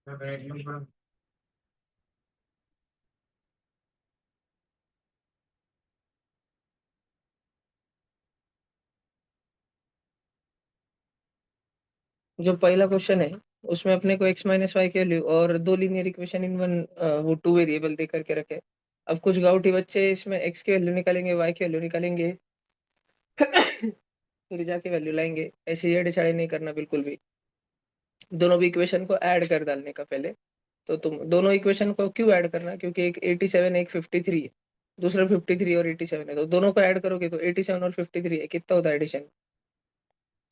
जो पहला क्वेश्चन है उसमें अपने को x माइनस वाई की वैल्यू और दो लीनियर इक्वेशन इन वन, वो टू वेरिएबल दे करके रखे। अब कुछ गाउटी बच्चे इसमें x की वैल्यू निकालेंगे, y की वैल्यू निकालेंगे, फिर जाके वैल्यू लाएंगे। ऐसे ये डिसाइड नहीं करना बिल्कुल भी। दोनों भी इक्वेशन को ऐड कर डालने का पहले। तो तुम दोनों इक्वेशन को क्यों ऐड करना, क्योंकि एक 87 एक 53 है, दूसरा 53 और 87 है, तो दोनों को ऐड करोगे तो 87 और 53 है, कितना होता है एडिशन?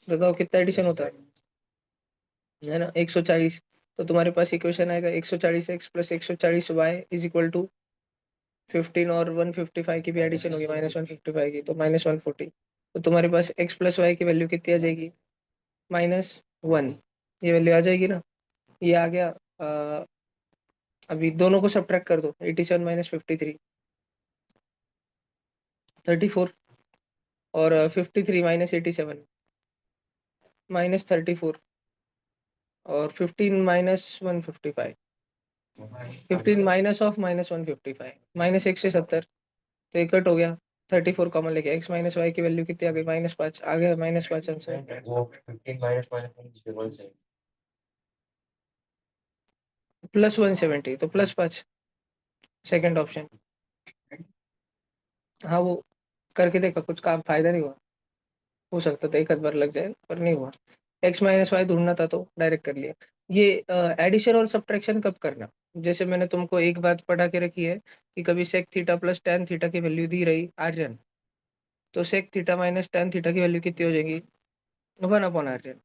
बताओ कितना एडिशन होता है ना? 140। तो तुम्हारे पास इक्वेशन आएगा 140x plus 140y is equal to 15, और 155 की भी एडिशन होगी, -155 की, तो -140। तो तुम्हारे पास x प्लस वाई की वैल्यू कितनी आ जाएगी? -1। ये वैल्यू आ जाएगी ना? ये आ गया। अभी दोनों को सब्ट्रैक्ट कर दो, 87 माइनस 53, 34, और 53 माइनस 87, -34, और 15 माइनस 155, 15 माइनस ऑफ -155, -170। तो ये कट हो गया। 34 कॉमन लेके एक्स माइनस वाई की वैल्यू कितनी आ गई? -5 आ गया, -5 आंसर। वो 15 माइनस माइनस +170, तो +5, सेकंड ऑप्शन। हाँ, वो करके देखा, कुछ काम फायदा नहीं हुआ। हो सकता था एक आध बार लग जाए, पर नहीं हुआ। एक्स माइनस वाई ढूंढना था तो डायरेक्ट कर लिया। ये एडिशन और सब्ट्रैक्शन कब करना? जैसे मैंने तुमको एक बात पढ़ा के रखी है कि कभी sec theta plus tan theta की वैल्यू दी रही आर्यन, तो sec theta minus tan theta की वैल्यू कितनी हो जाएगी? 1/आर्यन।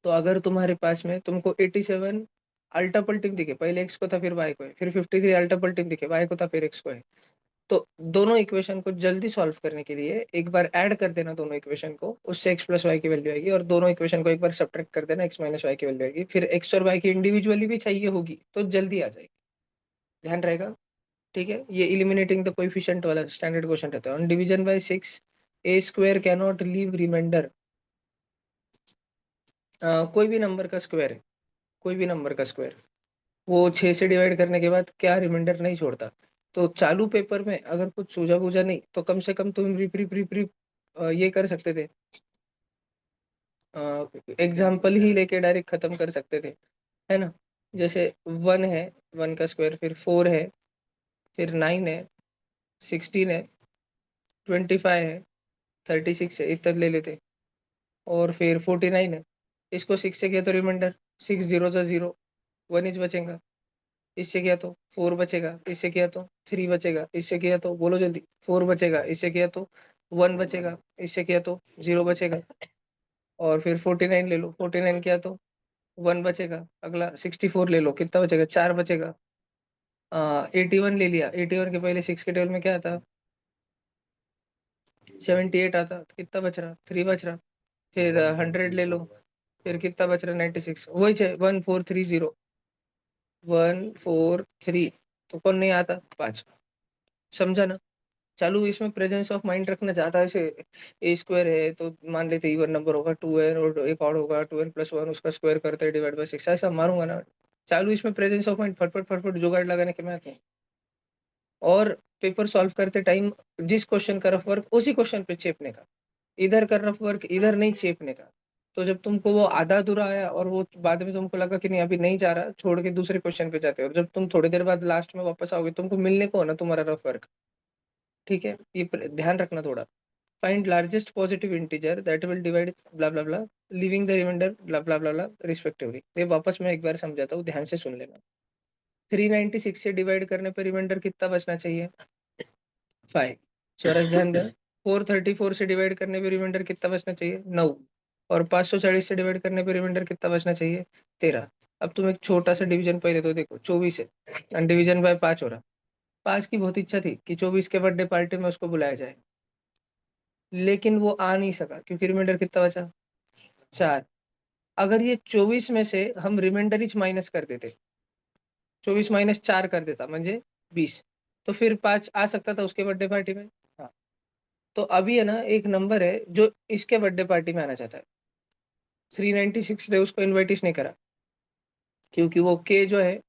तो अगर तुम्हारे पास में तुमको 87 अल्टा पल्टिंग दिखे, पहले एक्स को था फिर वाई को है, फिर 53 अल्टा पल्टिंग दिखे, वाई को था फिर एक्स को है, तो दोनों इक्वेशन को जल्दी सॉल्व करने के लिए एक बार ऐड कर देना दोनों इक्वेशन को, उससे एक्स प्लस वाई की वैल्यू आएगी, और दोनों इक्वेशन को एक बार सब्ट्रैक्ट कर देना, एक्स माइनस वाई की वैल्यू आएगी। फिर एक्स और वाई की इंडिविजुअली भी चाहिए होगी तो जल्दी आ जाएगी। ध्यान रहेगा। ठीक है, ये इलिमिनेटिंग द कोएफिशिएंट वाला स्टैंडर्ड क्वेश्चन रहता है। On division bye 6 A square can not leave remainder. कोई भी नंबर का स्क्वायर है, कोई भी नंबर का स्क्वायर, वो 6 से डिवाइड करने के बाद क्या रिमाइंडर नहीं छोड़ता। तो चालू पेपर में अगर कुछ सूझा बूझा नहीं तो कम से कम तुम रिप रिप रिप रिप ये कर सकते थे, एग्जाम्पल ही लेके डायरेक्ट खत्म कर सकते थे, है ना? जैसे 1 है, 1 का स्क्वायर, फिर 4 है, फिर 9 है, 16 है, 25 है, 36 है, इतना ले लेते। और फिर 49 है, इसको 6 से किया तो रिमाइंडर 6 जीरो जा जीरो, 1 इज बचेगा। इससे किया तो 4 बचेगा, इससे किया तो 3 बचेगा, इससे किया तो बोलो जल्दी 4 बचेगा, इससे किया तो 1 बचेगा, इससे किया तो 0 बचेगा। और फिर 49 ले लो, 49 किया तो 1 बचेगा। अगला 64 ले लो, कितना बचेगा? 4 बचेगा। 81 ले लिया, 81 के पहले 6 के टेबल में क्या आता? 78 आता, तो कितना बच रहा? 3 बच रहा। फिर 100 ले लो, फिर कितना बच रहा? 96, वही 1430, 143। तो कौन नहीं आता? 5। समझा ना? चालू इसमें प्रेजेंस ऑफ माइंड रखना चाहता है। ऐसे ए स्क्वायर है तो मान लेते इवन नंबर होगा, 2n, और एक और होगा 2n+1, उसका स्क्वायर करते हैं डिवाइड बाय 6, ऐसा मारूंगा ना। चालू इसमें प्रेजेंस ऑफ माइंड फटफट फटफट जुगाड़ लगाने के मैं आते हैं। और पेपर सॉल्व करते टाइम जिस क्वेश्चन का रफ वर्क उसी क्वेश्चन पे चेपने का, इधर का रफ वर्क इधर नहीं चेपने का। तो जब तुमको वो आधा अधूरा आया और वो बाद में तुमको लगा कि नहीं अभी नहीं जा रहा, छोड़ के दूसरे क्वेश्चन पे जाते हो, और जब तुम थोड़ी देर बाद लास्ट में वापस आओगे तुमको मिलने को हो ना तुम्हारा रफ वर्क। ठीक है, ये ध्यान रखना थोड़ा। Find largest positive integer that will divide blah blah blah, leaving the remainder blah blah blah blah respectively. ये वापस मैं एक बार समझाता हूँ, ध्यान से सुन लेना। 396 से डिवाइड करने पर रिमाइंडर कितना बचना चाहिए? 5। स्वराज ध्यान दें। 434 से डिवाइड करने पर रिमाइंडर कितना बचना चाहिए? 9। और 540 से डिवाइड करने पर रिमाइंडर कितना बचना चाहिए? 13। अब तुम एक छोटा सा डिवीजन पहले तो देखो, 24 है और डिवीजन बाय 5 हो रहा। 5 की बहुत इच्छा थी कि 24 के बर्थडे पार्टी में उसको बुलाया जाए, लेकिन वो आ नहीं सका क्योंकि रिमाइंडर कितना बचा? 4। अगर ये 24 में से हम रिमाइंडर ही माइनस कर देते, 24 माइनस 4 कर देता म्हणजे 20, तो फिर 5 आ सकता था उसके बर्थडे पार्टी में। हाँ, तो अभी है ना एक नंबर है जो इसके बर्थडे पार्टी में आना चाहता है, 396 ने उसको इनवाइट नहीं करा, क्योंकि वो के जो है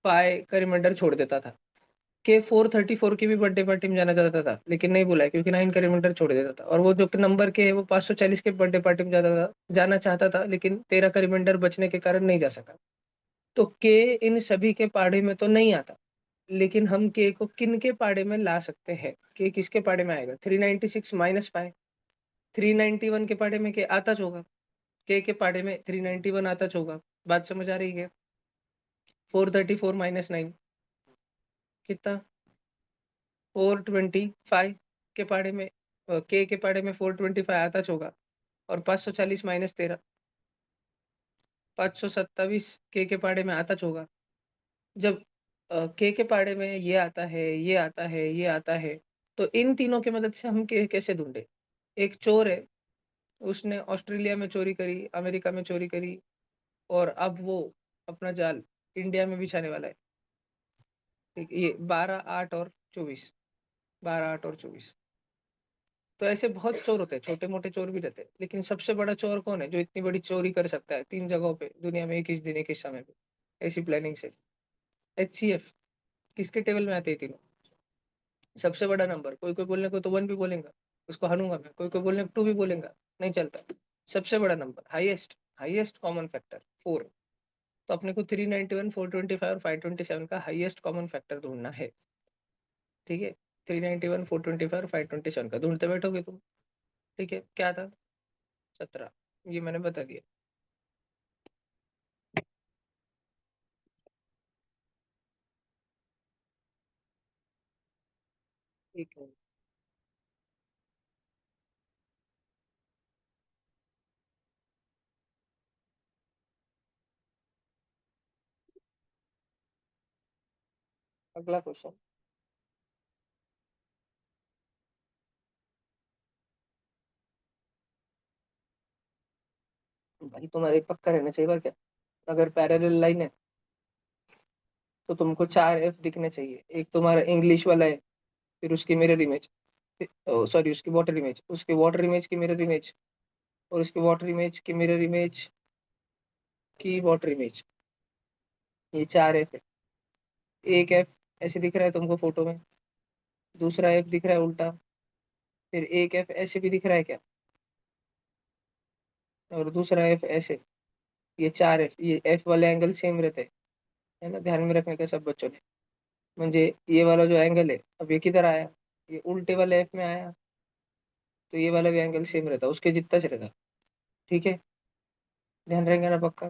पाई का रिमाइंडर छोड़ देता था। के 434 की भी बर्थडे पार्टी में जाना चाहता था लेकिन नहीं बुलाया क्योंकि 9 का रिमाइंडर छोड़ देता था। और वो जो नंबर के है वो 540 के बर्थडे पार्टी में जाना चाहता था लेकिन 13 का रिमाइंडर बचने के कारण नहीं जा सका। तो के इन सभी के पाढ़े में तो नहीं आता, लेकिन हम के को किन के पाढ़े में ला सकते हैं? के किसके पाढ़े में आएगा? 396 माइनस पाई। 391 के पाढ़े में के आता होगा, के पाढ़े में 391 आता होगा। बात समझ आ रही है? 434 माइनस 9 कितना? 425 के पाढ़े में के पाढ़े में 425 आता होगा। और 540 माइनस 13 527 के पाढ़े में आता होगा। जब के पाढ़े में ये आता है, ये आता है, ये आता है, तो इन तीनों की मदद से हम के कैसे ढूंढे? एक चोर है, उसने ऑस्ट्रेलिया में चोरी करी, अमेरिका में चोरी करी, और अब वो अपना जाल इंडिया में बिछाने वाला है। ठीक, ये 12 8 और 24, 12 8 और 24। तो ऐसे बहुत चोर होते हैं, छोटे मोटे चोर भी रहते हैं, लेकिन सबसे बड़ा चोर कौन है जो इतनी बड़ी चोरी कर सकता है 3 जगहों पे दुनिया में, एक ही दिन एक ही समय पे, ऐसी प्लानिंग से? HCF किसके टेबल में आते हैं तीनों? सबसे बड़ा नंबर। कोई कोई बोलने को तो 1 भी बोलेगा, उसको हनूंगा मैं। कोई कोई बोलने को 2 भी बोलेगा, नहीं चलता। सबसे बड़ा number, highest highest common factor 4। तो अपने को 391, 425 और 527 का हाईएस्ट कॉमन फैक्टर ढूंढना है। ठीक है, 391, 425 और 527 का ढूंढते बैठोगे तुम। ठीक है, क्या था? 17। ये मैंने बता दिया। ठीक है, अगला क्वेश्चन। भाई तुम्हारे पक्का रहना चाहिए, पर क्या? अगर पैरेलल लाइन है तो तुमको 4 F दिखने चाहिए। एक तुम्हारा इंग्लिश वाला है, फिर उसकी मिरर इमेज, सॉरी उसकी वाटर इमेज, उसके वाटर इमेज की मिरर इमेज, और उसके वाटर इमेज की मिरर इमेज की वाटर इमेज। ये 4 F है। एक F ऐसे दिख रहा है तुमको फोटो में, दूसरा F दिख रहा है उल्टा, फिर एक F ऐसे भी दिख रहा है क्या, और दूसरा F ऐसे। ये 4 F, ये F वाले एंगल सेम रहते हैं, है ना? ध्यान में रखने का सब बच्चों ने। म्हणजे ये वाला जो एंगल है अब ये किधर आया, ये उल्टे वाले F में आया, तो ये वाला भी एंगल सेम रहता है, उसके जितना चलेगा। ठीक है, ध्यान रहेगा ना पक्का?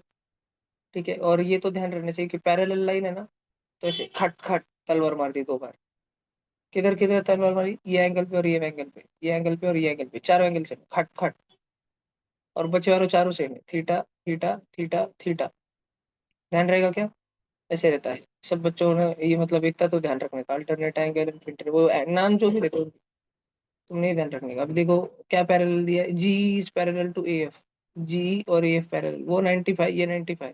ठीक है, और ये तो ध्यान रखना चाहिए कि पैरेलल लाइन है ना, तो ऐसे खट खट तलवार मार दी 2 बार। किधर किधर तलवार मारी? ये एंगल पे और ये एंगल पे, ये एंगल पे और ये एंगल पे, चारों एंगल से खट खट। और बचे वालों चारों सेम है, थीटा थीटा थीटा थीटा। ध्यान रहेगा क्या? ऐसे रहता है सब बच्चों ने, ये मतलब इतना तो ध्यान रखने का। अल्टरनेट एंगल, वो नाम जो भी रहते, तुम नहीं ध्यान रखने का। अब देखो क्या पैरेलल दिया है, जी इज पैरेलल टू AF। जी और AF पैरेलल, वो 95, ये 95,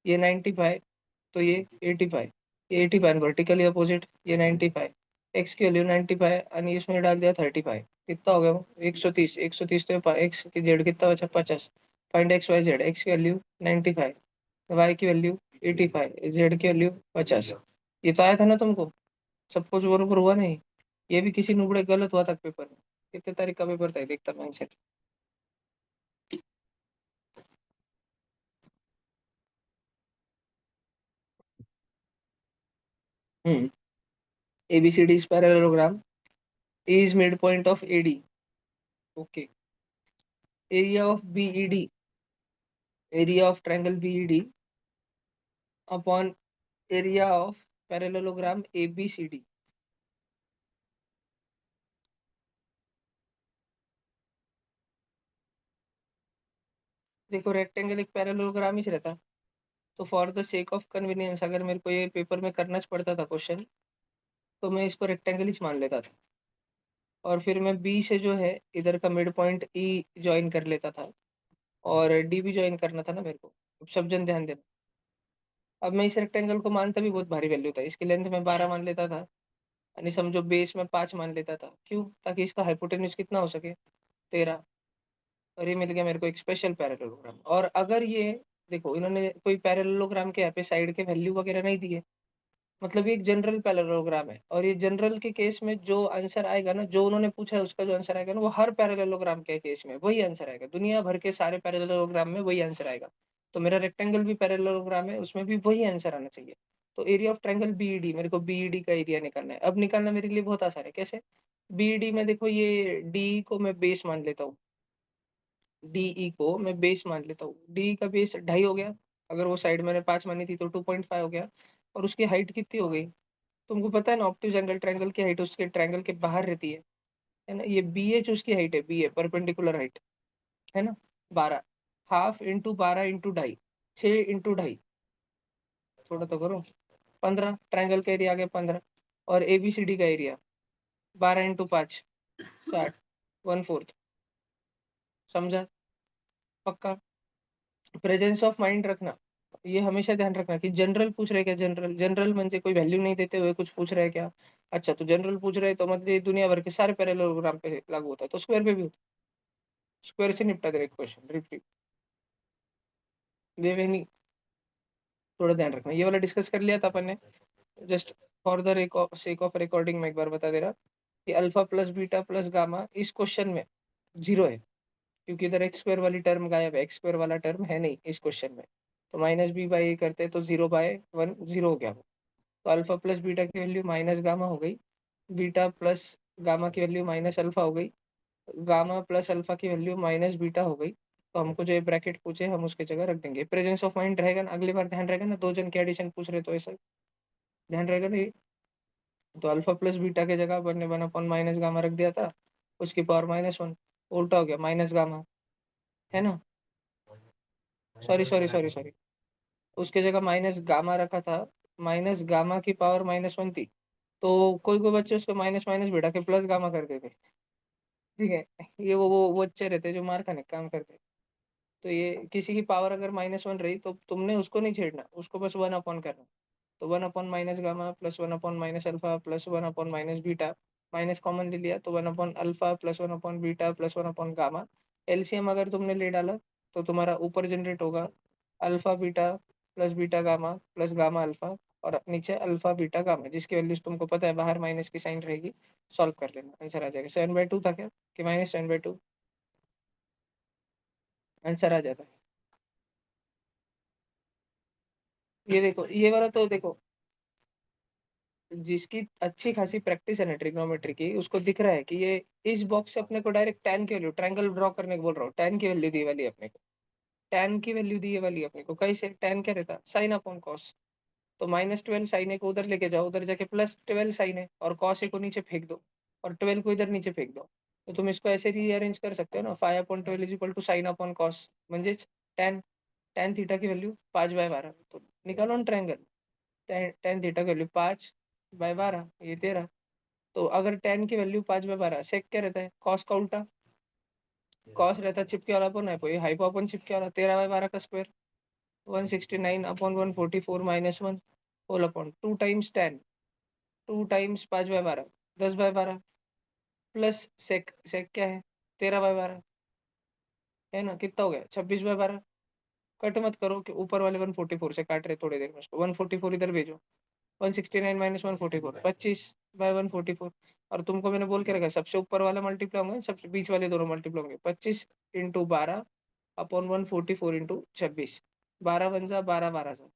ये 95, तो ये 85, ये 85 वर्टिकली अपोजिट, ये 95। एक्स की वैल्यू 95 और इसमें डाल दिया 35। कितना हो गया वो? 130। 130 तो एक्स की जेड कितना बचा? 50। Find X Y Z. X की वैल्यू 95, वाई की वैल्यू 85, जेड की वैल्यू 50। ये तो आया था ना तुमको? सब कुछ बरोबर हुआ नहीं? ये भी किसी नुबड़े गलत हुआ था पेपर में। कितने तारीख का पेपर था ये देखता मैं answer. Hmm, ABCD is parallelogram. A is midpoint of AD. Okay. Area of BED, area of triangle BED upon area of parallelogram ABCD. देखो रेक्टेंगल एक पैरेललोग्राम ही रहता, तो for the sake of convenience अगर मेरे को ये पेपर में करना पड़ता था क्वेश्चन, तो मैं इसको रेक्टेंगल ही मान लेता था। और फिर मैं बी से जो है इधर का मिड पॉइंट ई ज्वाइन कर लेता था, और डी भी ज्वाइन करना था ना मेरे को। अब सब जन ध्यान देना। अब मैं इस रेक्टेंगल को मानता भी बहुत भारी वैल्यू था, इसकी लेंथ में 12 मान लेता था, यानी समझो बेस में 5 मान लेता था। क्यों? ताकि इसका हाइपोटेन्यूज कितना हो सके, 13। और ये मिल गया मेरे को एक स्पेशल पैरेललोग्राम। और अगर ये देखो इन्होंने कोई पैरेललोग्राम के यहाँ पे साइड के वैल्यू वगैरह नहीं दिए, मतलब ये एक जनरल पैरेललोग्राम है, और ये जनरल के केस में जो आंसर आएगा ना, जो उन्होंने पूछा है उसका जो आंसर आएगा ना, वो हर पैरेललोग्राम के केस में वही आंसर आएगा, दुनिया भर के सारे पैरेललोग्राम में वही आंसर आएगा। तो मेरा रेक्टेंगल भी पैरेललोग्राम है, उसमें भी वही आंसर आना चाहिए। तो एरिया ऑफ ट्रायंगल बीईडी, मेरे को बीईडी का एरिया निकालना है। अब निकालना मेरे लिए बहुत आसान है, कैसे? बीईडी में देखो, ये डी को मैं बेस मान लेता हूँ, डीई को मैं बेस मान लेता हूँ, डी का बेस 2.5 हो गया, अगर वो साइड मैंने 5 मानी थी तो 2.5 हो गया। और उसकी हाइट कितनी हो गई? तुमको पता है ना, ऑब्टयूज एंगल ट्रायंगल की हाइट उसके ट्रायंगल के बाहर रहती है ना, ये बी एच उसकी हाइट है, बी ए परपेंडिकुलर हाइट, है ना, 12, हाफ इंटू 12 इंटू 2.5, 6 इंटू 2.5, थोड़ा तो करो, 15, ट्रायंगल का एरिया आ गया 15। और एबीसीडी का एरिया 12 इंटू 5, 60, 1/4। समझा? पक्का? प्रेजेंस ऑफ माइंड रखना, ये हमेशा ध्यान रखना कि जनरल पूछ रहे क्या, जनरल जनरल म्हणजे कोई वैल्यू नहीं देते हुए कुछ पूछ रहे हैं क्या? अच्छा, तो जनरल पूछ रहे हैं तो मतलब ये दुनिया भर के सारे पैरेललोग्राम पे लागू होता है, तो स्क्वायर पे भी होता है। स्क्वायर से निपटा दे क्वेश्चन, रिपीट वे नहीं, थोड़ा ध्यान रखना। ये वाला डिस्कस कर लिया था अपन ने, just for the sake of recording मैं एक बार बता दे रहा कि alpha plus beta plus gamma इस क्वेश्चन में 0 है, क्योंकि इधर एक्स स्क्वायर वाली टर्म गायब है, एक्स स्क्वायर वाला टर्म है नहीं इस क्वेश्चन में। तो माइनस बी बाई ए करते तो 0/1 0 हो गया वो। तो अल्फा प्लस बीटा की वैल्यू माइनस गामा हो गई, बीटा प्लस गामा की वैल्यू माइनस अल्फा हो गई, गामा प्लस अल्फा की वैल्यू माइनस बीटा हो गई। तो हमको जो ये ब्रैकेट पूछे हम उसके जगह रख देंगे। प्रेजेंस ऑफ माइंड रहेगा ना, अगली बार ध्यान रहेगा ना, दो जन के एडिशन पूछ रहे तो ऐसा ध्यान रहेगा ना ये। तो अल्फा प्लस बीटा के जगह अपन ने 1/- गामा रख दिया था, उसकी पावर -1, उल्टा हो गया माइनस गामा, है ना, सॉरी सॉरी सॉरी सॉरी, उसके जगह माइनस गामा रखा था, माइनस गामा की पावर -1 थी। तो कोई कोई बच्चे उसको माइनस माइनस बिठा के प्लस गामा कर देते, ठीक है, ये वो बच्चे रहते जो मार खाने का काम करते। तो ये किसी की पावर अगर -1 रही तो तुमने उसको नहीं छेड़ना, उसको बस 1 अपॉन करना। तो 1/- gamma plus 1/- alpha plus 1/- beta, minus common ले लिया तो 1/अल्फा प्लस 1/बीटा प्लस 1/गामा। एलसीएम अगर तुमने ले डाला तो तुम्हारा ऊपर जनरेट होगा alpha beta plus beta gamma plus gamma alpha, और नीचे अल्फा बीटा गामा, जिसकी वैल्यूज तुमको पता है, बाहर माइनस की साइन रहेगी। सॉल्व कर लेना, आंसर आ जाएगा। 7/2 था क्या कि -10/2? आंसर आ जाता है। ये देखो, ये वाला तो देखो, जिसकी अच्छी खासी प्रैक्टिस है ना ट्रिग्नोमेट्री की, उसको दिख रहा है कि ये इस बॉक्स से अपने को डायरेक्ट टैन की वैल्यू, ट्रायंगल ड्रॉ करने को बोल रहा हूँ, टैन की वैल्यू दी वाली है अपने को, टैन की वैल्यू दी वाली है अपने को। कैसे? टैन क्या रहता? Sign upon cos. तो -12 साइन ए को उधर लेके जाओ, उधर जाके +12 साइन है, और कॉस ए को नीचे फेंक दो, और 12 को इधर नीचे फेंक दो। तो तुम इसको ऐसे रीअरेंज कर सकते हो ना, 5/12 is equal to sine upon cos, म्हणजे टैन, टैन थीटा की वैल्यू 5/12। तो निकालो ना ट्रायंगल, टेन थीटा की वैल्यू 5/12, ये 13। तो अगर टेन की वैल्यू 5/12, सेक क्या रहता है? कॉस का उल्टा, कॉस रहता है चिपके वाला अपन है, हाइपो अपन चिपके वाला, 13/12 का square, 169/144 -1 whole upon 2 times 10, 2 times 5/12, 10/12, plus sec, sec क्या है? 13/12, है ना, कितना हो गया? 26/12। कट मत करो कि ऊपर वाले 144 से काट रहे, थोड़ी देर में उसको 144 इधर भेजो, 169 -144, 25/144। और तुमको मैंने बोल के रखा है, सबसे ऊपर वाला मल्टीप्लाई होंगे, सबसे बीच वाले दोनों मल्टीप्लाई होंगे, 25/12/144 इंटू 26, 12 बन जा 12 जा,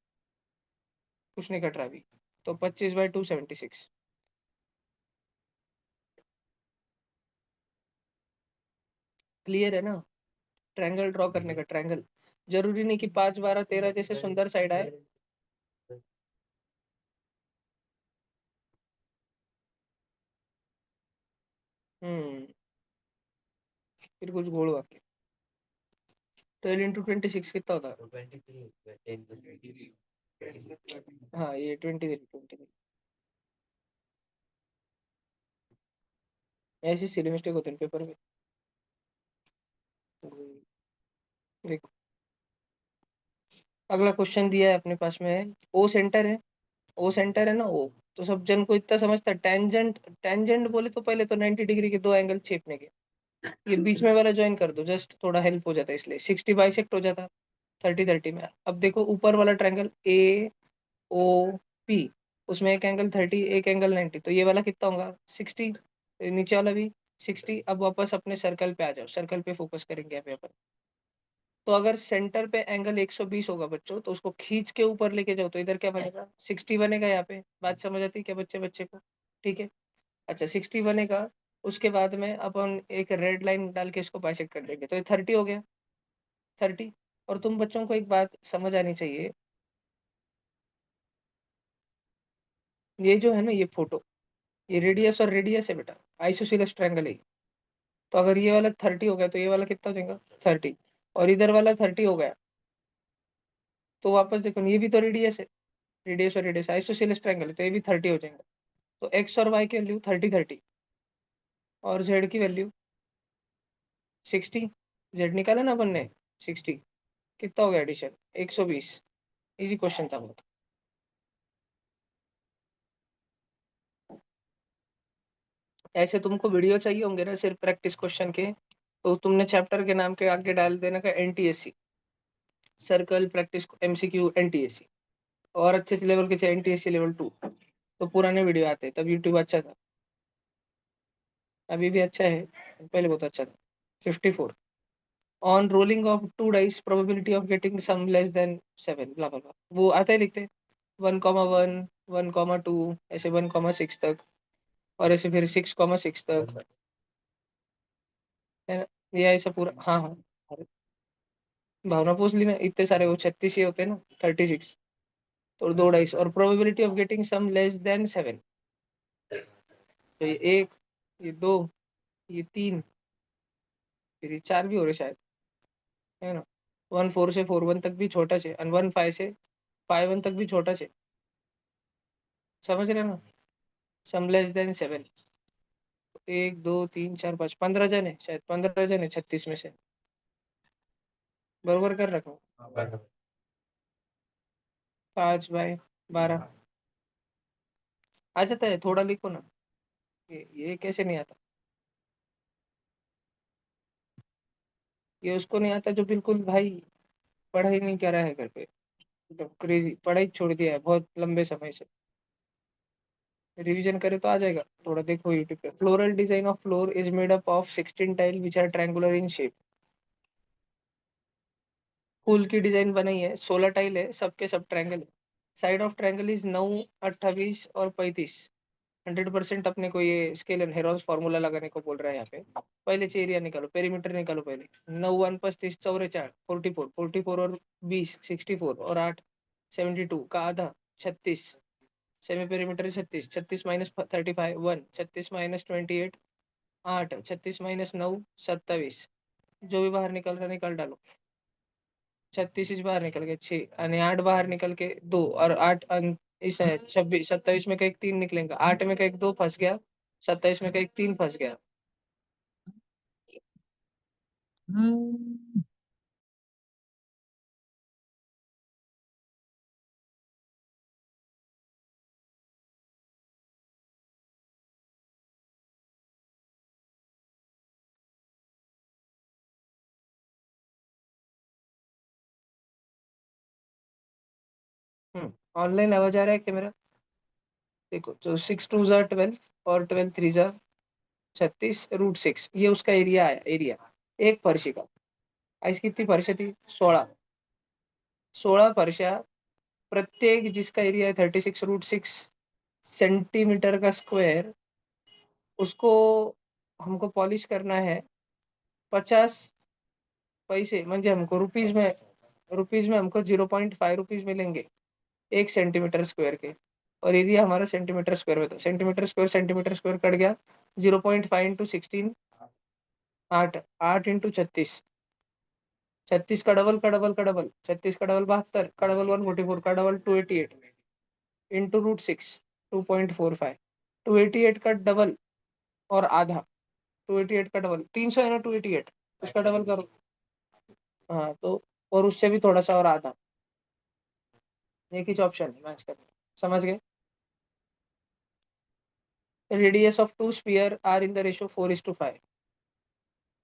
कुछ नहीं कट रहा अभी। तो 25/276। क्लियर है ना? ट्रायंगल ड्रॉ करने का, ट्रायंगल जरूरी नहीं कि 5/12 13 जैसे सुंदर साइड आए। फिर कुछ घोड़ वाक्य। 12 इंटू 26 कितना होता है? हाँ, ये 23। ऐसी सिली मिस्टेक होती है पेपर में। देखो, अगला क्वेश्चन दिया है अपने पास में है, ओ सेंटर है, ओ सेंटर है ना, ओ। तो सब जन को इतना समझता है, टेंजेंट, टेंजेंट बोले तो पहले तो 90 डिग्री के दो एंगल छेपने के, ये बीच में वाला ज्वाइन कर दो, जस्ट थोड़ा हेल्प हो जाता है, इसलिए 60 बाइसेक्ट हो जाता। 30 में। अब देखो ऊपर वाला ट्रायंगल ए ओ पी, उसमें एक एंगल 30 एक एंगल 90, तो ये वाला कितना होगा 60, नीचे वाला भी 60। अब वापस अपने सर्कल पे आ जाओ, सर्कल पे फोकस करेंगे यहाँ पे अपन। तो अगर सेंटर पे एंगल 120 होगा बच्चों, तो उसको खींच के ऊपर लेके जाओ तो इधर क्या बनेगा 60 बनेगा। यहाँ पे बात समझ आती है क्या बच्चे बच्चे को? ठीक है, अच्छा 60 बनेगा। उसके बाद में अपन एक रेड लाइन डाल के इसको बाइसेक्ट कर देंगे, तो ये 30 हो गया 30। और तुम बच्चों को एक बात समझ आनी चाहिए, ये जो है ना ये फोटो, ये रेडियस और रेडियस है बेटा, आइसोसेलेस ट्रायंगल है। तो अगर ये वाला 30 हो गया तो ये वाला कितना हो जाएगा 30, और इधर वाला 30 हो गया, तो वापस देखो ये भी तो रेडियस है, रेडियस और रेडियस आइसोसेलेस ट्रायंगल है, तो ये भी 30 हो जाएंगे। तो एक्स और वाई की वैल्यू 30 और जेड की वैल्यू 60। जेड निकाला ना अपन ने 60, कितना हो गया एडिशन 120। इजी क्वेश्चन था बहुत। ऐसे तुमको वीडियो चाहिए होंगे ना सिर्फ प्रैक्टिस क्वेश्चन के, तो तुमने चैप्टर के नाम के आगे डाल देना का NTSC, circle practice MCQ NTSC. और अच्छे लेवल के चाहिए एनटीएससी लेवल 2, तो पुराने वीडियो आते तब यूट्यूब अच्छा था, अभी भी अच्छा है, पहले बहुत अच्छा था। 54, on rolling of two dice probability of getting sum less than 7 blah blah blah, वो आता है लिखते 1,1 1,2 ऐसे 1,6 तक, और ऐसे फिर 6,6 तक, है ना? ये ऐसा पूरा, हाँ हाँ। अरे, भावना पूछ ली ना, इतने सारे वो 36 ही होते हैं ना, 36, तो दो डाइस और probability of getting sum less than 7। तो ये एक, ये दो, ये तीन, फिर ये चार भी हो रहे शायद, है ना? 1,4 से 4,1 तक भी छोटा छे, और 1,5 से 5,1 तक भी छोटा छे, समझ रहे हो ना? सम लेस देन 7। एक दो तीन चार पाँच, 15 जन है शायद, 15 जन है 36 में से, बरोबर कर रखा हूँ। 5/12 आ जाता है, थोड़ा लिखो ना, ये कैसे नहीं आता? ये उसको नहीं आता जो बिल्कुल भाई पढ़ाई नहीं कर रहा है घर पे, तो क्रेजी पढ़ाई छोड़ दिया है बहुत लंबे समय से। रिवीजन करे तो आ जाएगा, थोड़ा देखो यूट्यूब पे। Floral design of floor is made up of 16 tile which are triangular in shape. फूल की डिजाइन बनाई है, 16 टाइल है, सबके सब ट्रायंगल है। साइड ऑफ ट्रायंगल इज 9, 28 और 35। 100% अपने को ये स्केल एंड हेरॉन्स फार्मूला लगाने को बोल रहा है यहाँ पे। पहले से एरिया निकालो, पेरीमीटर निकालो पहले। 9 1 35 चौरे 4 44, 44 और 20 64 और 8 72 का आधा 36। Semi perimeter 36, 36 minus 35 1, 36 minus 28 8, 36 minus 9 27। जो भी बाहर निकल रहा निकल डालो। 36 इस बाहर निकल के 6, यानी 8 बाहर निकल के 2, और 8 इस है 26, 27 में का एक 3 निकलेगा, 8 में का एक 2 फंस गया, 27 में का एक 3 फंस गया। ऑनलाइन आवाज आ रहा है क्या मेरा? देखो, तो 6 2 ज़ा 12 और 12 3 ज़ा 36 √6, ये उसका एरिया है, एरिया एक फर्शी का। इसकी कितनी फर्श थी 16, 16 फर्शा, प्रत्येक जिसका एरिया है 36 √6 सेंटीमीटर का स्क्वायर, उसको हमको पॉलिश करना है 50 पैसे, म्हणजे हमको रुपीज में हमको 0.5 रुपीज मिलेंगे 1 सेंटीमीटर स्क्वायर के। और एरिया हमारा सेंटीमीटर स्क्वायर में था, सेंटीमीटर स्क्वायर कट गया, 0.5 इंटू 16, 8, 8 इंटू 36, 36 का डबल का डबल का डबल, 36 का डबल 72 का डबल 144 का डबल 288 इंटू √6 2.45, 288 का डबल और आधा, 288 का डबल 300 है ना, 288 उसका डबल करो। हाँ तो, और उससे भी थोड़ा सा और आधा, एक ही ऑप्शन है मैच करना, समझ गए? Radius of two sphere are in the ratio 4:5।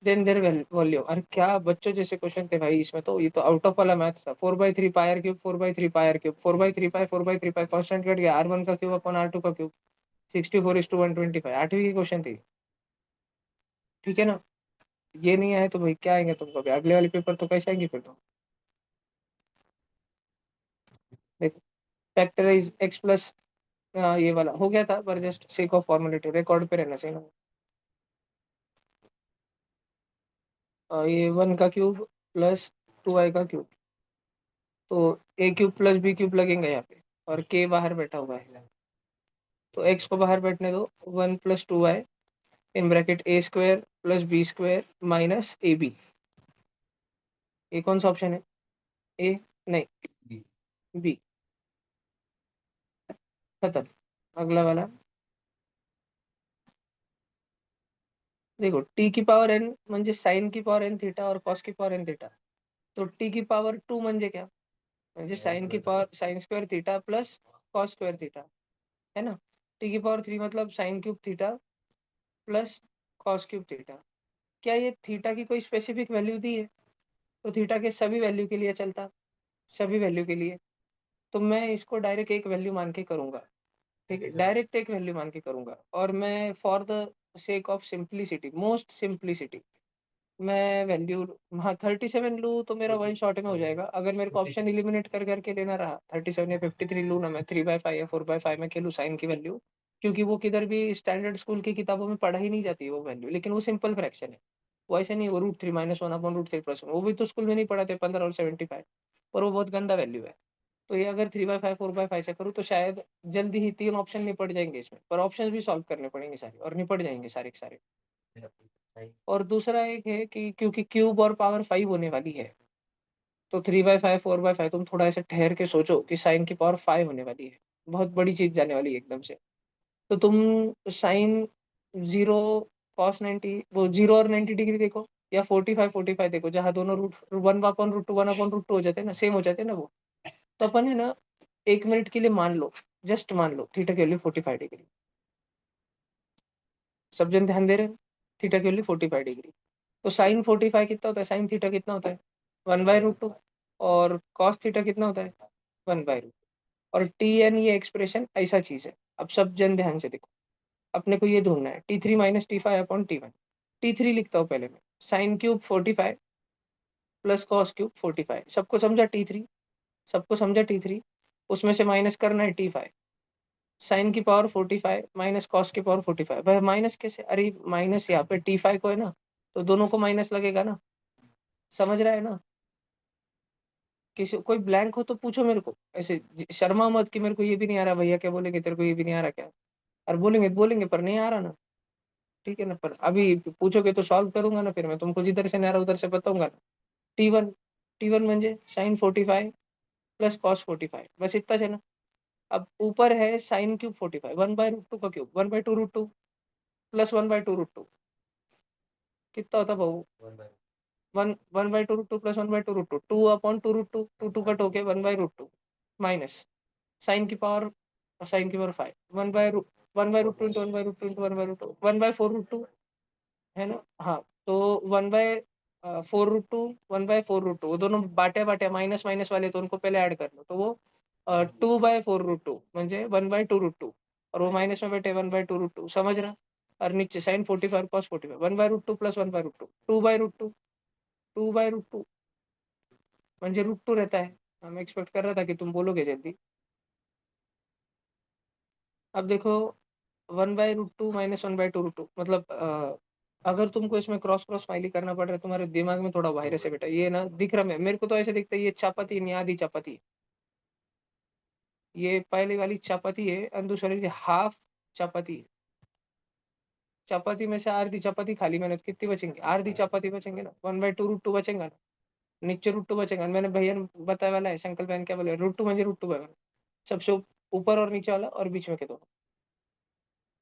Then their volume. अरे क्या बच्चों जैसे क्वेश्चन थे भाई इसमें, तो ये तो आउट ऑफ वाला मैथ था। 4/3 pi r cube, 4/3 pi r cube, 4/3 pi, 4/3 pi, constant cut गया, R1 का क्यूब अपॉन R2 का क्यूब, 64:125, 8वीं की क्वेश्चन थी। ठीक है ना। ये नहीं आए तो भाई क्या आएंगे तुमको भी अगले वाले पेपर, तो कैसे आएंगे फिर तो। देखो, फैक्टराइज x प्लस, ये वाला हो गया था, पर just sake of formality record पे रहना चाहिए ना। ये 1 का क्यूब प्लस 2i का क्यूब, तो a cube plus b cube लगेंगे यहाँ पे, और k बाहर बैठा हुआ है, तो x को बाहर बैठने दो। 1 plus 2i in bracket a square plus b square minus ab। ये कौन सा ऑप्शन है? ए? नहीं, B. बी। खत्म। अगला वाला देखो, t की पावर n म्हणजे साइन की पावर n थीटा और cos की पावर n थीटा, तो t की पावर 2 म्हणजे क्या? म्हणजे साइन की power sine square theta plus cos square theta, है ना। t की पावर 3 मतलब sign cube theta plus cos cube theta. क्या ये थीटा की कोई स्पेसिफिक वैल्यू दी है? तो थीटा के सभी वैल्यू के लिए चलता, सभी वैल्यू के लिए। तो मैं इसको डायरेक्ट एक वैल्यू मान के करूंगा। ठीक है, डायरेक्ट एक वैल्यू मान के करूंगा, और मैं for the sake of simplicity, most simplicity, मैं वैल्यू, हाँ 37 लूँ तो मेरा वन शॉट में हो जाएगा। अगर मेरे को ऑप्शन इलिमिनेट कर करके लेना रहा, 37 या 53 लूँ ना, मैं 3/5 या 4/5 में खेलूँ साइन की वैल्यू, क्योंकि वो किधर भी स्टैंडर्ड स्कूल की किताबों में पढ़ा ही नहीं जाती है वो वैल्यू, लेकिन वो सिंपल फ्रैक्शन है। वो ऐसे नहीं, वो √3 -1 अपॉन √3+1, वो भी तो स्कूल में नहीं पढ़ाते, 15 और 75, और वो बहुत गंदा वैल्यू है। तो ये अगर 3/5 4/5 से करूँ तो शायद जल्दी ही 3 ऑप्शन निपट जाएंगे इसमें, पर ऑप्शन भी सॉल्व करने पड़ेंगे सारे, और निपट जाएंगे सारे के सारे। और दूसरा एक है कि क्योंकि क्यूब और पावर 5 होने वाली है, तो 3/5 4/5, तुम थोड़ा ऐसे ठहर के सोचो कि साइन की पावर 5 होने वाली है, बहुत बड़ी चीज जाने वाली है एकदम से। तो तुम साइन 0, कॉस 90, वो 0 और 90 डिग्री देखो, या 45 देखो, जहाँ दोनों रूट 1/√2 1/√2 हो जाते हैं ना, सेम हो जाते हैं ना वो। तो अपन है ना, 1 मिनट के लिए मान लो, जस्ट मान लो थीटा की वैल्यू 45 डिग्री। सब जन ध्यान दे रहे हैं? थीटा की वैल्यू 45 डिग्री। तो साइन 45 कितना होता है? साइन थीटा कितना होता है? 1/√2। और कॉस थीटा कितना होता है? 1/√2। और टी एन, ये एक्सप्रेशन ऐसा चीज है। अब सब जन ध्यान से देखो, अपने को ये ढूंढना है T3 - T5 upon T1। T3 लिखता हूँ पहले मैं, sine cube 45 plus cos cube 45, सबको समझा T3? सबको समझा T3? उसमें से माइनस करना है T5, साइन की पावर 45 माइनस कॉस की पावर 45। भाई माइनस कैसे? अरे माइनस यहाँ पे T5 को है ना, तो दोनों को माइनस लगेगा ना। समझ रहा है ना? किसी कोई ब्लैंक हो तो पूछो मेरे को, ऐसे शर्मा मत कि मेरे को ये भी नहीं आ रहा भैया, क्या बोलेंगे तेरे को ये भी नहीं आ रहा क्या? और बोलेंगे बोलेंगे, पर नहीं आ रहा ना। ठीक है ना, पर अभी पूछोगे तो सॉल्व करूंगा ना, फिर मैं तुमको जिधर से नहीं आ रहा उधर से बताऊंगा ना। T1, T1 म्हणजे साइन 45 प्लस कॉस 45, बस इतना है ना। अब ऊपर है साइन क्यूब 45, 1/√2 का क्यूब, 1/2√2 प्लस 1/2√2, कितना होता भाऊ? 1/2√2 प्लस 1/2√2, 2/2√2, 2 कट होके 1/√2 माइनस साइन की पावर, साइन की पावर 5, 1/√2 इंटू 1/√2 इंटू 1/√2, 1/4√2, है ना। हाँ, तो 1/4√2, 1/4√2, वो दोनों बाटे बाटे माइनस माइनस वाले, तो उनको पहले ऐड कर लो, तो वो 2/4√2 म्हणजे 1/2√2, और वो माइनस में बैठे 1/2√2, समझ रहा। और नीचे साइन 45 कॉस 45, 1/√2 प्लस 1/√2, 2/√2, 2/√2 म्हणजे √2 रहता है। मैं एक्सपेक्ट कर रहा था कि तुम बोलोगे जल्दी। अब देखो, 1/√2 माइनस 1/2√2 मतलब अगर तुमको इसमें क्रॉस क्रॉस स्माइली करना पड़ रहा है, तुम्हारे दिमाग में थोड़ा वायरस है बेटा, ये ना दिख रहा है मेरे को, तो ऐसे दिखता है ये चापाती नहीं, आधी चापाती। ये पहले वाली चापाती है और दूसरी वाली हाफ चापाती है। चपाती में से आधी चपाती खाली, मैंने कितनी बचेंगे? आधी चपाती बचेंगे ना, 1/2√2 बचेगा ना, नीचे √2 बचेगा। मैंने भैया ने बताया वाला है, शंकल बहन क्या बोले, √2 म्हणजे √2 बहन, सबसे ऊपर और नीचे वाला और बीच में के दोनों,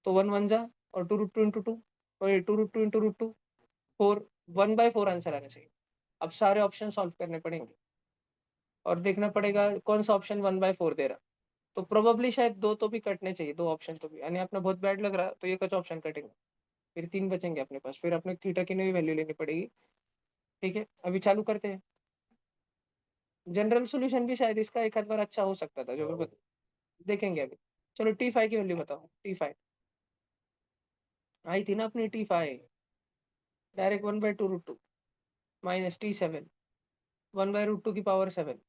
तो 1 1 जा, और 2√2 इंटू 2, और 2√2 इंटू √2, 4, 1/4 आंसर आना चाहिए। अब सारे ऑप्शन सॉल्व करने पड़ेंगे, और देखना पड़ेगा कौन सा ऑप्शन 1/4 दे रहा। तो प्रोबेबली शायद दो तो भी कटने चाहिए, दो ऑप्शन तो भी, यानी अपना बहुत बैड लग रहा है तो ये कुछ ऑप्शन कटेंगे। फिर 3 बचेंगे अपने पास, फिर अपने थीटा की नई वैल्यू लेनी पड़ेगी। ठीक है, अभी चालू करते हैं। जनरल सॉल्यूशन भी शायद इसका एक आध बार अच्छा हो सकता था, जो मैं देखेंगे अभी। चलो T5 की वैल्यू बताओ। T5 आई थी ना अपनी, T5 डायरेक्ट 1/2√2 माइनस T7 1/√2 की पावर 7।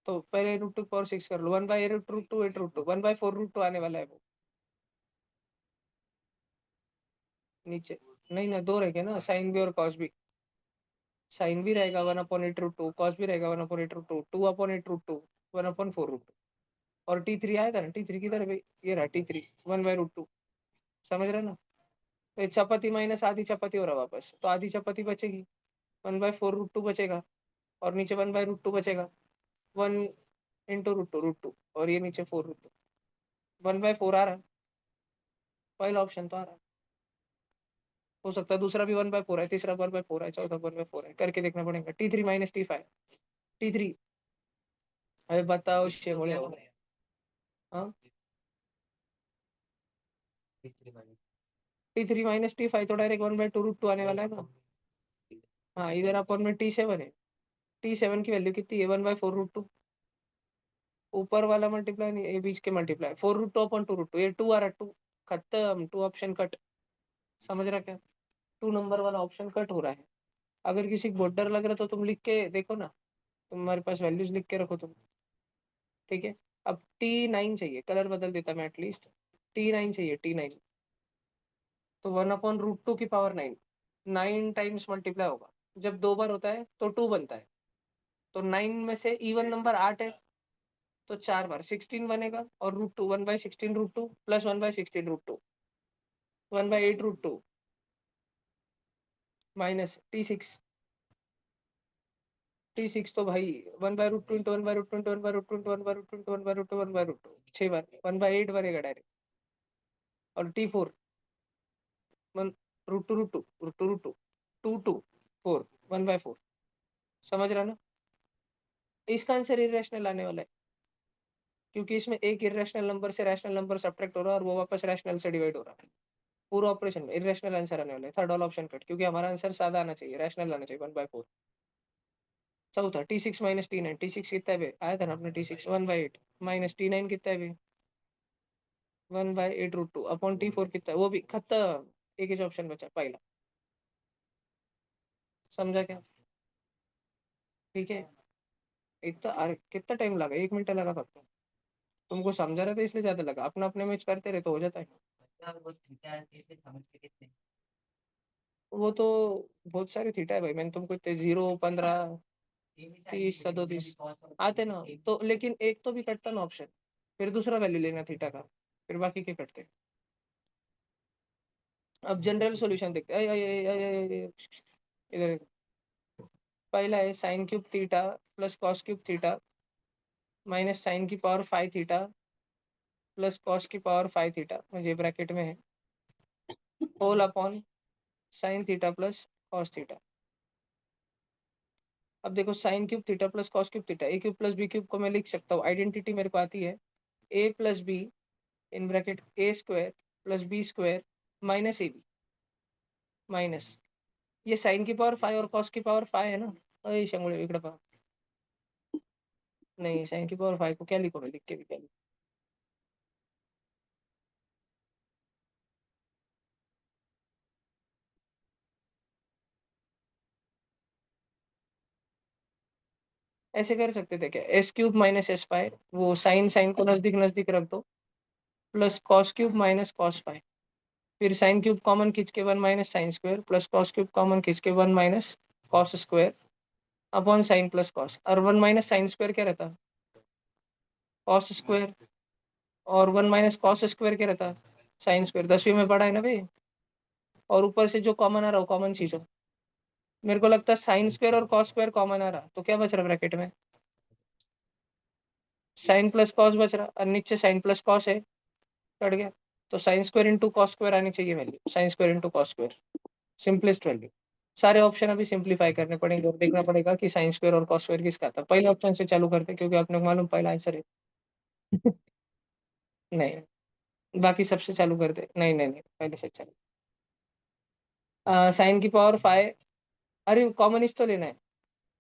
तो पहले √2 की पावर 6 कर लो, 1/√2 8√2 1/4√2 आने वाला है वो नीचे। नहीं ना, दो रह गए ना, साइन भी और कॉस भी। साइन भी रहेगा 1/8√2, कॉस भी रहेगा 1/8√2, 2/8√2, 1/4√2। और T3 आया था ना, T3 किधर है भाई, ये रहा T3 1/√2। समझ रहे ना। तो ये चपाती माइनस आधी चपाती हो रहा वापस, तो आधी चपाती बचेगी, 1/4√2 बचेगा, और नीचे 1/√2 बचेगा, 1 × √2 और ये नीचे 4√2, 1/4 आ रहा है। पहला ऑप्शन तो आ रहा है। हो सकता है दूसरा भी 1/4 है, तीसरा 1/4 है, चौथा 1/4 है, करके देखना पड़ेगा। T3 minus T5। T3, अरे बताओ शेमोले। हाँ, T3 minus. T3 minus T5 तो डायरेक्ट 1/2√2 आने वाला है ना। हाँ, इधर अपन में T7 है। T7 की वैल्यू कितनी है, 1/4√2। ऊपर वाला मल्टीप्लाई नहीं, ये बीच के मल्टीप्लाई, 4√2/2√2, ये 2 आ रहा, 2 खत्म, 2 ऑप्शन कट। समझ रहा क्या, 2 नंबर वाला ऑप्शन कट हो रहा है। अगर किसी को बहुत डर लग रहा है तो तुम लिख के देखो ना, तुम्हारे पास वैल्यूज लिख के रखो तुम। ठीक है, अब T9 चाहिए, कलर बदल देता मैं एटलीस्ट। T9 चाहिए, T9। तो 1/√2 की पावर 9, 9 टाइम्स मल्टीप्लाई होगा। जब दो बार होता है तो 2 बनता है। तो 9 में से इवन नंबर 8 है, तो 4 बार 16 बनेगा, और √2 1/16√2 प्लस 1/16√2 1/8√2 माइनस T6। T6 तो भाई 1/√2 इंटू 1/√2 इंटू 1/√2 इंटू 1/√2 इंटू 1/√2 1/√2 6 बार 1/8 बनेगा डायरेक्ट। और T4 √2 2 2 4 1/4। समझ रहा ना। इसका आंसर इरेशनल आने वाला है, क्योंकि इसमें एक इरेशनल नंबर से रैशनल नंबर सब्ट्रैक्ट हो रहा है, और वो वापस रैशनल से डिवाइड हो रहा है। पूरा ऑपरेशन में इरेशनल आंसर आने वाला है। थर्ड वाला ऑप्शन कट, क्योंकि हमारा आंसर सादा आना चाहिए, रैशनल आना चाहिए 1/4। चौथा T6 माइनस T9, T6 कितना है बे? आया था ना अपने T6 1/8 माइनस T9 कितना है बे? 1/8√2 अपॉन T4 कितना है, वो भी खत्म। एक ही ऑप्शन बचा पहला। समझा क्या। ठीक है, इतना अरे कितना टाइम लगा, 1 मिनट लगा फक्त। तुमको समझा रहे थे इसलिए ज्यादा लगा, अपना अपने में करते रहे तो हो जाता है। यार वो थीटा है, कैसे समझ के कितने? वो तो बहुत सारे थीटा है भाई, मैंने तुमको इतने 0 15 30 37 आते ना तो, लेकिन एक तो भी कटता ना ऑप्शन, फिर दूसरा वैल्यू लेना थीटा का, फिर बाकी के कटते। अब जनरल सॉल्यूशन देखते हैं। इधर पहला है sine cube theta plus cos cube theta minus sine की पावर 5 थीटा प्लस कॉस की पावर 5 थीटा, मुझे ब्रैकेट में है, whole upon sine theta plus cos theta. अब देखो sine cube theta plus cos cube theta, A cube plus B cube को मैं लिख सकता हूँ, आइडेंटिटी मेरे को आती है, A plus B in bracket A square plus B square minus A B minus, ये साइन की पावर 5 और कॉस की पावर 5 है ना। अरे शंगुड़े इकड़ा पा, नहीं साइन की पावर 5 को क्या लिखो, मैं लिख के भी क्या लिखूं? ऐसे कर सकते थे क्या, S cube minus S five, वो साइन साइन को नजदीक नजदीक रख दो, plus cos cube minus cos five, फिर साइन क्यूब कॉमन खींच के 1 minus sine square plus cos cube common खींच के 1 minus cos square upon sign plus cos, और 1 माइनस साइन स्क्वायर क्या रहता, कॉस स्क्वायर, और 1 माइनस कॉस स्क्वायर क्या रहता, साइन स्क्वायर। 10वीं में पढ़ा है ना भाई। और ऊपर से जो कॉमन आ रहा हो कॉमन चीजों, मेरे को लगता है साइन स्क्वायर और कॉस स्क्वायर कॉमन आ रहा, तो क्या बच रहा ब्रैकेट में, साइन प्लस कॉस बच रहा, और नीचे साइन प्लस कॉस है, कट गया। तो sine square into cos square आनी चाहिए value, sine square into cos square, simplest value. सारे ऑप्शन अभी सिंप्लीफाई करने पड़ेंगे, और देखना पड़ेगा कि साइन स्क्वायर और कॉस स्क्वायर किसका था। पहले ऑप्शन से चालू करते, क्योंकि आपने को मालूम पहला आंसर है। नहीं, बाकी सबसे चालू करते, नहीं नहीं नहीं, पहले से चालू। साइन की पावर 5, अरे कॉमन इस तो लेना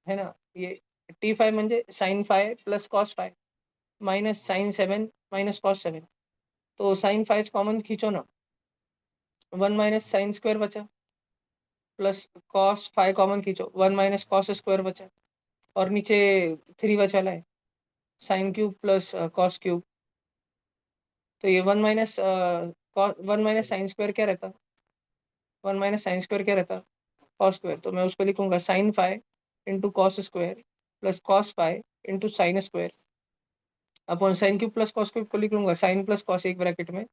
है ना, ये T5 म्हणजे sine 5 plus cos 5 minus sine 7 minus cos 7, तो साइन 5 कॉमन खींचो ना, 1 माइनस साइन स्क्वायर बचा, प्लस कॉस 5 कॉमन खींचो, 1 माइनस कॉस स्क्वायर बचा, और नीचे 3 बचा है, sine cube plus cos cube, तो ये 1 माइनस साइन स्क्वायर क्या रहता, 1 माइनस साइन स्क्वायर क्या रहता, कॉस स्क्वायर, तो मैं उसको लिखूंगा sine 5 into cos square plus cos 5 into sine square upon sine cube plus cos cube को लिख लूंगा साइन प्लस कॉस एक ब्रैकेट में,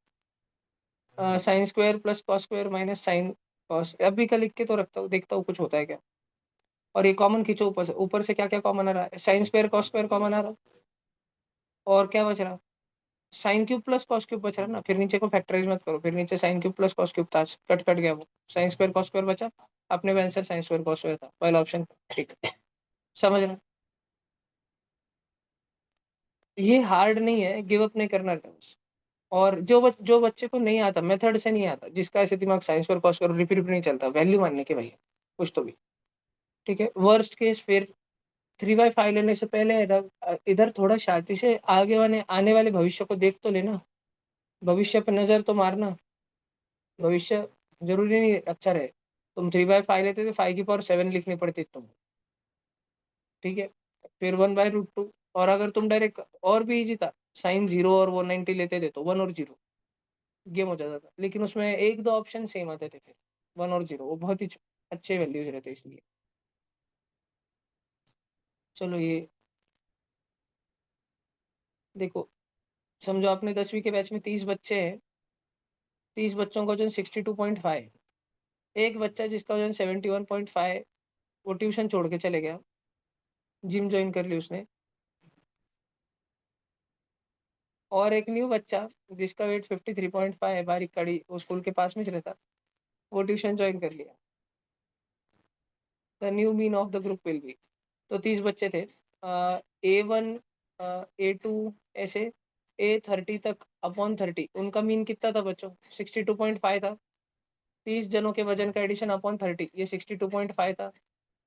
sine square plus cos square minus sine cos, अभी का लिख के तो रखता हूँ, देखता हूँ कुछ होता है क्या, और ये कॉमन खींचो ऊपर से क्या क्या कॉमन आ रहा है, sine square cos square common आ रहा है, और क्या बच रहा, sine cube plus cos cube बच रहा है ना, फिर नीचे को फैक्टराइज मत करो, फिर नीचे sign cube plus cos cube था, कट कट गया वो, साइन स्क्वायर कॉस स्क्वायर बचा, अपने answer sine square cos square था, पहला ऑप्शन ठीक है, समझ रहे, ये हार्ड नहीं है, गिव अप नहीं करना रहता बस। और जो बच्चे को नहीं आता, मेथड से नहीं आता, जिसका ऐसे दिमाग साइंस पर कॉस कर रिपीट नहीं चलता, वैल्यू मानने के भैया कुछ तो भी, ठीक है, वर्स्ट केस फिर 3/5 लेने से पहले है ना, इधर थोड़ा शांति से आने वाले भविष्य को देख तो लेना, भविष्य पर नजर तो मारना, भविष्य जरूरी नहीं अच्छा रहे, तुम 3/5 लेते थे 5 की पावर 7 लिखनी पड़ती तुम, ठीक है, फिर 1/√2, और अगर तुम डायरेक्ट और भी इजी था, साइन 0 और 190 लेते थे तो 1 और 0 गेम हो जाता था, लेकिन उसमें एक दो ऑप्शन सेम आते थे, फिर 1 और 0 वो बहुत ही अच्छे वैल्यूज रहते इसलिए। चलो ये देखो, समझो अपने 10वीं के बैच में 30 बच्चे हैं, 30 बच्चों का वजन 62.5, एक बच्चा जिसका वजन 71.5 वो ट्यूशन छोड़ के चले गया, जिम ज्वाइन कर ली उसने, और एक न्यू बच्चा जिसका वेट 53.5 है, बारीक कड़ी, वो स्कूल के पास में ही रहता, वो ट्यूशन ज्वाइन कर लिया, the new mean of the group will be, तो 30 बच्चे थे, A1 A2 ऐसे A30 तक अपॉन 30, उनका मीन कितना था बच्चों, 62.5 था, 30 जनों के वजन का एडिशन अपॉन 30, ये 62.5 था,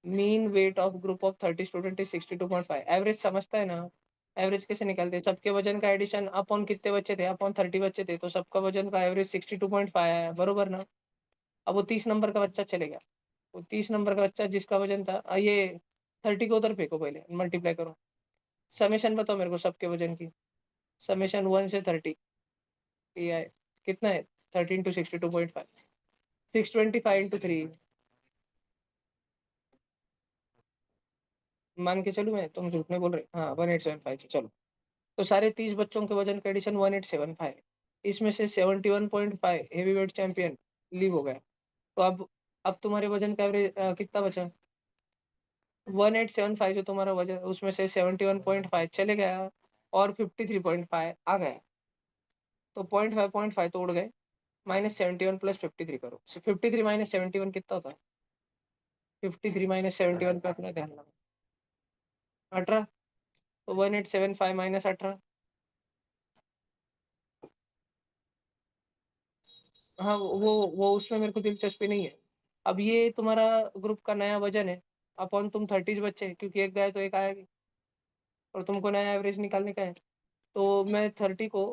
mean weight of group of 30 student is 62.5, average समझता है ना, एवरेज कैसे निकालते हैं, सबके वजन का एडिशन अपॉन कितने बच्चे थे, अपॉन 30 बच्चे थे, तो सबका वजन का एवरेज 62.5 आया, बरोबर ना, अब वो 30 नंबर का बच्चा चलेगा, वो 30 नंबर का बच्चा जिसका वजन था, ये 30 को उधर फेंको, पहले मल्टीप्लाई करो, समेशन बताओ मेरे को सबके वजन की, समेशन 1 से 30 ये है, कितना है, 13 to 62.5, 625 into 3, मान के चलूँ मैं, तुम झूठ नहीं बोल रहे, हाँ 1875, चलो, तो सारे 30 बच्चों के वजन का एडिशन 1875, इसमें से 71.5 हेवी वेट चैंपियन लीव हो गया, तो अब तुम्हारे वजन का एवरेज कितना बचा, 1875 जो तुम्हारा वजन, उसमें से 71.5 चले गया, और 53.5 आ गया, तो 0.5 तोड़ गए, -71 प्लस 53 करो, 53 -71 कितना होता है, 53 - 71 पे अपना ध्यान लगा, 18, तो 1875 -18, हाँ वो उसमें मेरे को दिलचस्पी नहीं है, अब ये तुम्हारा ग्रुप का नया वजन है, अपॉन तुम 30 बच्चे हैं, क्योंकि एक गए तो एक आएगी, और तुमको नया एवरेज निकालने का है, तो मैं 30 को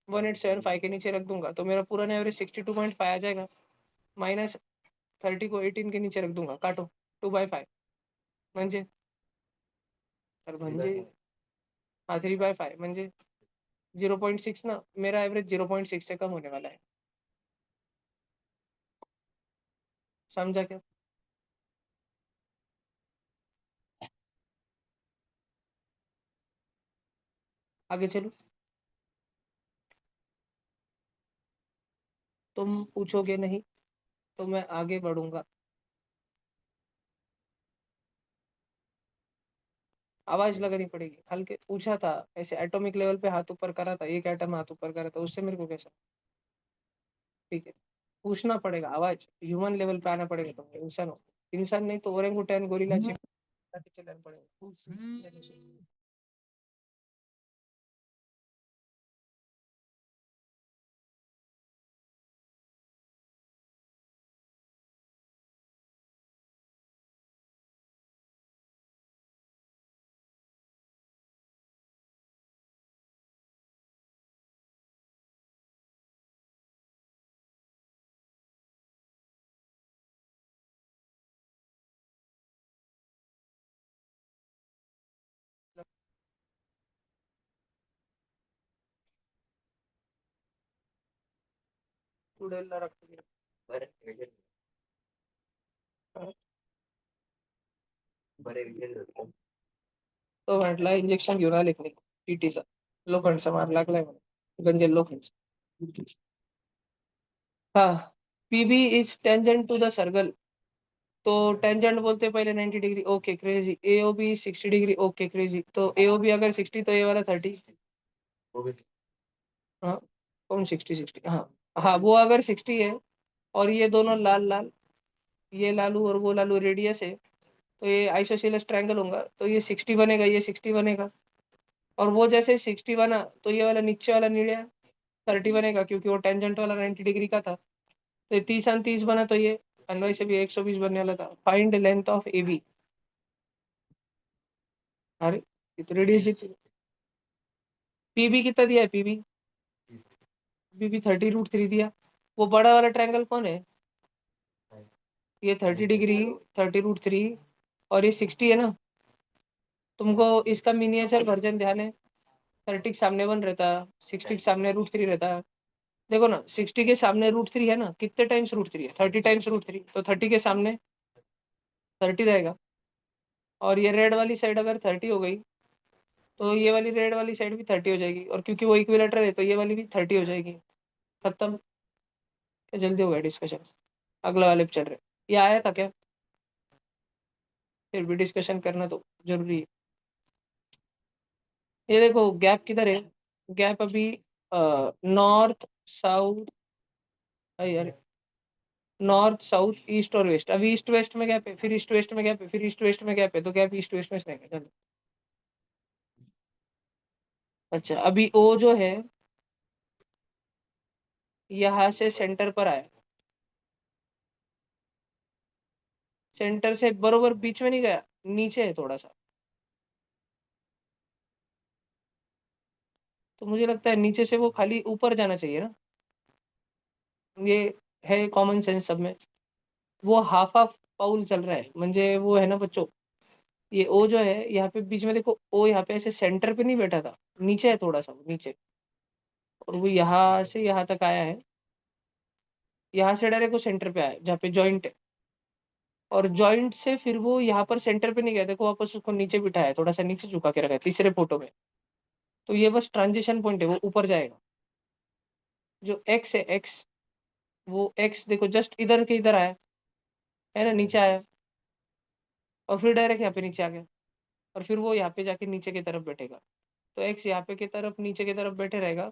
1875 के नीचे रख दूंगा, तो मेरा पूरा नया एवरेज 62.5 आ जाएगा, -30 को 18 के नीचे रख दूंगा, काटो 2/5 म्हणजे, तर म्हणजे हाँ 3/5 म्हणजे 0.6 ना, मेरा एवरेज 0.6 से कम होने वाला है, समझा क्या, आगे चलो, तुम पूछोगे नहीं तो मैं आगे बढ़ूंगा, आवाज लगानी पड़ेगी, हल्के पूछा था, ऐसे एटॉमिक लेवल पे हाथ ऊपर करा था, एक एटम हाथ ऊपर करा था, उससे मेरे को कैसा, ठीक है, पूछना पड़ेगा, आवाज ह्यूमन लेवल पे आना पड़ेगा, तो इंसान हो, इंसान नहीं तो ओरेंगुटैन गोरिल्ला चलाना पड़ेगा। डेल ला रखतो. बरं विचार. हा. बरं विचार होतो. तो म्हटला इंजेक्शन घेऊन आले की नाही टीटीचा, लोखंडचा मार लागलाय म्हणे, गंजेल लोखंड. हा. PB is tangent to the circle. तो टेंजेंट बोलते पहले 90 degree, okay crazy. AOB 60 degree, okay crazy. तो एओबी अगर 60 तो ये वाला 30. वो भी हाँ. कौन 60 हाँ. हाँ वो अगर 60 है और ये दोनों लाल लाल, ये लालू और वो लालू रेडियस है, तो ये आइसोसेलेस ट्रायंगल होगा, तो ये 60 बनेगा, ये 60 बनेगा. और वो जैसे 60 बना तो ये वाला नीचे वाला नीड़ा 30 बनेगा, क्योंकि वो टेंजेंट वाला 90 डिग्री का था. तो ये 30 और 30 बना, तो ये अन्वय से भी 120 बनने वाला था. Find length of A B. अरे ये तो रेडियस. पीबी कितना दिया है? पीबी पीबी 30√3 दिया. वो बड़ा वाला ट्रायंगल कौन है? ये 30 डिग्री, 30√3 और ये 60 है ना. तुमको इसका मिनिएचर वर्जन ध्यान है? 30 के सामने 1 रहता, 60 के सामने √3 रहता. देखो ना, 60 के सामने √3 है ना, कितने टाइम्स √3 है? 30 टाइम्स √3. तो 30 के सामने 30 रहेगा. और ये रेड वाली साइड अगर 30 हो गई, तो ये वाली रेड वाली साइड भी 30 हो जाएगी. और क्योंकि वो इक्विलेटरल है, तो ये वाली भी 30 हो जाएगी. खत्म. क्या जल्दी हो गया डिस्कशन. अगला वाले पे चल रहे. ये आया था क्या? फिर भी डिस्कशन करना तो जरूरी है. ये देखो गैप किधर है. गैप अभी नॉर्थ साउथ, यार नॉर्थ साउथ ईस्ट और वेस्ट. अभी ईस्ट वेस्ट में गैप है, फिर ईस्ट वेस्ट में गैप है, फिर ईस्ट वेस्ट में गैप है, तो गैप ईस्ट वेस्ट में से रहेगा. चलो. अच्छा अभी ओ जो है यहाँ से सेंटर पर आया, सेंटर से बरोबर बीच में नहीं गया, नीचे है थोड़ा सा. तो मुझे लगता है नीचे से वो खाली ऊपर जाना चाहिए ना. ये है कॉमन सेंस सब में. वो हाफ हाफ पाउल चल रहा है, म्हणजे वो है ना बच्चों. ये ओ जो है यहाँ पे बीच में देखो, ओ यहाँ पे ऐसे सेंटर पे नहीं बैठा था, नीचे है थोड़ा सा नीचे. और वो यहाँ से यहाँ तक आया है, यहाँ से डायरेक्ट वो सेंटर पे आया है, जहाँ पे जॉइंट है. और जॉइंट से फिर वो यहाँ पर सेंटर पे नहीं गया, देखो वापस उसको नीचे बिठाया है, थोड़ा सा नीचे झुका के रखा है तीसरे फोटो में. तो ये बस ट्रांजिशन पॉइंट है, वो ऊपर जाएगा. जो एक्स है एक्स, वो एक्स देखो जस्ट इधर के इधर आया है ना, नीचे आया. और फिर डायरेक्ट यहाँ पे नीचे आ गया. और फिर वो यहाँ पे जाके नीचे की तरफ बैठेगा. तो एक्स यहाँ पे की तरफ नीचे की तरफ बैठे रहेगा,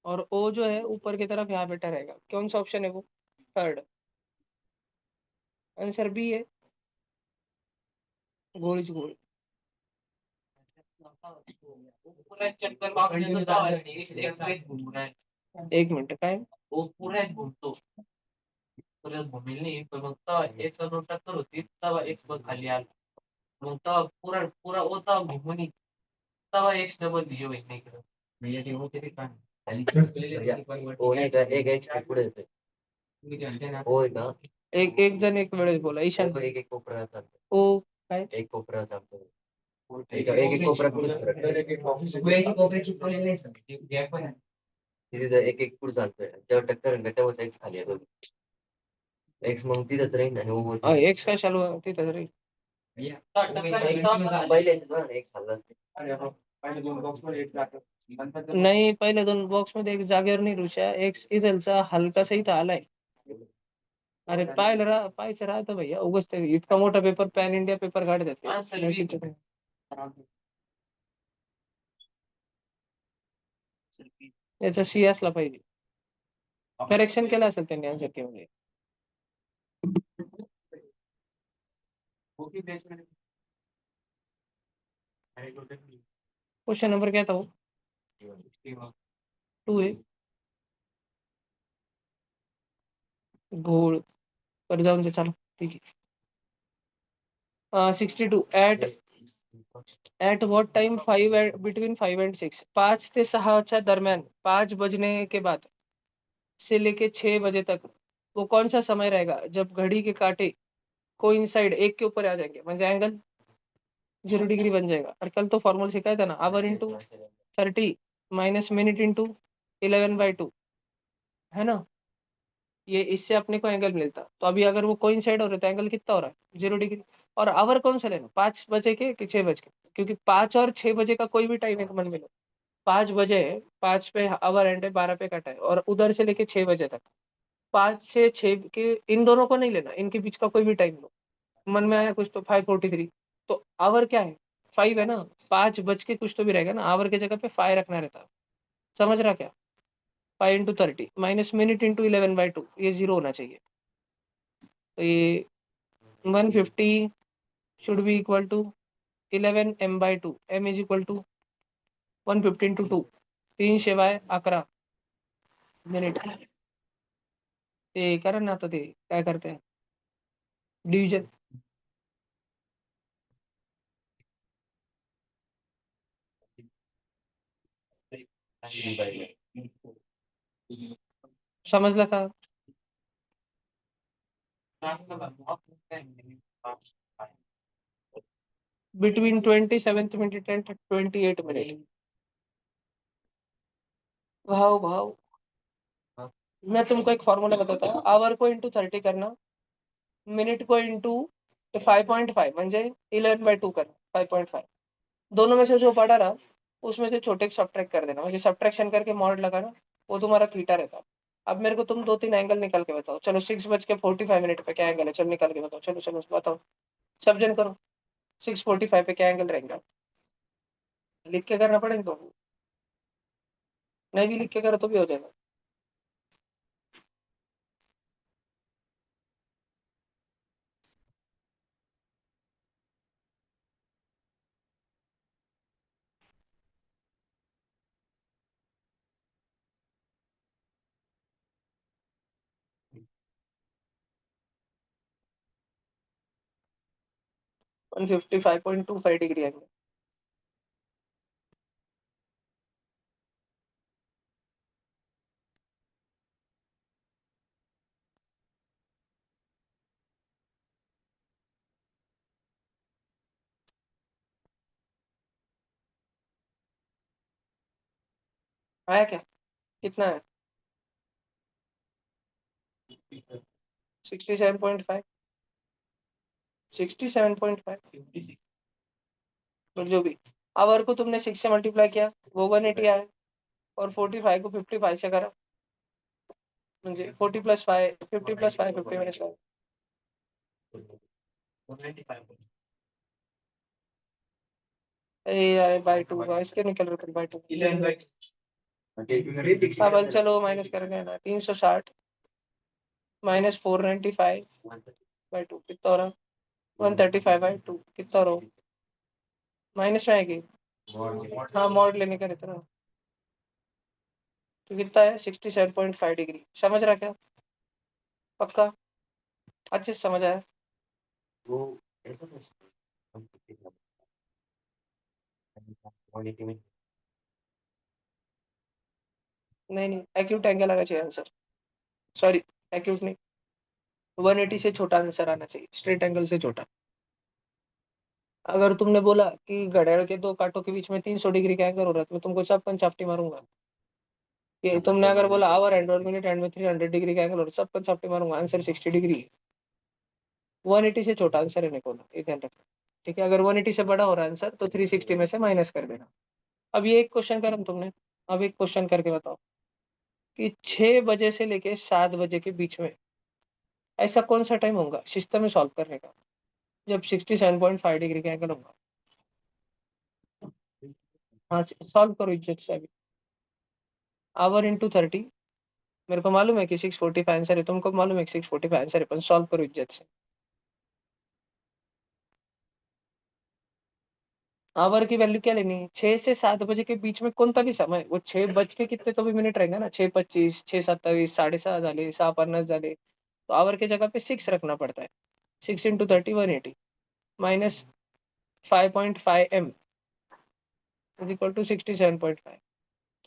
और ओ जो है ऊपर की तरफ यहाँ बैठा रहेगा. कौन सा ऑप्शन है वो? थर्ड. आंसर बी है. गोल गोल. वो पूरा चक्कर मारने तो जाता है, एक ट्रेन घूम रहा है. एक मिनट काय. वो पूरा घूमतो. पुऱ्या घुमेल नाही, पण मग तेव्हा एक जण टक्कर होती, तेव्हा एक बघ खाली आला. मग तेव्हा पुरा पुरा होता घुमून, तेव्हा एक डबल दिली होईल नाही इकडं. म्हणजे ते होते ते काय खाली हो नाही का, एक एक पुढे येते. होय का? एक एक जण एक वेळेस बोला. ईशान. एक एक कोपरा चालतो. ओ काय. एक कोपरा चालतो. एक एक कोपरा पुढे तिथे एक एक पुढे चालतोय, जेव्हा टक्कर होईल तेव्हाच एक खाली येतो. एक्स मग तिथंच राहील आणि वो एक्स काय चालू आहे तिथं रे. पहिले एक खाल्ला. नाही पहिले दोन बॉक्स मध्ये एक जागेवर नाही रुशा, एक्स इथलचा हलकासा इथं आलाय. अरे पाहायचं राहतं भैया, उगाच ते इतका मोठा पेपर पॅन इंडिया पेपर काढ देते. याचा सी असला पाहिजे. करेक्शन केलं असेल त्यांनी आन्सर केमध्ये. क्वेश्चन नंबर क्या था वो? 2 है. घोड़ पर जाऊन दे चलो. ठीक है. 62 at what time 5 between 5 and 6, 5 से 6 दरम्यान, 5 बजने के बाद से लेके 6 बजे तक वो कौन सा समय रहेगा जब घड़ी के कांटे कोइंसाइड एक के ऊपर आ जाएंगे, म्हणजे एंगल 0 डिग्री बन जाएगा. और कल तो फॉर्मूला सिखाया था ना, our into 30 minus minute into 11/2 है ना, ये इससे अपने को एंगल मिलता। तो अभी अगर वो कोइंसाइड हो रहे तो एंगल कितना हो रहा है, 0 डिग्री। और आवर कौन सा लेना, 5 बजे के कि 6 बजे के, क्योंकि 5 और 6 बजे का कोई भी टाइम एक मन में लो। 5 बजे है, 5 पे आवर एंड है, 12 पे कट है, और उधर से लेके 6 बजे तक, 5 से 6 के इन दोनों को नहीं लेना, इनके बीच का कोई भी टाइम लो। मन में आया कुछ तो 5:43, तो आवर क्या है, 5 है ना, 5 बज के कुछ तो भी रहेगा ना, आवर की जगह पे 5 रखना रहता है। समझ रहा क्या, 5 × 30 माइनस मिनट इंटू 11/2, ये 0 होना चाहिए। तो ये 150 should be equal to 11m/2, m is equal to 150 × 2, 3×11 ते करा ना, आता ते काय करते हैं डिव्हिजन। समजला का, between 27th minute and 28 minute. भाव भाव मैं तुमको एक फॉर्मूला बताता हूँ, आवर को इंटू 30 करना, मिनिट को इंटू 5.5 म्हणजे 11/2 करना, 5.5, दोनों में से जो बड़ा रहा उसमें से छोटे को सब्ट्रैक्ट कर देना, म्हणजे सब्ट्रैक्शन करके मॉड लगाना, वो तुम्हारा थीटा रहता। अब मेरे को तुम 2-3 एंगल निकाल के बताओ, चलो 6:45 पे क्या एंगल है, चल निकाल के बताओ, चलो चलो बताओ, सब जन करो, 6:45 पे क्या एंगल रहेगा, लिख के करना पड़ेगा तो, नहीं भी लिख के करो तो भी हो जाएगा। 155.25 डिग्री एंगल आया क्या, कितना है, 67.5, 67.5, तो जो भी, आवर को तुमने 6 से मल्टीप्लाई किया, वो 180 आया, और 45 को 55 से करा, म्हणजे 40 + 5, 50 + 5, 50 - 5, बाय 2 इसके निकल रहे थे बाय 2, अब चलो माइनस कर देना, 360 माइनस 495/2 कितना हो रहा, 135/2 कितना हो रहा, माइनस में आएगी, हाँ मॉड लेने का रहता ना, तो कितना है 67.5 डिग्री। समझ रहा क्या, पक्का, अच्छे से समझ आया, नहीं नहीं एक्यूट एंगल आना चाहिए आंसर, सॉरी एक्यूट नहीं, 180 से छोटा आंसर आना चाहिए, स्ट्रेट एंगल से छोटा। अगर तुमने बोला कि घड़ियाल के दो कांटों के बीच में 300 डिग्री का एंगल हो रहा है तो मैं तुमको चप्पन चापटी मारूंगा। कि तुमने अगर बोला आवर एंड और मिनट एंड में 300 डिग्री का एंगल हो रहा है, चप्पन चापटी मारूंगा, आंसर 60 डिग्री है। 180 से छोटा आंसर है निकोला, ये ध्यान रखना, ठीक है। अगर 180 से बड़ा हो रहा है आंसर तो 360 में से माइनस कर देना। अब ये एक क्वेश्चन करा तुमने, अब एक क्वेश्चन करके बताओ कि 6 बजे से लेके 7 बजे के बीच में ऐसा कौन सा टाइम होगा सिस्टम में सॉल्व करने का, जब 67.5 डिग्री का एंगल होगा। हाँ सॉल्व करो इज्जत से अभी, आवर इंटू 30, मेरे को मालूम है कि 6:45 आंसर है, तुमको मालूम है कि 6:45 आंसर है, पर सॉल्व करो इज्जत से। आवर की वैल्यू क्या लेनी है, 6 से 7 बजे के बीच में कौन सा भी समय, वो 6 बज के कितने तो भी मिनट रहेंगे ना, 6:25, 6:27, 6:30 झाले, 6:50 झाले, तो आवर की जगह पे 6 रखना पड़ता है। 6 × 30 180 minus 5.5 m is equal to 67.5,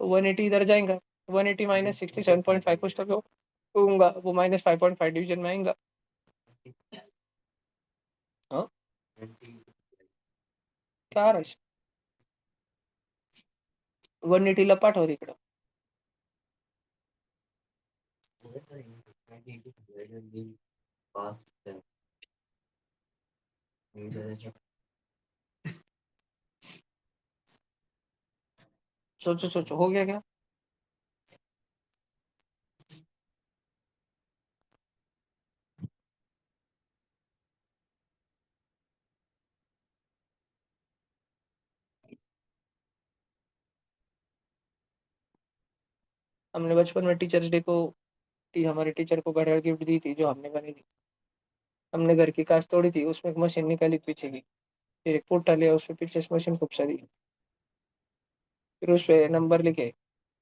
तो 180 इधर जाएगा, 180 माइनस 67.5 कुछ तो होगा, वो माइनस 5.5 डिवीजन में आएगा। हाँ क्या रहा 180 लपाट हो तिकडं, सोचो सोचो, हो गया क्या? हमने बचपन में टीचर्स डे को हमारे टीचर को घड़ियाल गिफ्ट दी थी, जो हमने बनी थी। हमने घर की कांच तोड़ी थी, उसमें एक मशीन निकाली पीछे की, फिर एक पुट्टा लिया, उसपे पीछे से मशीन खूब सारी, फिर उस पे नंबर लिखे,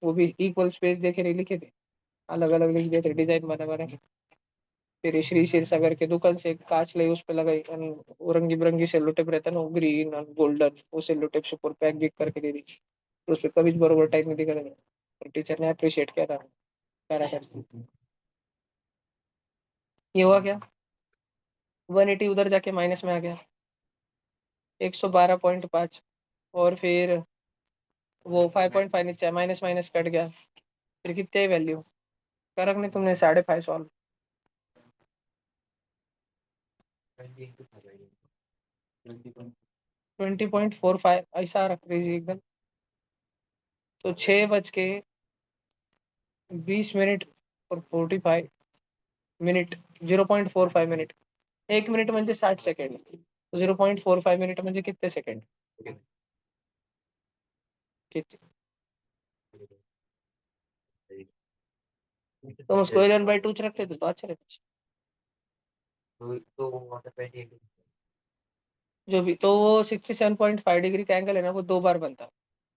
वो भी इक्वल स्पेस देखे नहीं लिखे थे, अलग अलग लिख दिए थे, डिजाइन बना बना के। फिर श्री क्षीरसागर के दुकान से एक कांच लाई, उस पे लगाई, वो रंगी बिरंगी सेलो टेप रहता है ना, वो ग्रीन और गोल्डन, वो सेलो टेप से ऊपर पैक बिक करके दे दी। तो उस पे कभी बरोबर टाइम नहीं दिखा था, और टीचर ने अप्रिशिएट किया था, करा कर। ये हुआ क्या? 180 उधर जाके माइनस में आ गया, 112.5। और फिर वो 5.5 नीचे माइनस माइनस कट गया, फिर कितने वैल्यू करक नहीं तुमने 5.5 सॉल्व। 20.45 ऐसा रख दीजिए एकदम। तो 6 बज के 20 मिनट और 45 मिनट, 0.45 मिनट। 1 मिनिट म्हणजे 60 सेकंड, तो 0.45 मिनिट म्हणजे कितने सेकंड? कितने? तुम उसको 11/2 रखते थे तो अच्छा रहता। जो भी, तो वो 67.5 डिग्री का एंगल है ना, वो दो बार बनता है।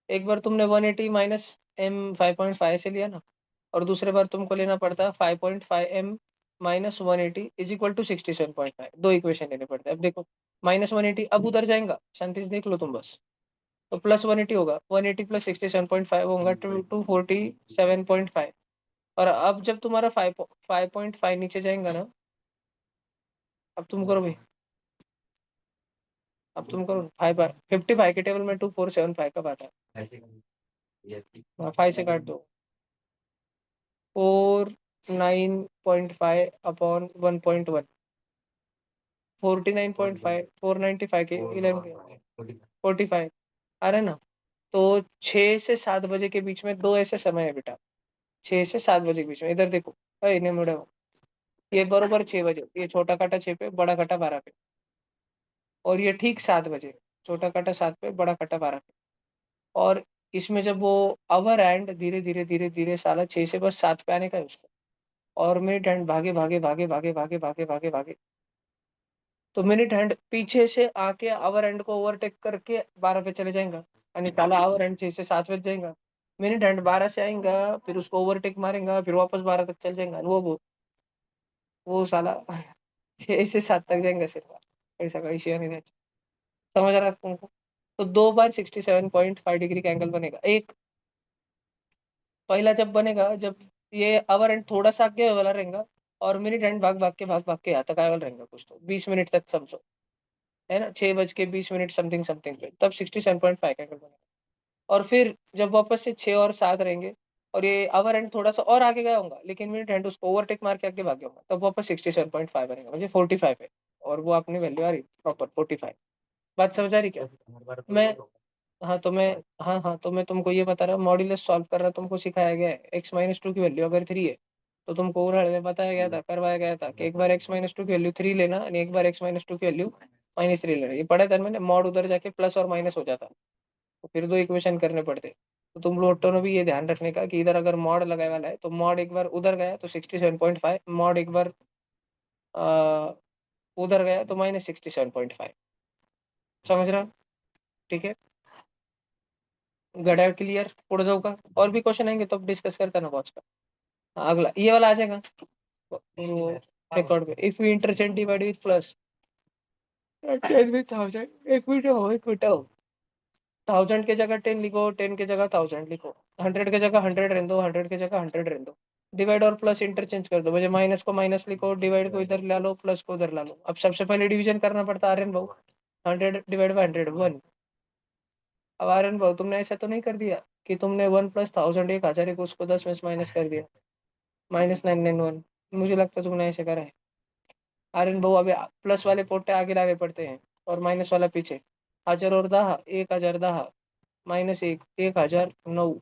एक बार तुमने 180 - M 5.5 से लिया ना, और दूसरे बार तुमको लेना पड़ता है 5.5 M -180 इज इक्वल टू 67.5। दो इक्वेशन लेने पड़ते हैं। अब देखो, -180 अब उधर जाएगा, शांति से देख लो तुम बस। तो +180 होगा, 180 + 67.5 होगा 247.5। और अब जब तुम्हारा 5.5 नीचे जाएगा ना, अब तुम करो भाई, अब तुम करो 55 के टेबल में 2475 कब आता है? 5 से काट दो, 495/1.1, 49.5, 495 के 11 45 आ रहे ना। तो 6 से 7 बजे के बीच में दो ऐसे समय है बेटा, 6 से 7 बजे के बीच में, इधर देखो। इन्हें मुड़े हो, ये बरोबर 6 बजे, ये छोटा काटा 6 पे, बड़ा काटा 12 पे, और ये ठीक 7 बजे, छोटा काटा 7 पे, बड़ा काटा 12 पे। और इसमें जब वो अवर एंड धीरे धीरे धीरे धीरे साला 6 से बस 7 पे आने का है उसको, और मिड हैंड भागे भागे भागे भागे भागे भागे भागे भागे, तो मिनट हैंड पीछे से आके आवर एंड को ओवरटेक करके 12 पे चले जाएगा, यानी साला आवर एंड 6 से 7 बज जाएगा। मिनट हैंड 12 से आएगा, फिर उसको ओवरटेक मारेगा, फिर वापस 12 तक चल जाएगा, वो साला 6 से 7 तक जाएंगे सिर्फ। ऐसा कोई इश्यू नहीं है, समझ रहा है तुमको? तो दो बार 67.5 डिग्री का एंगल बनेगा। एक पहला जब बनेगा, जब ये आवर एंड थोड़ा सा आगे वाला रहेगा, और मिनट हैंड भाग भाग के यहाँ तक आया वाला रहेगा, कुछ तो 20 मिनट तक समझो, है ना, 6 बज के 20 मिनट समथिंग समथिंग पे, तब 67.5 का एंगल बनेगा। और फिर जब वापस से 6 और 7 रहेंगे, और ये आवर एंड थोड़ा सा और आगे गया होगा, लेकिन मिनट हैंड उसको ओवरटेक मार के आगे भाग गया होगा, तब वापस 67.5 बनेगा, म्हणजे 45 है। और वो अपनी वैल्यू आ रही प्रॉपर 45। बात समझ आ रही क्या? मैं हाँ तो मैं हाँ हाँ, तो मैं तुमको ये बता रहा हूँ, मॉड्यूलस सॉल्व कर रहा, तुमको सिखाया गया है। x-2 की वैल्यू अगर 3 है, तो तुमको उड़ाड़ में बताया गया था, करवाया गया था कि एक बार x-2 की वैल्यू 3 लेना, और एक बार x-2 की वैल्यू -3 लेना। ये पढ़ा था मैंने, मॉड उधर जाके प्लस और माइनस हो जाता, तो फिर दो इक्वेशन करने पड़ते। तो तुम लोगों ने भी ये ध्यान रखने का कि इधर अगर मॉड लगाए वाला है, तो मॉड एक बार उधर गया तो 67.5, मॉड एक बार अ, उधर गया तो -67.5। समझ रहा? ठीक है, गड़ा क्लियर, उड़ जाओ का। और भी क्वेश्चन आएंगे तो अब डिस्कस करते हैं ना बहुत का। अगला ये वाला आ जाएगा रिकॉर्ड पे, if we interchange divide with plus 10,000, एक मिनट हो 1000 के जगह 10 लिखो, 10 के जगह 1000 लिखो, 100 के जगह 100 रहने दो, 100 के जगह 100 रहने दो। डिवाइड और प्लस इंटरचेंज कर दो, मुझे माइनस को माइनस लिखो, डिवाइड को इधर ला लो, प्लस को उधर ला लो। अब सबसे पहले डिवीजन करना पड़ता है आर्यन भाऊ, 100 / 100 1। अब आर्यन भाऊ तुमने ऐसा तो नहीं कर दिया कि तुमने 1 + 1000 1000 को उसको 10 में से माइनस कर दिया? -991। मुझे लगता है तुमने ऐसे करा है। आर्यन भाऊ अभी प्लस वाले पोटे आगे लागे पड़ते हैं और माइनस वाला पीछे। 1000 और 10, 1010 -1, 1009।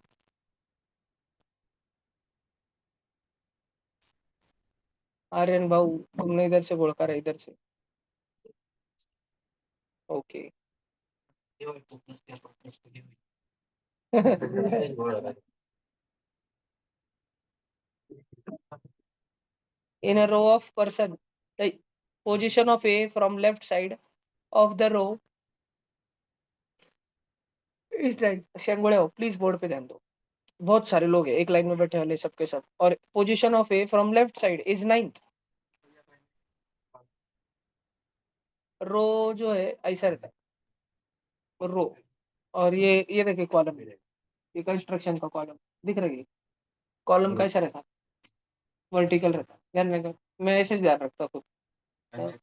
आर्यन भाऊ तुमने इधर से गोल करा, इधर से। ओके। तेव्हा खूपच त्या प्रश्न घेऊन. In a row of person, the position of A from left side of the row इस लाइन शेंगोड़े हो, प्लीज बोर्ड पे ध्यान दो। बहुत सारे लोग हैं एक लाइन में बैठे वाले सबके सब, और position of A from left side is 9th। रो जो है ऐसा रहता है रो। और ये देखिए कॉलम, ये कंस्ट्रक्शन का कॉलम दिख रही है। कॉलम कैसा रहता है? वर्टिकल रहता है। ध्यान रखना, मैं ऐसे ध्यान रखता हूँ।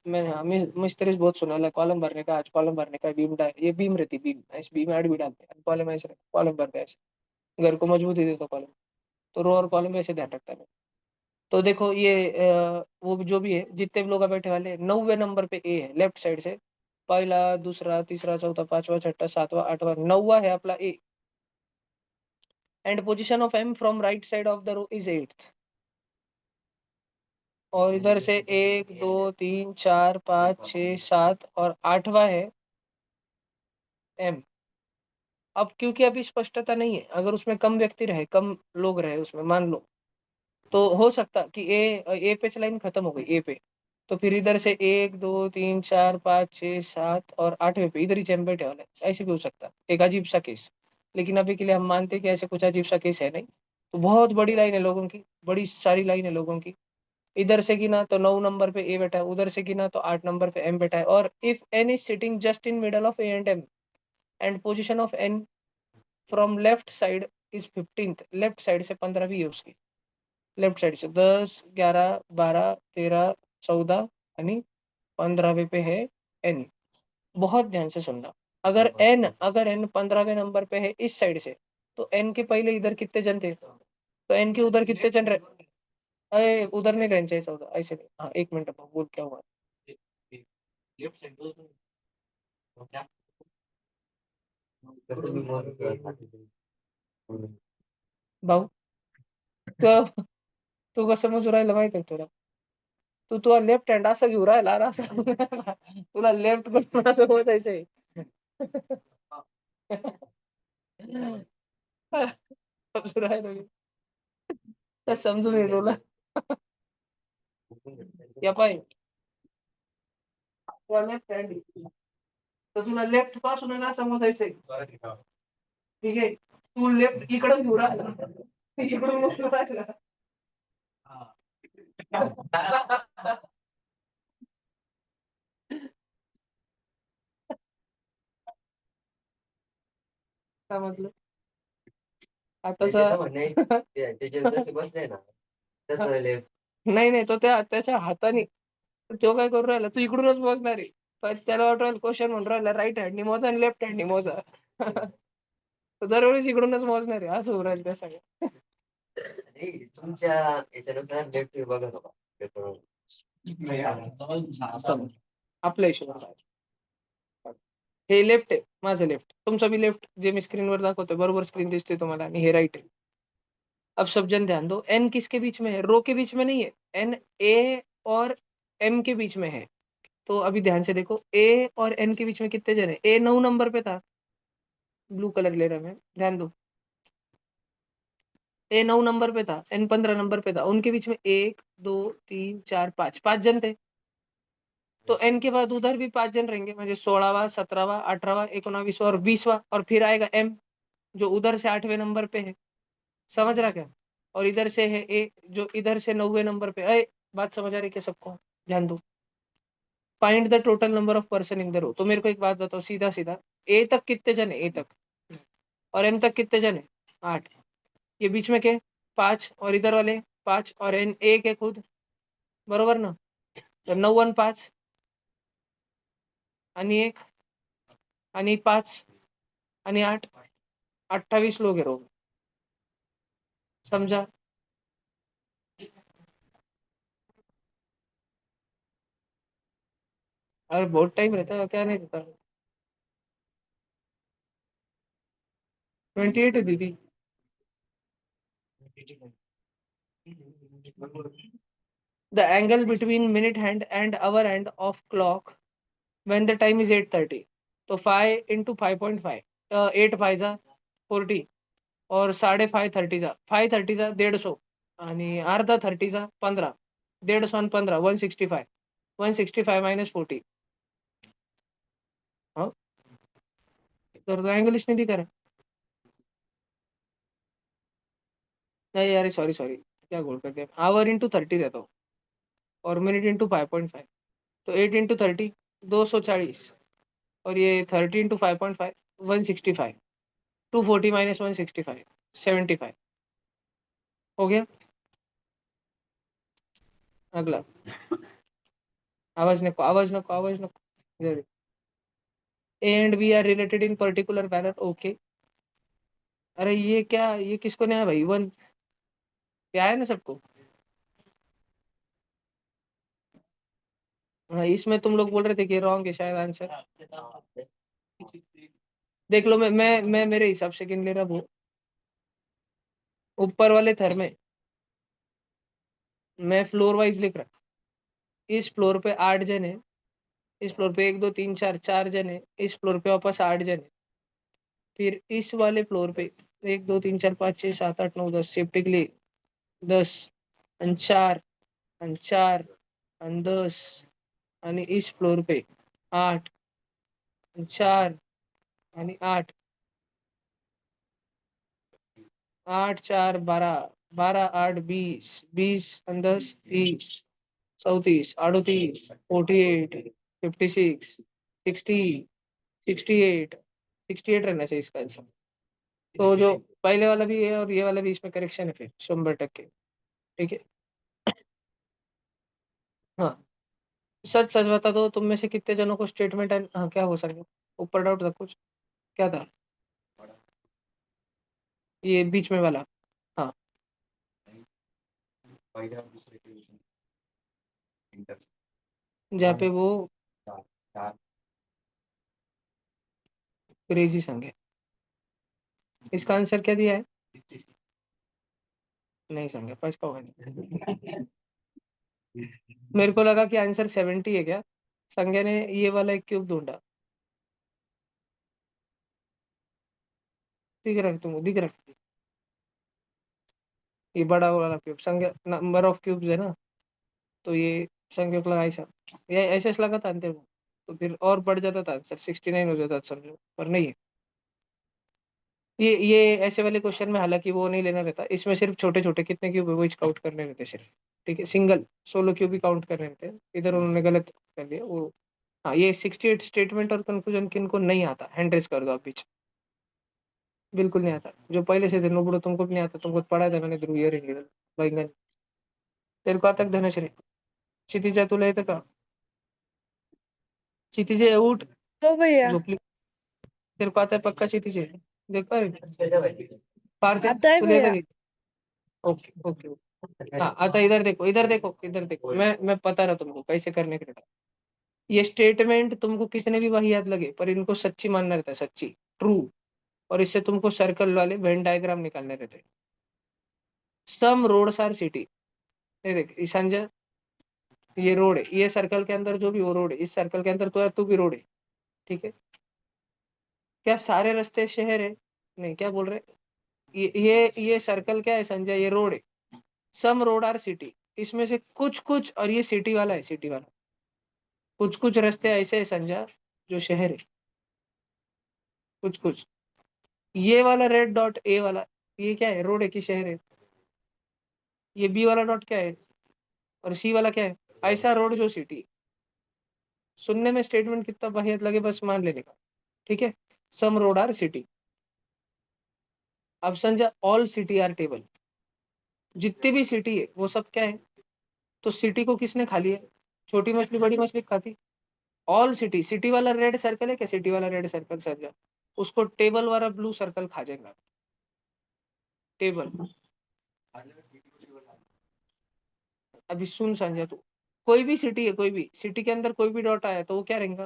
मैं हाँ मिस्त्री से बहुत सुना है, कॉलम भरने का, आज कॉलम भरने का, बीम ये बीम रहती, बीम ऐसे बीम ऐड भी डालते हैं, कॉलम ऐसे रहता, कॉलम भरते हैं ऐसे, घर को मजबूती देता कॉलम। तो रो और कॉलम ऐसे ध्यान रखता है। तो देखो ये वो जो भी है, जितने भी लोग बैठे वाले 9वें नंबर पे ए है लेफ्ट साइड से। पहला, दूसरा, तीसरा, चौथा, पांचवा, छठा, सातवां, आठवां, 9वां है अपना A. And position of M from right side of the row is 8th। और इधर से 1 2 3 4 5 6 7 और 8वां है एम। अब क्योंकि अभी स्पष्टता नहीं है, अगर उसमें कम व्यक्ति रहे, कम लोग रहे उसमें, मान लो, तो हो सकता कि ए पे से लाइन खत्म हो गई ए पे, तो फिर इधर से 1 2 3 4 5 6 7 और 8वें पे इधर ही चैम्बर वाला है, ऐसे भी हो सकता है, एक अजीब सा केस। लेकिन अभी के लिए हम मानते हैं कि ऐसे कुछ अजीब सा केस है नहीं। तो बहुत बड़ी लाइन है लोगों की, बड़ी सारी लाइन है लोगों की। इधर से गिना तो 9 नंबर पे ए बैठा है, उधर से गिना तो 8 नंबर पे एम बैठा है। और if N is sitting just in middle of A and M, and position of N from left side is 15th। Left side से 15 भी है उसकी, लेफ्ट साइड से 10 11 12 13 14 आणि 15वें पे है एन। बहुत ध्यान से सुनना। अगर एन 15वें नंबर पे है इस साइड से, तो एन के पहले इधर कितने जन थे? तो एन के उधर कितने जन रहे? अरे उधर नहीं रहना चाहिए 14, ऐसे नहीं। हाँ 1 मिनट अब बोल क्या हुआ। लेफ्ट साइड क्या भाऊ तू तू कसं समजू राहिलं माहिती आहे तुला? तू तुला लेफ्ट हँड असं घेऊ राहिला ना असं तुला लेफ्ट कडून असं होतायचंय. समजू राहिलो मी. तर समजून ये तुला. या पाय तुला लेफ्ट हँड, तर तुला लेफ्ट पासून असं मोजायचंय. ठीक आहे, तू लेफ्ट इकडून घेऊ राहिला, इकडून मोजू राहिला. समजलं आता नाही नाही, तो त्याच्या हाताने तो काय करू राहिला, तू इकडूनच मोजणार आहे. पण त्याला वाटू राहिलं क्वेश्चन म्हणून राहिला राईट हँडनी मोजा आणि लेफ्ट हँडनी मोजा. तो दरवेळेस इकडूनच मोजणार आहे, असं होऊ राहिलं त्या सगळ्या. तुमच्या याच्यानुसार लेफ्ट बघा नका. आपल्या हिशोबाने हे लेफ्ट आहे, माझं लेफ्ट, तुमचं बी लेफ्ट, जे मी स्क्रीनवर दाखवतोय बरोबर स्क्रीन दिसते तुम्हाला, आणि हे राईट है। अब सब जन ध्यान दो, एन किसके बीच में है? रो के बीच में नहीं है, एन ए और एम के बीच में है। तो अभी ध्यान से देखो, ए और एन के बीच में कितने जन है? ए 9 नंबर पे था, ब्लू कलर ले रहा मैं, ध्यान दो। ए 9 नंबर पे था, एन 15 नंबर पे था, उनके बीच में 1 2 3 4 5 5 जन थे। तो एन के बाद उधर भी 5 जन रहेंगे, म्हणजे 16वां 17वां 18वां 19वां और 20वां, और फिर आएगा एम जो उधर से 8वें नंबर पे है। समझ रहा क्या? और इधर से है ए जो इधर से 9वें नंबर पे। अरे बात समझ आ रही क्या सबको? ध्यान दो। Find the total number of person in the row. तो मेरे को एक बात बताओ सीधा सीधा, ए तक कितने जन है? ए तक और एम तक कितने जन है? 8। ये बीच में के 5 और इधर वाले 5 और एन एक है खुद, बरोबर ना? तर 9 1 5 आणि 1 आणि 5 आणि 8, 28 लोग है रो. समझा? अरे बहुत टाइम रहता है, क्या नहीं रहता। 28 है दीदी। The angle between minute hand and hour hand of clock when the time is 8:30, तो 5 × 5.5, 8 5 × 40 और 5.5 30 150 आणि अर्धा 30 15, 150 आणि 15 165, 165 -40. हाँ, तर तो एंगल इसने दिखा रहा है। नहीं यार, सॉरी सॉरी, क्या गोल कर दिया, आवर इंटू 30 रहता हूँ और मिनट इंटू 5.5, तो 8 × 30 240, और ये 30 × 5.5 165, 240 -165 75 हो गया। अगला, आवाज नको। A and B are related in particular manner, okay. अरे ये क्या, ये किसको नहीं आया भाई, वन क्या है ना सबको। हाँ, इसमें तुम लोग बोल रहे थे कि रॉन्ग है शायद आंसर। देख लो, मैं मेरे हिसाब से गिन ले रहा हूँ। ऊपर वाले थर में मैं फ्लोर वाइज लिख रहा। इस फ्लोर पे 8 जन है, इस फ्लोर पे 1 2 3 4 4 जन है, इस फ्लोर पे वापस 8 जन है, फिर इस वाले फ्लोर पे 1 2 3 4 5 6 7 8 9 10 सेफ्टी के लिए 10 आणि 4 आणि 4 आणि 10, आणि इस फ्लोर पे 8 आणि 4 आणि 8, 8 4 12, 12 8 20, 20 आणि 10 30, 34 38 48 56 60 68, 68 रहना चाहिए इसका आंसर। तो जो पहले वाला भी है और ये वाला भी, इसमें करेक्शन है फिर 100%। ठीक है। हाँ, सच सच बता दो, तुम में से कितने जनों को स्टेटमेंट एंड, हाँ क्या हो सके, ऊपर डाउट था कुछ, क्या था ये बीच में वाला। हाँ, जहाँ पे वो क्रेजी संग है। इसका आंसर क्या दिया है, नहीं संग फर्स्ट का होगा नहीं। मेरे को लगा कि आंसर 70 है क्या, संज्ञा ने ये वाला एक क्यूब ढूंढा। दिख रहा है तुमको, दिख रहा है ये बड़ा वाला क्यूब, संज्ञा नंबर ऑफ क्यूब्स है ना, तो ये संज्ञा को लगा ऐसा, ये ऐसे लगा था अंतर को, तो फिर और बढ़ जाता था आंसर, 69 हो जाता समझो, पर नहीं है। ये ऐसे वाले क्वेश्चन में हालांकि वो नहीं लेना रहता, इसमें सिर्फ छोटे छोटे कितने क्यूब है वो काउंट करने रहते सिर्फ। ठीक है, सिंगल सोलो क्यूब भी काउंट करने रहते हैं, इधर उन्होंने गलत कर दिया वो। हाँ, ये 68 स्टेटमेंट और कंक्लूजन किन को नहीं आता, हैंड रेज कर दो आप बीच। बिल्कुल नहीं आता, जो पहले से थे नोबड़ो, तुमको भी नहीं आता, तुमको पढ़ा था मैंने ध्रुव ईयर बैंगन। तेरे को आता धनश्री, क्षितिजा तुला येतं का, क्षितिजे उठ, तो भैया झोपली, तेरे को आता है पक्का क्षितिजे, देख पाए पार्थ आता है तुला येतं भैया। की, ओके ओके ओके। हाँ आता है, इधर देखो इधर देखो इधर देखो, मैं बता रहा तुमको कैसे करने के लिए। ये स्टेटमेंट तुमको कितने भी वाहियात लगे पर इनको सच्ची मानना रहता है, सच्ची, ट्रू। और इससे तुमको सर्कल वाले वेन डायग्राम निकालने रहते हैं। सम रोड्स आर सिटी, ये देख ईशांजा, ये रोड है, ये सर्कल के अंदर जो भी वो रोड है, इस सर्कल के अंदर तो है, तू भी रोड है। ठीक है, क्या सारे रास्ते शहर है, नहीं क्या बोल रहे, ये सर्कल क्या है संजय, ये रोड है। सम रोड आर सिटी, इसमें से कुछ कुछ, और ये सिटी वाला है, सिटी वाला, कुछ कुछ रास्ते ऐसे है संजय जो शहर है, कुछ कुछ। ये वाला रेड डॉट ए वाला, ये क्या है, रोड है कि शहर है। ये बी वाला डॉट क्या है, और सी वाला क्या है, ऐसा रोड जो सिटी। सुनने में स्टेटमेंट कितना वाहियत लगे, बस मान लेने का। ठीक है, सम रोड आर सिटी। अब समझा, ऑल सिटी आर टेबल, जितनी भी सिटी है वो सब क्या है, तो सिटी को किसने खा लिया, छोटी मछली बड़ी मछली खाती। ऑल सिटी, सिटी वाला रेड सर्कल है क्या, सिटी वाला रेड सर्कल समझा, उसको टेबल वाला ब्लू सर्कल खा जाएगा, टेबल। अभी सुन संजय तू, कोई भी सिटी है, कोई भी सिटी के अंदर कोई भी डॉट आया तो वो क्या रहेगा,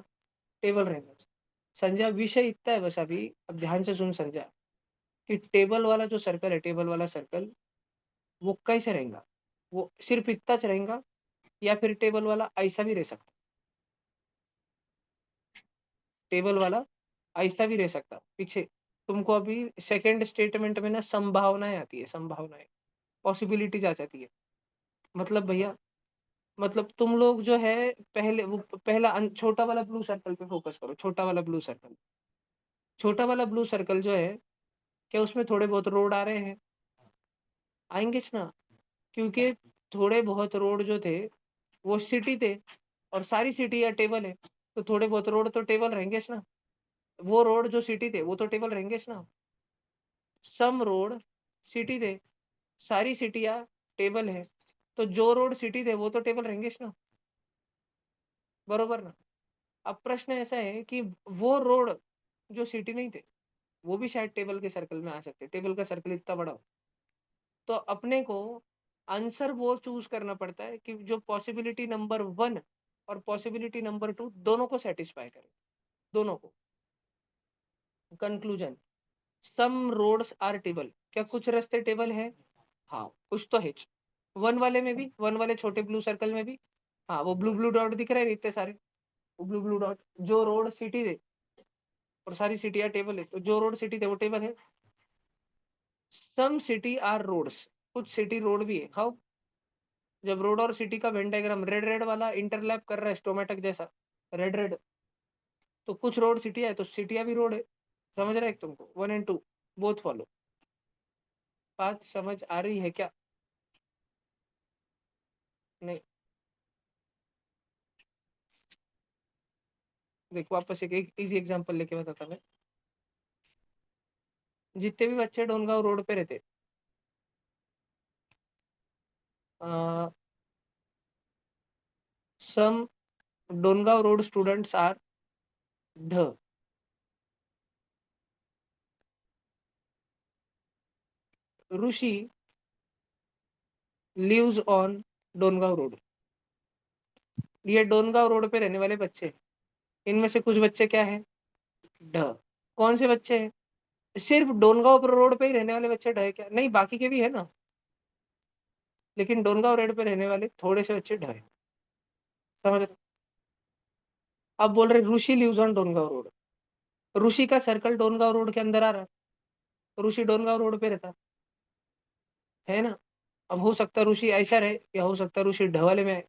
टेबल रहेगा। संजय विषय इतना है बस, अभी अब ध्यान से सुन संजय, कि टेबल वाला जो सर्कल है, टेबल वाला सर्कल वो कैसे रहेगा, वो सिर्फ इतना रहेगा, या फिर टेबल वाला ऐसा भी रह सकता, टेबल वाला ऐसा भी रह सकता पीछे। तुमको अभी सेकंड स्टेटमेंट में ना संभावनाएं आती है, संभावनाएं, पॉसिबिलिटीज आ जाती है। मतलब भैया, मतलब तुम लोग जो है, पहले वो पहला छोटा वाला ब्लू सर्कल पे फोकस करो, छोटा वाला ब्लू सर्कल, छोटा वाला ब्लू सर्कल जो है, क्या उसमें थोड़े बहुत रोड आ रहे हैं, आएंगे ना, क्योंकि थोड़े बहुत रोड जो थे वो सिटी थे, और सारी सिटी या टेबल है, तो थोड़े बहुत रोड तो टेबल रहेंगे ना, वो रोड जो सिटी थे वो तो टेबल रहेंगे ना। सम रोड सिटी थे, सारी सिटियां टेबल है, तो जो रोड सिटी थे वो तो टेबल रहेंगे ना, बरोबर ना। अब प्रश्न ऐसा है कि वो रोड जो सिटी नहीं थे वो भी शायद टेबल के सर्कल में आ सकते, टेबल का सर्कल इतना बड़ा हो, तो अपने को आंसर वो चूज करना पड़ता है कि जो पॉसिबिलिटी नंबर 1 और पॉसिबिलिटी नंबर 2 दोनों को सेटिस्फाई करे, दोनों को। Conclusion, some roads are table, क्या कुछ रास्ते टेबल है, हाँ कुछ तो है। वन वाले में भी, वन वाले छोटे ब्लू सर्कल में भी, हाँ वो ब्लू ब्लू डॉट दिख रहे हैं इतने सारे, वो ब्लू ब्लू डॉट जो रोड सिटी है, और सारी सिटियां टेबल है, तो जो रोड सिटी थे वो टेबल है। सम सिटी आर रोड्स, कुछ सिटी रोड भी है, हाउ, जब रोड और सिटी का वेन डायग्राम रेड रेड वाला इंटरलैप कर रहा है स्टोमेटक जैसा, रेड रेड, तो कुछ रोड सिटिया है तो सिटिया भी रोड है, समझ रहा है तुमको, 1 और 2 बोथ फॉलो। बात समझ आ रही है क्या, नहीं, देख वापस एक इजी एग्जांपल लेके बताता मैं। जितने भी बच्चे डोनगांव रोड पे रहते, सम डोनगांव रोड स्टूडेंट्स आर ढ, ऋषि लिव्स ऑन डोनगांव रोड, ये डोनगांव रोड पे रहने वाले बच्चे, इनमें से कुछ बच्चे क्या है, ढ, कौन से बच्चे हैं, सिर्फ डोनगांव रोड पे ही रहने वाले बच्चे ढ है क्या, नहीं बाकी के भी है ना, लेकिन डोनगांव रोड पे रहने वाले थोड़े से बच्चे ढ है, समझ रहे। अब बोल रहे ऋषि लिव्स ऑन डोनगांव रोड, ऋषि का सर्कल डोनगांव रोड के अंदर आ रहा है, ऋषि डोनगांव रोड पे रहता है ना। अब हो सकता है ऋषि ऐसा रहे, या हो सकता है ऋषि ढ वाले में आए,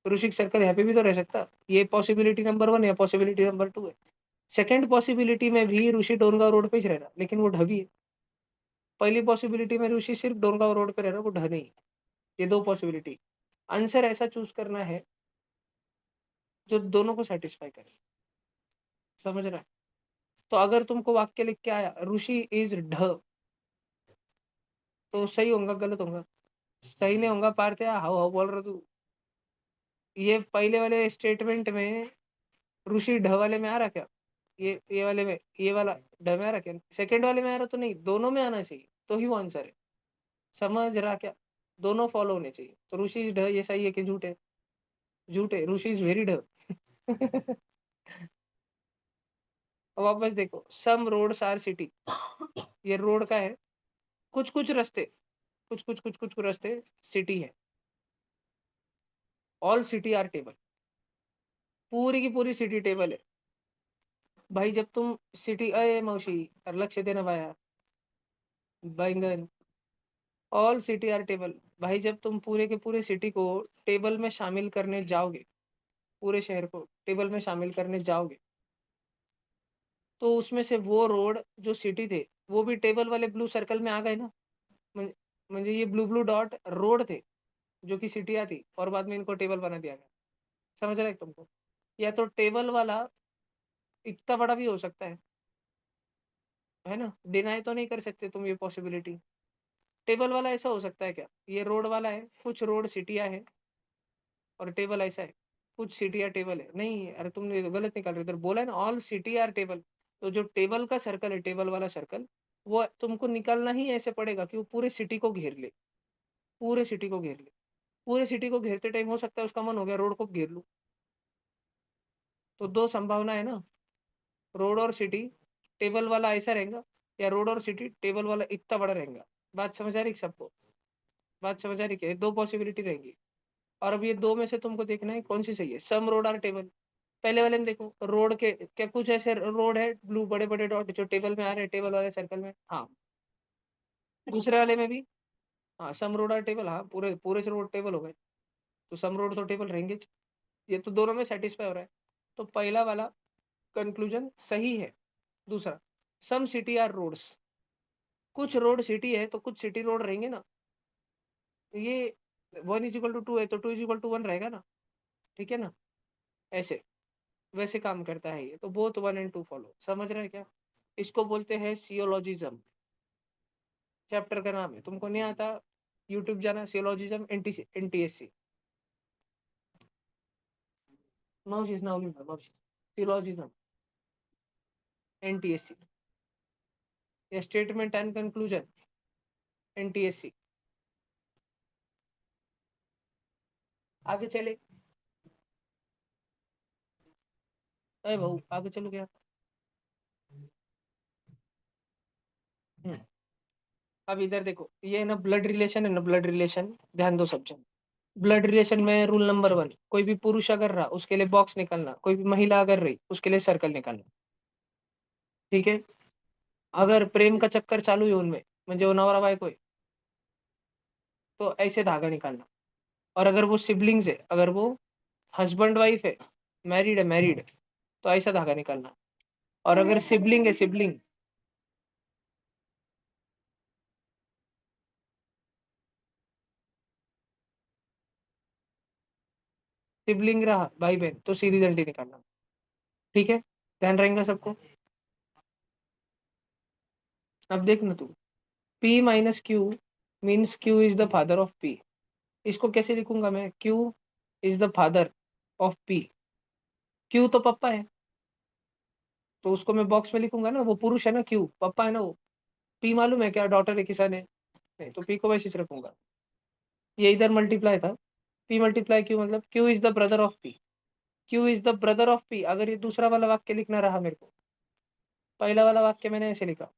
ऋषि सर्कल यहाँ पे भी तो रह सकता, ये पॉसिबिलिटी नंबर 1 या पॉसिबिलिटी नंबर 2 है। सेकंड पॉसिबिलिटी में भी ऋषि डोनगांव रोड पे ही रह रहा, लेकिन वो ढ भी है। पहली पॉसिबिलिटी में ऋषि सिर्फ डोनगांव रोड पे रह रहा है, वो ढ नहीं। ये दो पॉसिबिलिटी, आंसर ऐसा चूज करना है जो दोनों को सेटिस्फाई करे, समझ रहा है। तो अगर तुमको वाक्य लिख के आया ऋषि इज ढ, तो सही होगा गलत होगा, सही नहीं होगा पार्थ, या हाउ हाउ बोल रहा तू। ये पहले वाले स्टेटमेंट में ऋषि ढ वाले में आ रहा क्या, ये वाले में, ये वाला ढ में आ रहा क्या, सेकंड वाले में आ रहा तो नहीं, दोनों में आना चाहिए तो ही वो आंसर है, समझ रहा क्या, दोनों फॉलो होने चाहिए। तो ऋषि इज ढ ये सही है कि झूठ है, झूठ है, ऋषि इज वेरी ढ। वापस देखो, सम रोड्स आर सिटी, ये रोड का है, कुछ कुछ रास्ते, कुछ रास्ते सिटी है, ऑल सिटी आर टेबल, पूरी की पूरी सिटी टेबल है। भाई जब तुम सिटी, अरे मौसी और लक्ष्य देना भाया, बैंगन, ऑल सिटी आर टेबल, भाई जब तुम पूरे के पूरे सिटी को टेबल में शामिल करने जाओगे, पूरे शहर को टेबल में शामिल करने जाओगे, तो उसमें से वो रोड जो सिटी थे वो भी टेबल वाले ब्लू सर्कल में आ गए ना। म्हणजे म्हणजे ये ब्लू ब्लू डॉट रोड थे जो कि सिटियाँ थी, और बाद में इनको टेबल बना दिया गया, समझ रहे हैं तुमको। या तो टेबल वाला इतना बड़ा भी हो सकता है ना, डिनाई तो नहीं कर सकते तुम ये पॉसिबिलिटी। टेबल वाला ऐसा हो सकता है क्या, ये रोड वाला है, कुछ रोड सिटियाँ है, और टेबल ऐसा है, कुछ सिटियाँ टेबल है, नहीं अरे तुमने ये तो गलत निकाल रहे, उधर बोला है ना ऑल सिटी आर टेबल, तो जो टेबल का सर्कल है, टेबल वाला सर्कल, वो तुमको निकालना ही ऐसे पड़ेगा कि वो पूरे सिटी को घेर ले, पूरे सिटी को घेर ले, पूरे सिटी को घेरते टाइम हो सकता है उसका मन हो गया रोड को घेर लूं, तो दो संभावना है ना, रोड और सिटी, टेबल वाला ऐसा रहेगा, या रोड और सिटी टेबल वाला इतना बड़ा रहेगा। बात समझ आ रही है सबको? बात समझ आ रही है? दो पॉसिबिलिटी रहेंगी, और अब ये दो में से तुमको देखना है कौन सी सही है, सम रोड और टेबल। पहले वाले में देखो रोड के क्या कुछ ऐसे रोड है ब्लू बड़े बड़े डॉट जो टेबल में आ रहे हैं, टेबल वाले सर्कल में, हाँ। दूसरे वाले में भी हाँ, सम रोड और टेबल, हाँ पूरे पूरे से रोड टेबल हो गए, तो सम रोड तो टेबल रहेंगे। ये तो दोनों में सेटिस्फाई हो रहा है, तो पहला वाला कंक्लूजन सही है। दूसरा, सम सिटी आर रोड्स, कुछ रोड सिटी है तो कुछ सिटी रोड रहेंगे ना, ये 1 = 2 है तो 2 = 1 रहेगा ना, ठीक है ना, ऐसे वैसे काम करता है ये, तो बोथ 1 and 2 फॉलो, समझ रहे हैं क्या? इसको बोलते हैं सियोलॉजिज्म, चैप्टर का नाम है, तुमको नहीं आता यूट्यूब जाना, सियोलॉजिज्म एनटीएससी, माउशिस नाउ माउशिस, सियोलॉजिज्म एनटीएससी, या स्टेटमेंट एंड कंक्लूजन एनटीएससी। आगे चले, अरे भाऊ आगे चलो क्या। हम्म, अब इधर देखो, ये है ना ब्लड रिलेशन, है ना ब्लड रिलेशन, ध्यान दो सब जन। ब्लड रिलेशन में रूल नंबर 1, कोई भी पुरुष अगर रहा उसके लिए बॉक्स निकालना, कोई भी महिला अगर रही उसके लिए सर्कल निकालना, ठीक है। अगर प्रेम का चक्कर चालू है उनमें, म्हणजे वो नवरा बायको है, तो ऐसे धागा निकालना। और अगर वो सिबलिंग्स है, अगर वो हस्बैंड वाइफ है, मैरिड, तो ऐसा धागा निकालना। और अगर सिबलिंग है, सिबलिंग रहा भाई बहन, तो सीधी डंडी निकालना, ठीक है। ध्यान रहेगा सबको। अब देख ना तू, P - Q means Q is the father of P। इसको कैसे लिखूंगा मैं, Q is the father of P। Q तो पप्पा है, तो उसको मैं बॉक्स में लिखूंगा ना, वो पुरुष है ना, Q पप्पा है ना वो। P मालूम है क्या, डॉटर है किसान है, नहीं तो P को वैसे ही रखूंगा। ये इधर मल्टीप्लाई था, P × Q मतलब Q is the brother of P। Q is the brother of P, अगर ये दूसरा वाला वाक्य लिखना रहा मेरे को, पहला वाला वाक्य मैंने ऐसे लिखा,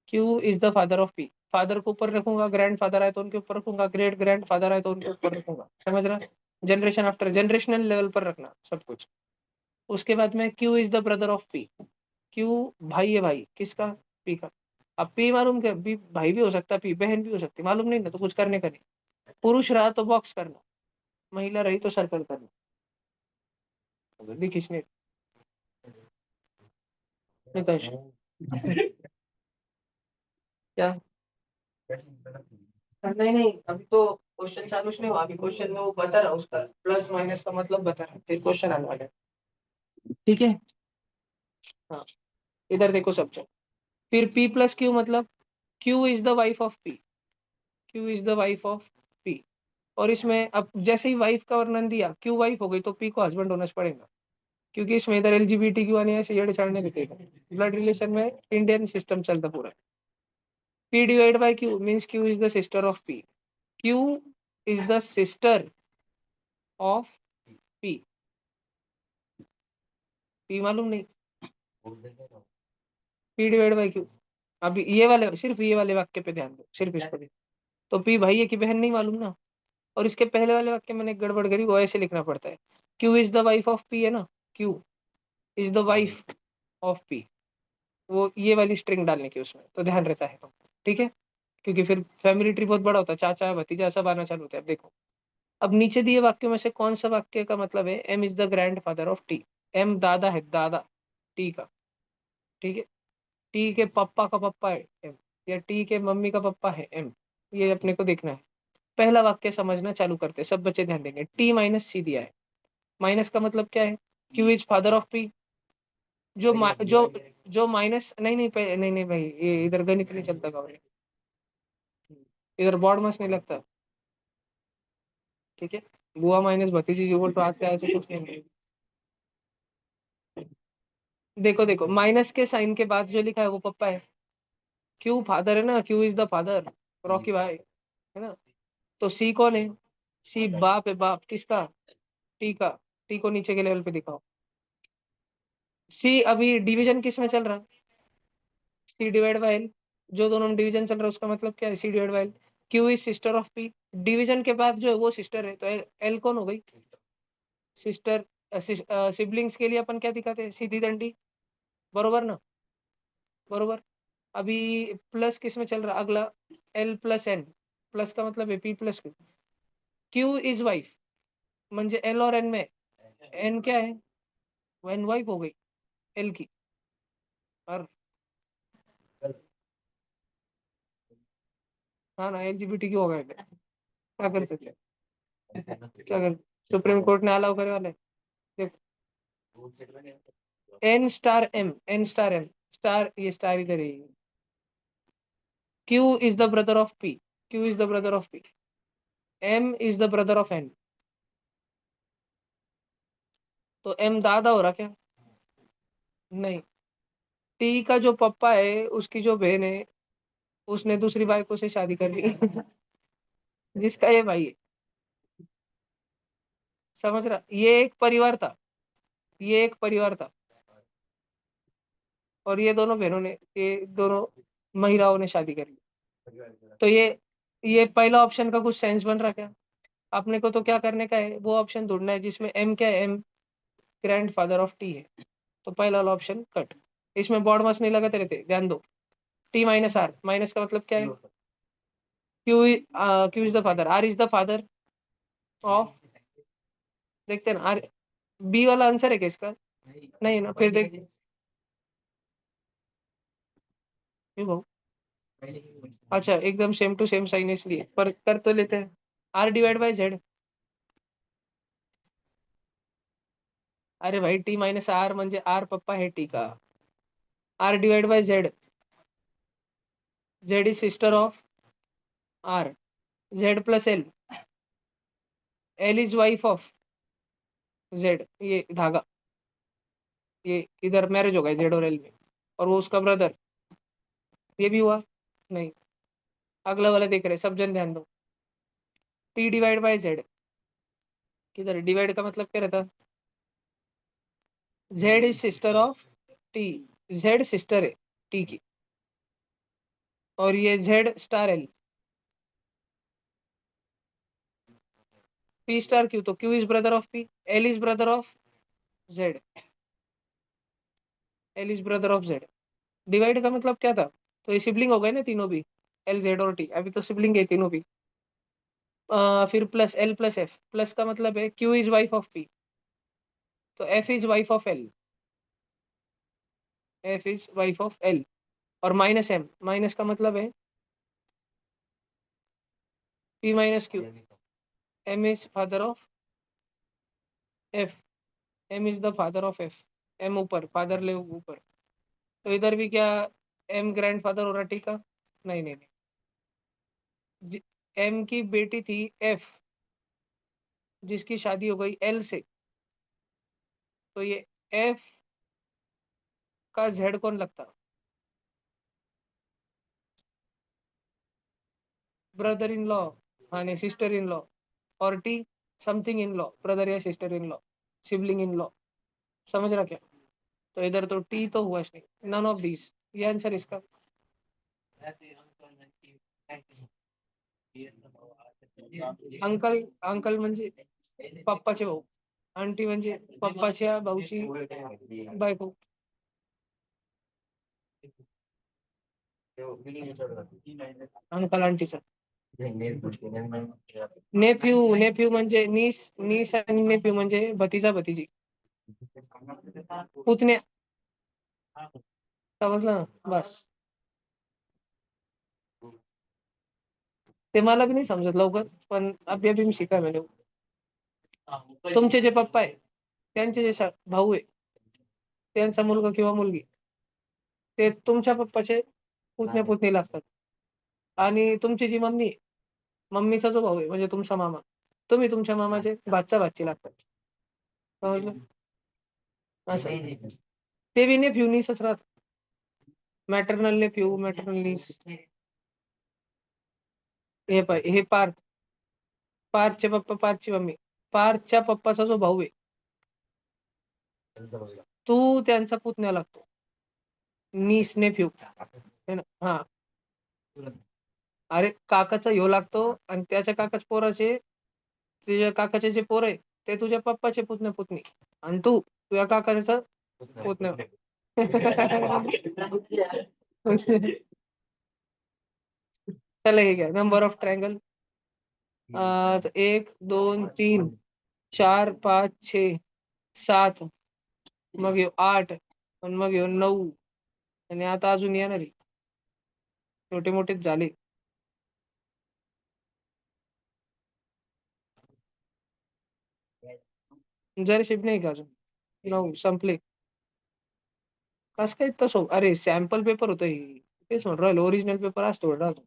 Q is the father of P, father को ऊपर रखूंगा, ग्रैंड फादर आए तो उनके ऊपर रखूंगा, ग्रेट ग्रैंड फादर आए तो उनके ऊपर रखूंगा, समझ रहा? जनरेशन आफ्टर जनरेशनल लेवल पर रखना सब कुछ। उसके बाद में Q is the brother of P, Q भाई है, भाई किसका, पी का। अब पी मालूम क्या, पी भाई भी हो सकता है, पी बहन भी हो सकती है, मालूम नहीं ना, तो कुछ करने का नहीं। पुरुष रहा तो बॉक्स करना, महिला रही तो सर्कल करना, दिख इसने निकश क्या। नहीं नहीं, अभी तो क्वेश्चन चालू नहीं हुआ, अभी क्वेश्चन में वो बता रहा हूँ, उसका प्लस माइनस का मतलब बता रहा है, फिर क्वेश्चन आने वाला है, ठीक है। हाँ, इधर देखो सब जन, फिर P + Q मतलब Q is the wife of P, Q is the wife of P। और इसमें अब जैसे ही वाइफ का वर्णन दिया, Q वाइफ हो गई तो P को हस्बैंड होना पड़ेगा, क्योंकि इसमें इधर LGBTQ आने ऐसे छेड़ छाड़ने देखेगा। ब्लड रिलेशन में इंडियन सिस्टम चलता पूरा। P/Q means Q is the sister of P, Q is the sister of P। P मालूम नहीं, P/Q। अभी ये वाले, सिर्फ ये वाले वाक्य पे ध्यान दो, सिर्फ इस पर। तो P भाई है कि बहन नहीं मालूम ना। और इसके पहले वाले वाक्य मैंने एक गड़बड़ करी, वो ऐसे लिखना पड़ता है, Q is the wife of P है ना, Q is the wife of P, वो ये वाली स्ट्रिंग डालने की उसमें तो ध्यान रहता है, तो ठीक है। क्योंकि फिर फैमिली ट्री बहुत बड़ा होता है, चाचा भतीजा सब आना चालू होता है। अब देखो, अब नीचे दिए वाक्यों में से कौन सा वाक्य का मतलब है M is the grand father of T। M दादा है, दादा T का, ठीक है। T के पापा का पापा है M, या T के मम्मी का पापा है M, ये अपने को देखना है। पहला वाक्य समझना चालू करते हैं, सब बच्चे ध्यान देंगे। T - C दिया है, माइनस का मतलब क्या है, Q is father of P। जो माइनस, नहीं नहीं नहीं नहीं भाई, ये इधर गणित नहीं चलता गाँव, इधर बोर्ड मस्त नहीं लगता, ठीक है। बुआ माइनस भतीजी जो बोल तो आज का ऐसे कुछ नहीं है। देखो देखो, माइनस के साइन के बाद जो लिखा है वो पप्पा है, क्यू फादर है ना, Q is the father, Rocky भाई है ना। तो सी कौन है? सी बाप है, बाप किसका? टी का। टी को नीचे के लेवल पे दिखाओ। सी अभी डिवीजन किस में चल रहा है? C divide by L. जो दोनों में डिवीजन चल रहा है उसका मतलब क्या है? C divide by L. Q is sister of P. Division के बाद जो है वो सिस्टर है, तो एल कौन हो गई? सिस्टर। सिबलिंग्स के लिए अपन क्या दिखाते हैं? सीधी दंडी। बरोबर ना? बरोबर। अभी प्लस किस में चल रहा है अगला? L plus N. प्लस का मतलब है P plus Q. Q is wife, म्हणजे एल और एन में एन क्या है? एन वाइफ हो गई एल की। और हाँ ना, एलजीबीटी क्यों हो गए? क्या कर सकते हैं? क्या कर, सुप्रीम कोर्ट ने अलाउ करे वाले। N star M, N star M. Star, ये स्टार इधर है। Q is the brother of P. Q is the brother of P. M is the brother of N. तो एम दादा हो रहा क्या? नहीं। टी का जो पप्पा है उसकी जो बहन है, उसने दूसरी बाइको से शादी कर ली जिसका ये भाई है। समझ रहा? ये एक परिवार था, ये एक परिवार था। और ये दोनों बहनों ने, ये दोनों महिलाओं ने शादी कर ली। तो ये पहला ऑप्शन का कुछ सेंस बन रहा क्या? अपने को तो क्या करने का है? वो ऑप्शन ढूंढना है जिसमें एम क्या है? M grandfather of T है। तो पहला वाला ऑप्शन कट। इसमें बॉड मास नहीं लगाते रहते, ध्यान दो। टी माइनस आर, माइनस का मतलब क्या है? Q, Q is the father, R is the father of. देखते हैं ना, आर बी वाला आंसर है क्या इसका? नहीं ना, फिर देख। ये भाऊ, अच्छा एकदम सेम टू सेम साइन, इसलिए पर कर तो लेते हैं। R divide by Z. अरे भाई टी माइनस आर म्हणजे आर पप्पा है टी का। R divide by Z. Z is sister of R. Z plus L. L is wife of Z, ये धागा। ये इधर मैरिज हो गया जेड और एल में। और वो उसका ब्रदर। ये भी हुआ। नहीं। अगला वाला देख रहे सब जन, ध्यान दो। T divide by Z. किधर डिवाइड का मतलब क्या रहता? Z is sister of T. Z sister है टी की। और ये Z star L. P star Q, तो Q is brother of P. L is brother of Z. L is brother of Z. Divide का मतलब क्या था? तो ये सिबलिंग हो गए ना तीनों भी। एल जेड और टी अभी तो सिबलिंग है तीनों भी। फिर plus L plus F. Plus का मतलब है Q is wife of P, तो F is wife of L. F is wife of L. और माइनस एम, माइनस का मतलब है P minus Q. M is father of F. M is the father of F. M ऊपर, father ले ऊपर। तो इधर भी क्या? एम ग्रैंड फादर हो रहा टी का? नहीं नहीं नहीं। एम की बेटी थी एफ, जिसकी शादी हो गई एल से। तो ये एफ का जेड कौन लगता? Brother in law. हाँ नहीं, सिस्टर इन लॉ। और T something in law, brother या sister in law, sibling in law. समझ रहा क्या? तो इधर तो टी तो हुआ नहीं, नन ऑफ दीज। ये आंसर इसका। अंकल, अंकल म्हणजे पप्पाचे भाऊ। आंटी म्हणजे पप्पाच्या भाऊची बायको. अंकल आंटीचा नेफ्यू. नेफ्यू म्हणजे नीस. नीस आणि नेफ्यू म्हणजे भतीजा भतीजी. पुतण्या. समजलं ना? बस. ते मला बी नाही समजत लवकर, पण अभि अभि मी शिकाय म्हणजे. तुमचे जे पप्पा आहे, त्यांचे जे भाऊ आहे, त्यांचा मुलगा किंवा मुलगी, ते तुमच्या पप्पाचे पुतण्या पुतणी लागतात. आणि तुमची जी मम्मी आहे, मम्मीचा जो भाऊ आहे म्हणजे तुमचा मामा, तुम्ही तुमच्या मामाचे भाचा भाची लागतात. समजलं? असं. ते बी नेफ्यू नीसच राहत. मॅटर्नल नेफ्यू, मॅटर्नल नीस. हे पाय, हे पार्थ. पार्थचे पप्पा, पार्थची मम्मी, पार्थच्या पप्पाचा जो भाऊ आहे तू त्यांचा पुतण्या लागतो, नीस नेफ्यू है ना. हा, अरे काकाचा ह्यो लागतो आणि त्याच्या काकाच्या पोराचे, तुझ्या काकाचे जे पोर आहे ते तुझ्या पप्पाचे पुतण्या पुतणी, आणि तू तुझ्या काकाचा पुतण्या. चला हे घ्या नंबर ऑफ ट्रायंगल. 1 2 3 4 5 6 7, मग येऊ 8, आणि मग येऊ 9, आणि आता अजून येणार आहे, छोटे मोठेच झाले. जरा शिफ्ट नाही का अजून? 9 संपले. कस काय तसं? अरे सॅम्पल पेपर होतं हे, तेच म्हणून राहिलो, ओरिजिनल पेपर असतो राहतो.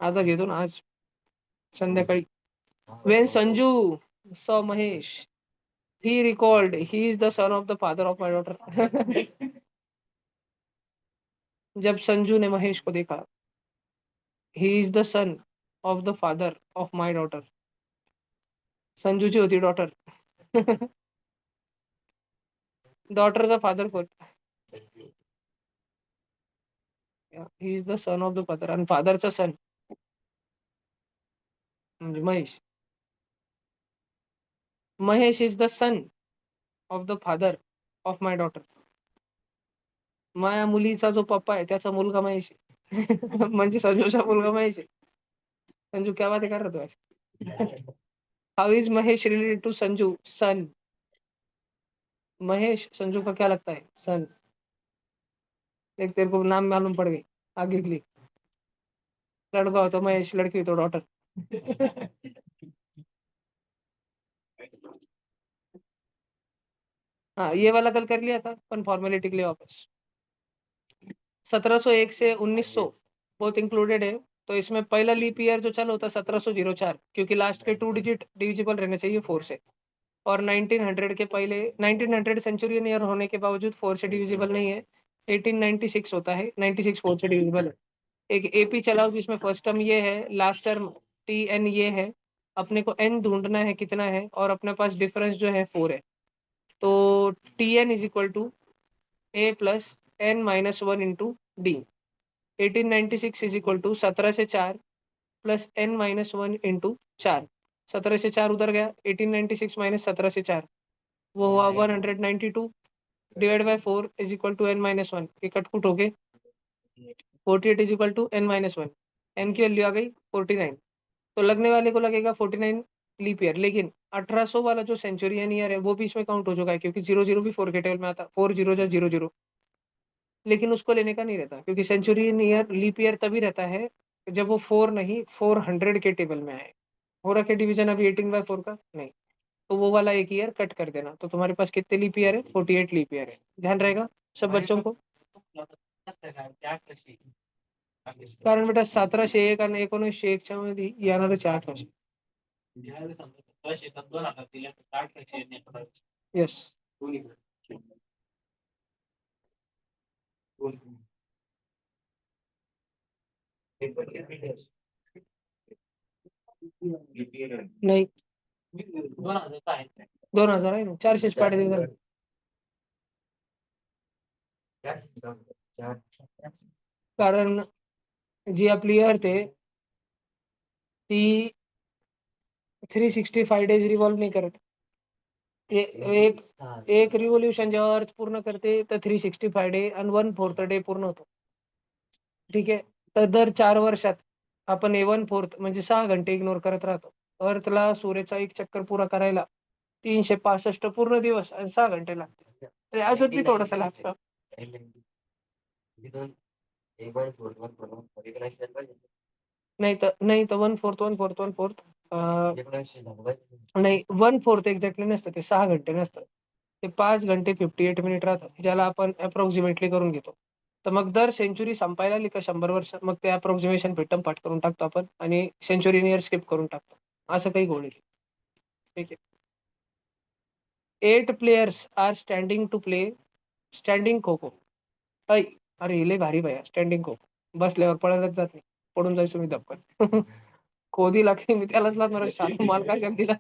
आता घेतो ना आज संध्याकाळी. When Sanju saw Mahesh, he recalled he is the son of the father of my daughter. जब संजू ने महेश को देखा, he is the son of the father of my daughter. संजूची होती डॉटर. डॉटरचा फादर कोण? He is the son of the father, आणि फादरचा सन म्हणजे Mahesh. Mahesh is the son of the father of my daughter. माझ्या मुलीचा जो पप्पा आहे त्याचा मुलगा महेश आहे. म्हणजे संजूचा मुलगा महेश आहे. संजू क्या बातें कर रहा तू? How is Mahesh related to Sanju son? Mahesh Sanju का क्या लगता है? सन. एक तेरे को नाम मालूम पड़ गई, आगे के लिए. लड़का हो तो महेश, लड़की हो तो डॉटर. हाँ ये वाला कल कर लिया था, अपन फॉर्मेलिटी के लिए वापस. 1701 से 1900 बहुत इंक्लूडेड है. तो इसमें पहला लीप ईयर जो चल होता है 1704, क्योंकि लास्ट के 2 डिजिट डिविजिबल रहने चाहिए 4 से. और 1900 के पहले, 1900 सेंचुरियन ईयर होने के बावजूद 4 से डिविजिबल नहीं है. 1896 होता है, 96 4 से डिविजिबल है. एक एपी चलाओ जिसमें फर्स्ट टर्म ये है, लास्ट टर्म टी एन ये है. अपने को एन ढूंढना है कितना है, और अपने पास डिफरेंस जो है 4 है. तो T N is equal to A plus N minus 1 into D. 1896 is equal to 17 से 4 प्लस एन माइनस 1 इंटू 4. 17 से 4 उधर गया, 1896 माइनस 17 से 4 वो हुआ 192 divide by 4 is equal to N minus 1. ये कटकुट हो गए. 48 is equal to N minus 1. एन की वैल्यू आ गई 49. तो लगने वाले को लगेगा 49 लीप ईयर, लेकिन 1800 वाला जो सेंचुरियन ईयर है वो भी इसमें काउंट हो चुका है, क्योंकि 00 भी 4 के टेबल में आता, 4 0 0 0. लेकिन उसको लेने का नहीं रहता, क्योंकि सेंचुरियन ईयर लीप ईयर तभी रहता है जब वो 4 नहीं 400 के टेबल में आए. हो रहा है डिवीजन अभी 18/4 का नहीं, तो वो वाला एक ईयर कट कर देना. तो तुम्हारे पास कितने लीप ईयर है? 48 लीप ईयर है. ध्यान रहेगा सब बच्चों को. कारण बेटा 1701 आणि 1901 मध्ये येणारच 8 वर्ष. येस. नाही 2000 आहे ना, 400 पाडे देतात. कारण जी आपली अर्थ आहे ती 365 डेज रिव्हॉल्व नाही करत. एक एक रिव्होल्यूशन जेव्हा अर्थ पूर्ण करते तर 365 डे आणि 1/4 डे पूर्ण होतो. ठीक आहे. तर दर 4 वर्षात आपण 1/4 म्हणजे 6 घंटे इग्नोर करत राहतो. अर्थला सूर्याचा एक चक्कर पुरा करायला 365 पूर्ण दिवस आणि 6 घंटे लागते. तर अजून बी थोडंसं लागतं. नाही तर 1/4 1/4 1/4 नाही 1/4 एक्झॅक्टली नसतं ते, 6 घंटे नसतं ते, 5 घंटे 58 मिनिट राहतात, ज्याला आपण अप्रॉक्सिमेटली करून घेतो. तर मग दर सेंचुरी संपायला आली का 100 वर्ष, मग ते अप्रॉक्सिमेशन भेटम पाठ करून टाकतो आपण आणि सेंचुरी इयर स्किप करून टाकतो. असं काही गोळ आहे. ठीक आहे. 8 players are standing to play standing kho kho. अरे लय भारी भया स्टँडिंग खो. बसल्यावर पळायलाच जात नाही, पडून जायचं मी धपकन. खोदी लागली मी त्यालाच लागणार शालू माल कशाला दिला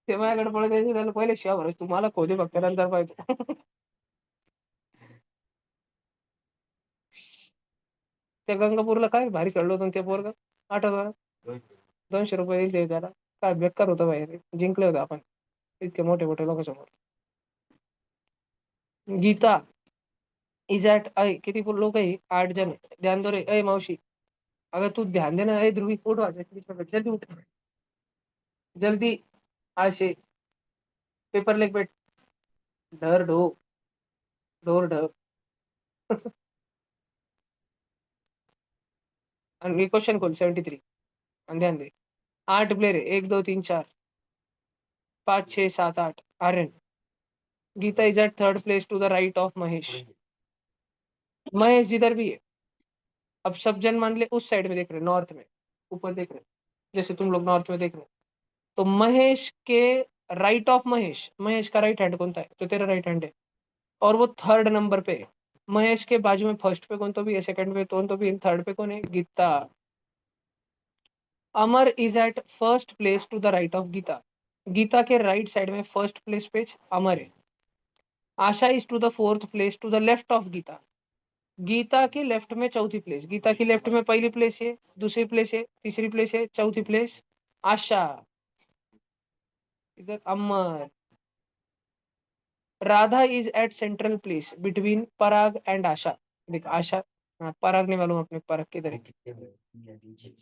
ते माझ्याकडे पडत यायचे त्याला पहिले शिवा भरायचे तुम्हाला खोदी फक्त नंतर पाहिजे त्या गंगापूरला काय भारी खेळलो होतो ना ते पोरग आठवत 200 रुपये दिले त्याला काय बेकार होतं बाहेर जिंकले होते आपण इतके मोठे मोठे लोकांसमोर गीता इज ॲट अय किती लोक आहे 8 जण ध्यान दो रे अय मावशी अगर तू ध्यान देना अय ध्रुवी फोटो आ जाए जल्दी उठ जल्दी आशे पेपर लेक बैठ धर ढो ढोर ढ आणि क्वेश्चन खोल 73 आणि ध्यान दे 8 प्लेयर है 1 2 3 4 5 6 7 8 Aryan Geeta is at third place to the right of Mahesh Mahesh जिधर भी है अब सब जन मान ले उस साइड में देख रहे नॉर्थ में ऊपर देख रहे जैसे तुम लोग नॉर्थ में देख रहे हो तो महेश के राइट ऑफ महेश महेश का राइट हैंड कौन सा है तो तेरा राइट हैंड है और वो थर्ड नंबर पे है महेश के बाजू में फर्स्ट पे कौन तो भी है सेकंड पे कौन तो भी थर्ड पे कौन है Geeta Amar is at first place to the right of Geeta Geeta के राइट साइड में फर्स्ट प्लेस पे अमर है Asha is to the fourth place to the left of Geeta Geeta के लेफ्ट में चौथी प्लेस गीता की लेफ्ट में पहली प्लेस है दूसरी प्लेस है तीसरी प्लेस है चौथी प्लेस आशा इधर Amar Radha is at central place between Parag and Asha देख आशा हाँ पराग नहीं मालूम अपने पराग किधर है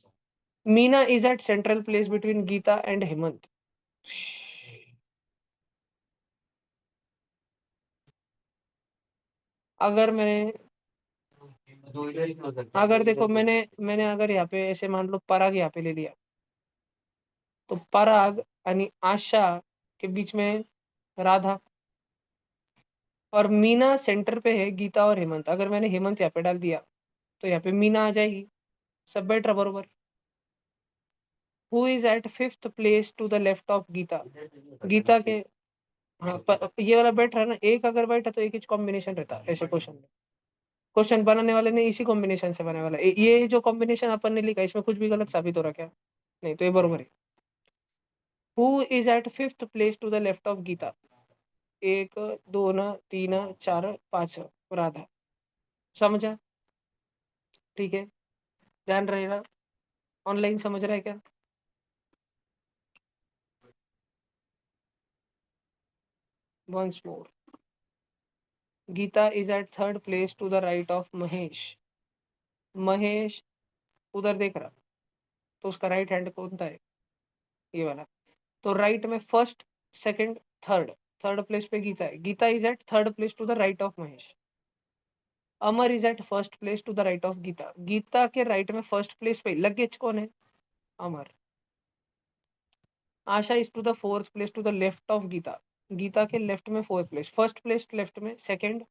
Meena is at central place between Geeta and Hemant अगर मैंने अगर देखो मैंने अगर यहाँ पे ऐसे मान लो पराग यहाँ पे ले लिया तो पराग यानी आशा के बीच में राधा और मीना सेंटर पे है गीता और हेमंत अगर मैंने हेमंत यहाँ पे डाल दिया तो यहाँ पे मीना आ जाएगी सब बैठ रहा बरोबर who is at fifth place to the left of Geeta Geeta के हाँ ये वाला बैठ रहा है ना एक अगर बैठा तो एक ही कॉम्बिनेशन रहता है ऐसे क्वेश्चन में क्वेश्चन बनाने वाले ने इसी कॉम्बिनेशन से बनाने वाला है ये जो कॉम्बिनेशन अपन ने लिखा इसमें कुछ भी गलत साबित हो रहा क्या नहीं तो ये बरोबर है who is at fifth place to the left of Geeta 1 2 3 4 5 Radha समझा ठीक है ध्यान रहेगा ऑनलाइन समझ रहा है क्या once more Geeta is at third place to the right of Mahesh Mahesh उधर देख रहा तो उसका राइट हैंड कौन सा है ये वाला तो राइट में first second third third place पे गीता है Geeta is at third place to the right of Mahesh Amar is at first place to the right of Geeta Geeta के राइट में फर्स्ट प्लेस पे लगेज कौन है Amar Asha is to the fourth place to the left of Geeta Geeta के left में fourth place first place left में second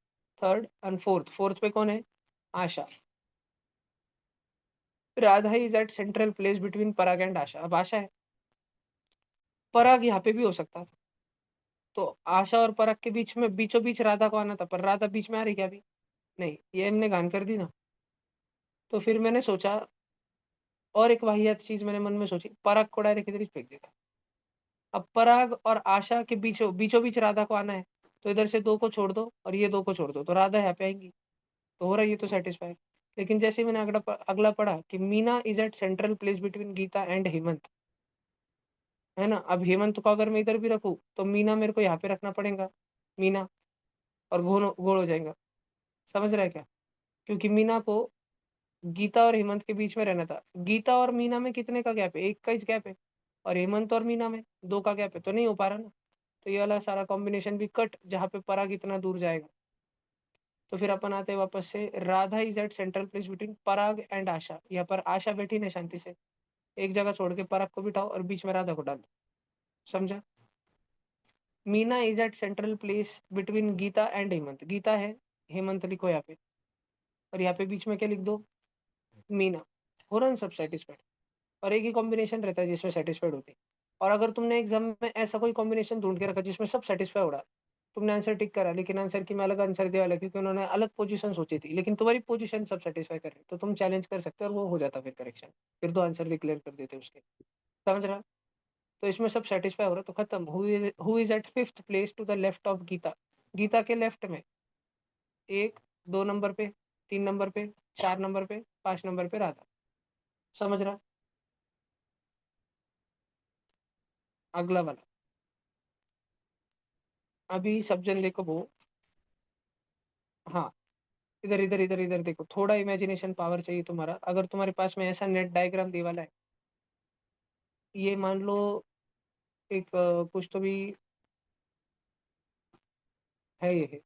third and fourth fourth पे कौन है Asha Radha is at central place between Parag and Asha अब आशा है पराग यहाँ पे भी हो सकता था तो आशा और पराग के बीच में बीचों बीच राधा को आना था पर राधा बीच में आ रही क्या अभी नहीं ये हमने गान कर दी ना तो फिर मैंने सोचा और एक वाहियात चीज मैंने मन में सोची पराग को डायरेक्ट इधर ही फेंक देता अब पराग और आशा के बीचों बीचों बीच राधा को आना है तो इधर से 2 को छोड़ दो और ये 2 को छोड़ दो तो राधा यहाँ पे आएंगी तो हो रहा है ये तो सेटिस्फाइड लेकिन जैसे ही मैंने अगला पढ़ा कि Meena is at central place between Geeta and Hemant है ना अब हेमंत को अगर मैं इधर भी रखूँ तो मीना मेरे को यहाँ पे रखना पड़ेगा मीना और घोल घोल हो जाएगा समझ रहा है क्या क्योंकि मीना को गीता और हेमंत के बीच में रहना था गीता और मीना में कितने का गैप है एक का ही गैप है और हेमंत और मीना में 2 का गैप है तो नहीं हो पा रहा ना तो ये वाला सारा कॉम्बिनेशन भी कट जहाँ पे पराग इतना दूर जाएगा तो फिर अपन आते हैं वापस से Radha is at central place between Parag and Asha यहाँ पर आशा बैठी ना शांति से एक जगह छोड़ के पराग को बिठाओ और बीच में राधा को डाल दो समझा Meena is at central place between Geeta and Hemant Geeta है हेमंत लिखो यहाँ पे और यहाँ पे बीच में क्या लिख दो मीना हो रहा है सब सेटिस्फाइड और एक ही कॉम्बिनेशन रहता है जिसमें सेटिस्फाइड होती है और अगर तुमने एग्जाम में ऐसा कोई कॉम्बिनेशन ढूंढ के रखा जिसमें सब सेटिस्फाई हो रहा है तुमने आंसर टिक करा, लेकिन आंसर की मैं अलग आंसर दिया वाला, क्योंकि उन्होंने अलग पोजीशन सोची थी, लेकिन तुम्हारी पोजीशन सब सेटिस्फाई कर रही, तो तुम चैलेंज कर सकते हो और वो हो जाता फिर करेक्शन, फिर तो आंसर डिक्लेयर कर देते उसके। समझ रहा? तो इसमें सब सेटिस्फाई हो रहा, तो खत्म। Who is at fifth place to the left of Geeta? Geeta के लेफ्ट में 1, 2 नंबर पे, 3 नंबर पे, 4 नंबर पे, 5 नंबर पे राधा। समझ रहा? अगला वाला, अभी सब जन देखो वो। हाँ, इधर इधर इधर इधर देखो, थोड़ा इमेजिनेशन पावर चाहिए तुम्हारा। अगर तुम्हारे पास में ऐसा नेट डायग्राम दिया वाला है, ये मान लो एक कुछ तो भी है, ये है।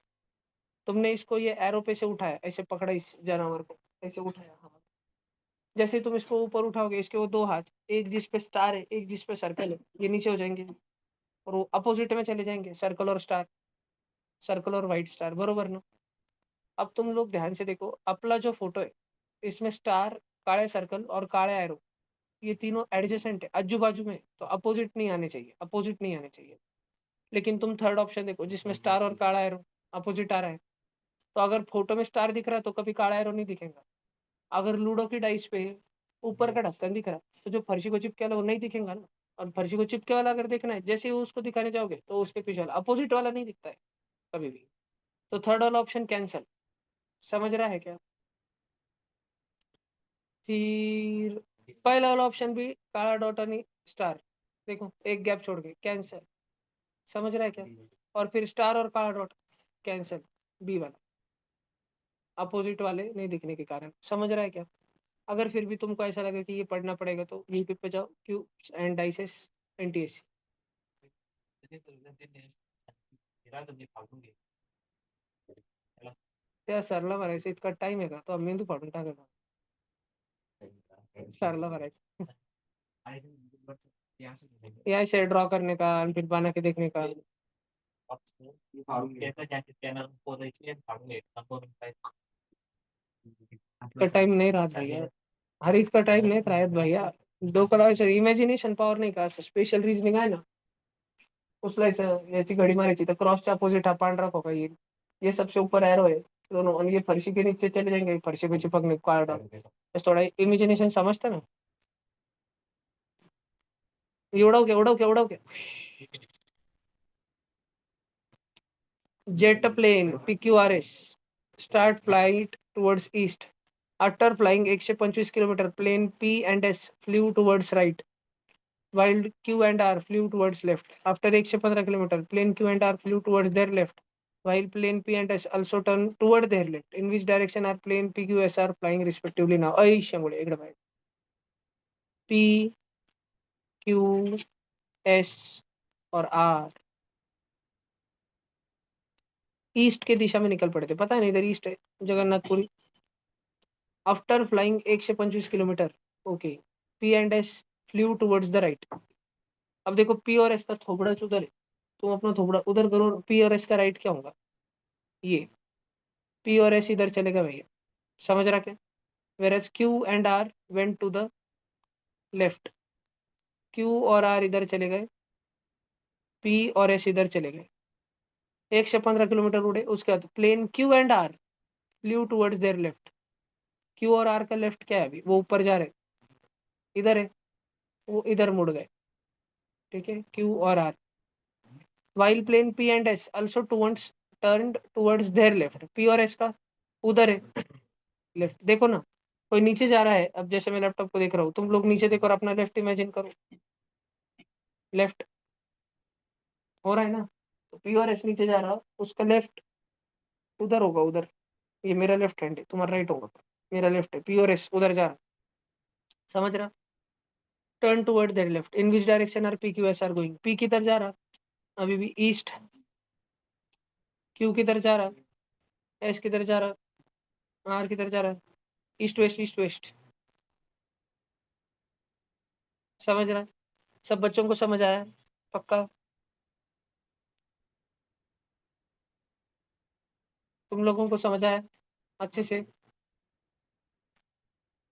तुमने इसको ये एरो पे से उठाया, ऐसे पकड़ा इस जानवर को, ऐसे उठाया, हाँ। जैसे तुम इसको ऊपर उठाओगे, इसके वो दो हाथ, एक जिस पे स्टार है, एक जिस पे सर्कल है, ये नीचे हो जाएंगे और वो अपोजिट में चले जाएंगे, सर्कल और स्टार, सर्कल और व्हाइट स्टार, बरोबर ना? अब तुम लोग ध्यान से देखो, अपना जो फोटो है, इसमें स्टार, काले सर्कल और काले एरो, ये तीनों एडजेसेंट है, आजू बाजू में, तो अपोजिट नहीं आने चाहिए, अपोजिट नहीं आने चाहिए। लेकिन तुम थर्ड ऑप्शन देखो, जिसमें स्टार और काला एरो अपोजिट आ रहा है, तो अगर फोटो में स्टार दिख रहा है तो कभी काला एरो नहीं दिखेगा। अगर लूडो की डाइस पे ऊपर का ढक्कन दिख रहा है, तो जो फर्शी को चिपके वाला वो नहीं दिखेगा ना। और फर्शी को चिपके वाला अगर देखना है, जैसे ही वो उसको दिखाने जाओगे तो उसके पीछे वाला अपोजिट वाला नहीं दिखता है कभी भी। तो थर्ड वाला ऑप्शन कैंसल। समझ रहा है क्या? फिर पहला वाला ऑप्शन भी, काला डॉट और स्टार, देखो एक गैप छोड़ के कैंसल। समझ रहा है क्या? और फिर स्टार और काला डॉट कैंसल, बी वाला, अपोजिट वाले नहीं दिखने के कारण। समझ रहा है क्या? अगर फिर भी तुमको ऐसा लगे कि ये पढ़ना पड़ेगा, तो यूट्यूब पे जाओ, क्यू एंड डाइसेस एनटीएससी। त्या सरला भरायचं इतका टाइम आहे का? तो मेंदू फाडून टाकायला सरला भरायचं, या ऐसे ड्रॉ करने का और फिर बना के देखने का। इसका टाइम नहीं राहत भैया, हर इसका टाइम नाही राहत भैया, डोकं लावायचं, इमॅजिनेशन पॉवर नाही का, असं स्पेशल रिजनिंग आहे ना, उचलायचं, याची घडी मारायची, तर क्रॉसच्या अपोजिट हा पांढरा खोका येईल, ये सबसे ऊपर एरो है दोनों, और ये फर्शी के नीचे चले जाएंगे, फर्शी पे चिपकने को कार्ड, बस थोड़ा इमेजिनेशन समझता ना। एवढं jet plane PQRS start flight towards east, after flying 125 kilometre, plane P&S flew towards right, while Q and R flew towards left. After 115 kilometer, plane Q and R flew towards their left, while plane P and S also turned toward their left. In which direction are plane PQSR flying respectively now? ऐ शंभुडे इकडे बाहेर, PQS और R east के दिशा में निकल पड़े थे, पता है ना, इधर ईस्ट है, Jagannathpuri. After flying 125 kilometre, okay, P&S flew towards the right. अब देखो P और S का थोबड़ा उधर है, तुम अपना थोबड़ा उधर करो, P और S का राइट क्या होगा? ये P और S इधर चलेगा भैया। समझ रहा क्या? Whereas Q and R went to the left, Q और R इधर चले गए, P और S इधर चले गए, 115 किलोमीटर उड़े, उसके बाद plane Q and R flew towards their left. Q और R का लेफ्ट क्या है? अभी वो ऊपर जा रहे, इधर है, वो इधर मुड़ गए, ठीक है, Q और R। While plane P and S also towards turned towards their left, P और S का उधर है, लेफ्ट। देखो ना, कोई नीचे जा रहा है, अब जैसे मैं लैपटॉप को देख रहा हूँ, तुम लोग नीचे देखो और अपना लेफ्ट इमेजिन करो, लेफ्ट हो रहा है ना, तो P और S नीचे जा रहा, उसका लेफ्ट उधर होगा, उधर। ये मेरा लेफ्ट हैंड है, तुम्हारा राइट होगा, मेरा लेफ्ट है, P और S उधर जा रहा। समझ रहा? Turn toward their left, in which direction are PQS are going? P किधर जा रहा? अभी भी ईस्ट। Q किधर जा रहा? S किधर जा रहा? R किधर जा रहा? East west, east west. समझ रहा? सब बच्चों को समझ आया? पक्का? तुम लोगों को समझ आया अच्छे से?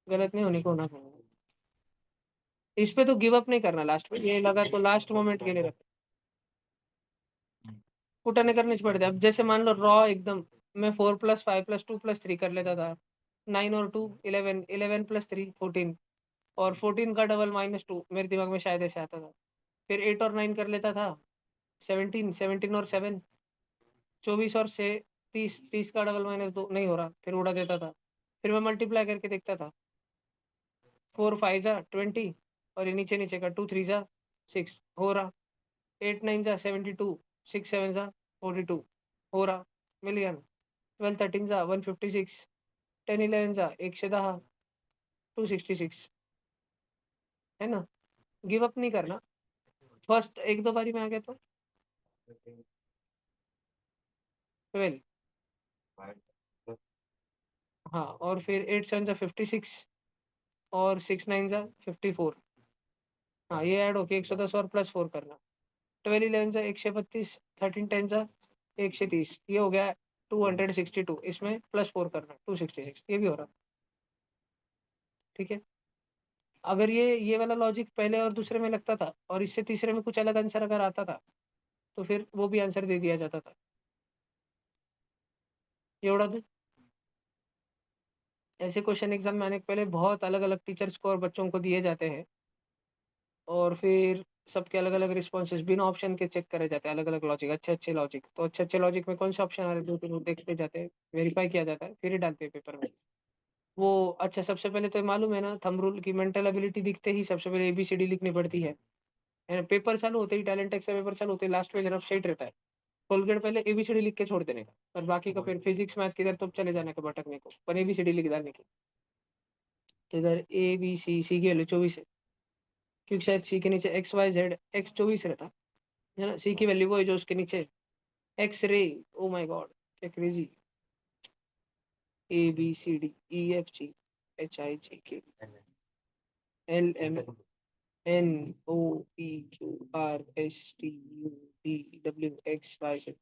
गलत नहीं होने को होना। इस पे तो गिव अप नहीं करना, लास्ट पे ये लगा तो लास्ट मोमेंट के लिए रख। पुट नहीं करने पड़ते। अब जैसे मान लो रॉ एकदम, मैं 4+5+2+3 कर लेता था। 9 और 2 11, 11+3 14, और 14 का डबल -2, मेरे दिमाग में शायद ऐसे आता था। फिर 8 और 9 कर लेता था। 17, 17 और 7, 24 और 6 30, 30 का डबल -2 नहीं हो रहा, फिर उड़ा देता था। फिर मैं मल्टीप्लाई करके देखता था। 4 5 जा 20, और ये नीचे नीचे का 2 3 जा 6 हो रहा। 8 9 जा 72, 6 7 जा 42 हो रहा। मिलियन। 12 13 जा 156, 10 11 जा 110, 266। है ना? गिव अप नहीं करना। फर्स्ट एक दो बारी में आ गया तो 12। हाँ, और फिर 8 7 जा 56, और 6 9 जा 54। हाँ, ये ऐड होके 110 और +4 करना। 12 11 जा 132, 13 10 जा 130, ये हो गया 262। इसमें +4 करना 266, ये भी हो रहा। ठीक है। अगर ये वाला लॉजिक पहले और दूसरे में लगता था, और इससे तीसरे में कुछ अलग आंसर अगर आता था, तो फिर वो भी आंसर दे दिया जाता था। ये उड़ा दूं। ऐसे क्वेश्चन एग्जाम में आने के पहले बहुत अलग अलग टीचर्स को और बच्चों को दिए जाते हैं, और फिर सबके अलग अलग रिस्पॉन्सेज बिना ऑप्शन के चेक करे जाते हैं। अलग अलग लॉजिक, अच्छे अच्छे लॉजिक, तो अच्छे अच्छे लॉजिक में कौन सा ऑप्शन आ रहा है, दो तीन देखते जाते हैं, वेरीफाई किया जाता है, फिर ही डालते हैं पेपर में। वो अच्छा, सबसे पहले तो मालूम है ना थंब रूल की, मेंटल एबिलिटी दिखते ही सबसे पहले ABCD लिखनी पड़ती है ना? पेपर चालू होते ही, टैलेंट टेक्स का पेपर चालू होते ही लास्ट में जरा स्ट्रेट रहता है। कोलगेट पहले ABCD लिख के छोड़ देने का, और बाकी का फिर फिजिक्स मैथ किधर तो चले जाने का भटकने को, पर ABCD लिख डालने की। तो इधर ABC, C की वैल्यू 24 है, क्योंकि शायद C के नीचे XYZ X 24 रहता है ना? C की वैल्यू वो है जो उसके नीचे X ray. Oh my God, क्या crazy. ABCD, EFG, HIJ KL, MNOPQRSTUVWXYZ।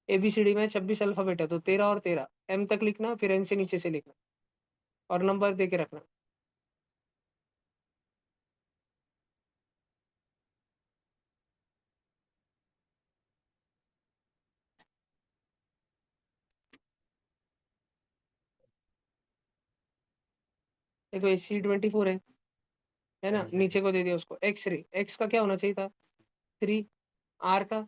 ABCD में 26 अल्फाबेट है, तो 13 और 13 M तक लिखना, फिर N से नीचे से लिखना, और नंबर दे के रखना। देखो ये C24 है ना? नीचे को दे दिया उसको एक्स रे। एक्स का क्या होना चाहिए था? 3। आर का,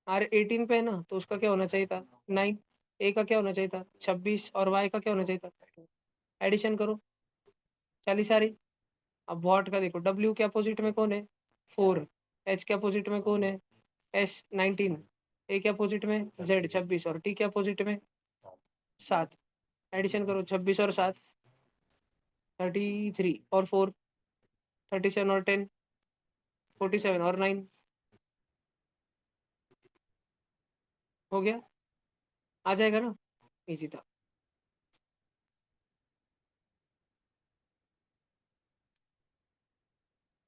R 18 पे है ना, तो उसका क्या होना चाहिए था? 9। ए का क्या होना चाहिए था? 26, और वाई का क्या होना चाहिए था? एडिशन करो, 40 आ रही। अब वॉट का देखो, डब्ल्यू के अपोजिट में कौन है? 4। एच के अपोजिट में कौन है? S 19। ए के अपोजिट में Z 26, और टी के अपोजिट में 7। एडिशन करो, 26 और 7 33, और 4 37, और 10 47, और 9 हो गया। आ जाएगा ना? इजी था।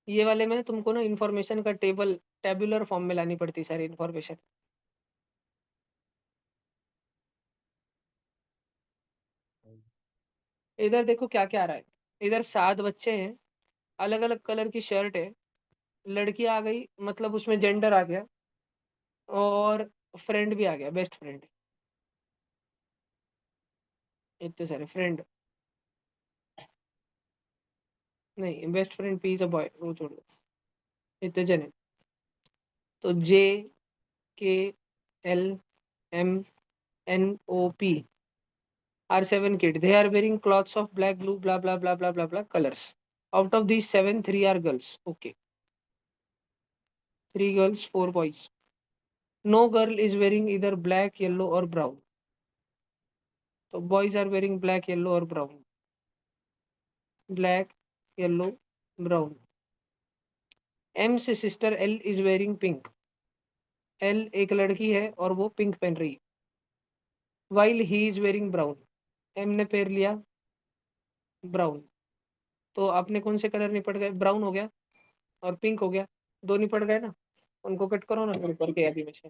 ये वाले में तुमको ना इन्फॉर्मेशन का टेबल टेबुलर फॉर्म में लानी पड़ती सारी इन्फॉर्मेशन। इधर देखो क्या क्या आ रहा है। इधर 7 बच्चे हैं, अलग अलग कलर की शर्ट है। लड़की आ गई, मतलब उसमें जेंडर आ गया, और फ्रेंड भी आ गया, बेस्ट फ्रेंड। इतने सारे फ्रेंड, नहीं best friend P is a boy, वो छोड़ दो। इतने जने, तो JKLMNOP are 7 kids. They are wearing clothes of black, blue, blah blah blah blah blah blah colors. Out of these 7, 3 are girls. Okay, 3 girls, 4 boys. No girl is wearing either black, yellow or brown. So boys are wearing black, yellow or brown. Black, yellow, brown. M's sister L is wearing pink. L एक लड़की है और वो pink पहन रही है। While he is wearing brown. M ने पहन लिया ब्राउन। तो अपने कौन से कलर निपट गए? ब्राउन हो गया और पिंक हो गया, दो निपट गए ना। उनको कट करो ना फिर ऊपर के आदि में से,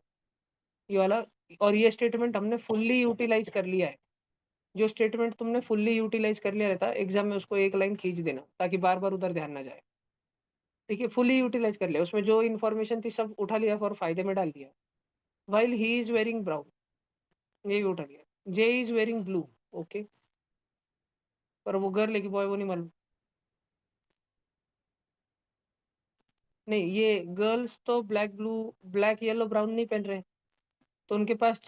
ये वाला। और ये स्टेटमेंट हमने फुल्ली यूटिलाइज कर लिया है। जो स्टेटमेंट तुमने फुल्ली यूटिलाइज कर लिया रहता एग्जाम में, उसको एक लाइन खींच देना, ताकि बार बार उधर ध्यान ना जाए। ठीक है, फुल्ली यूटिलाइज कर लिया, उसमें जो इन्फॉर्मेशन थी सब उठा लिया और फायदे में डाल दिया। while he is wearing brown, ये भी उठा गया। J is wearing blue, okay, पर वो गर्ल है कि बॉय वो नहीं मालूम। नहीं, ये गर्ल्स तो black blue black yellow brown नहीं पहन रहे, तो उनके पास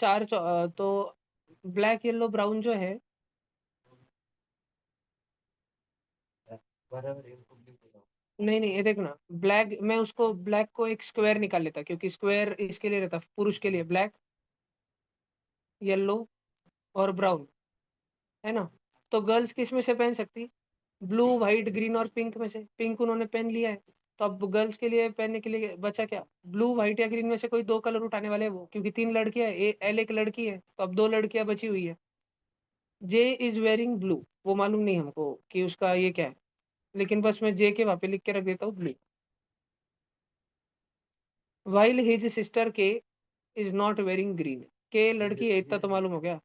तो ब्लैक येलो ब्राउन जो है, नहीं नहीं, ये देखना, ब्लैक मैं उसको ब्लैक को एक स्क्वायर निकाल लेता, क्योंकि स्क्वायर इसके लिए रहता पुरुष के लिए, ब्लैक येलो और ब्राउन, है ना। तो गर्ल्स किस में से पहन सकती? ब्लू व्हाइट ग्रीन और पिंक में से। पिंक उन्होंने पहन लिया है, तो अब गर्ल्स के लिए पहनने के लिए बचा क्या? ब्लू व्हाइट या ग्रीन में से कोई दो कलर उठाने वाले हैं वो, क्योंकि तीन लड़कियां है, एल एक लड़की है, तो अब दो लड़कियां बची हुई है। जे इज वेयरिंग ब्लू, वो मालूम नहीं हमको कि उसका ये क्या है, लेकिन बस मैं जे के वहां पे लिख के रख देता हूँ ब्लू। वाइल हिज सिस्टर के इज नॉट वेयरिंग ग्रीन, के लड़की है इतना तो मालूम हो गया।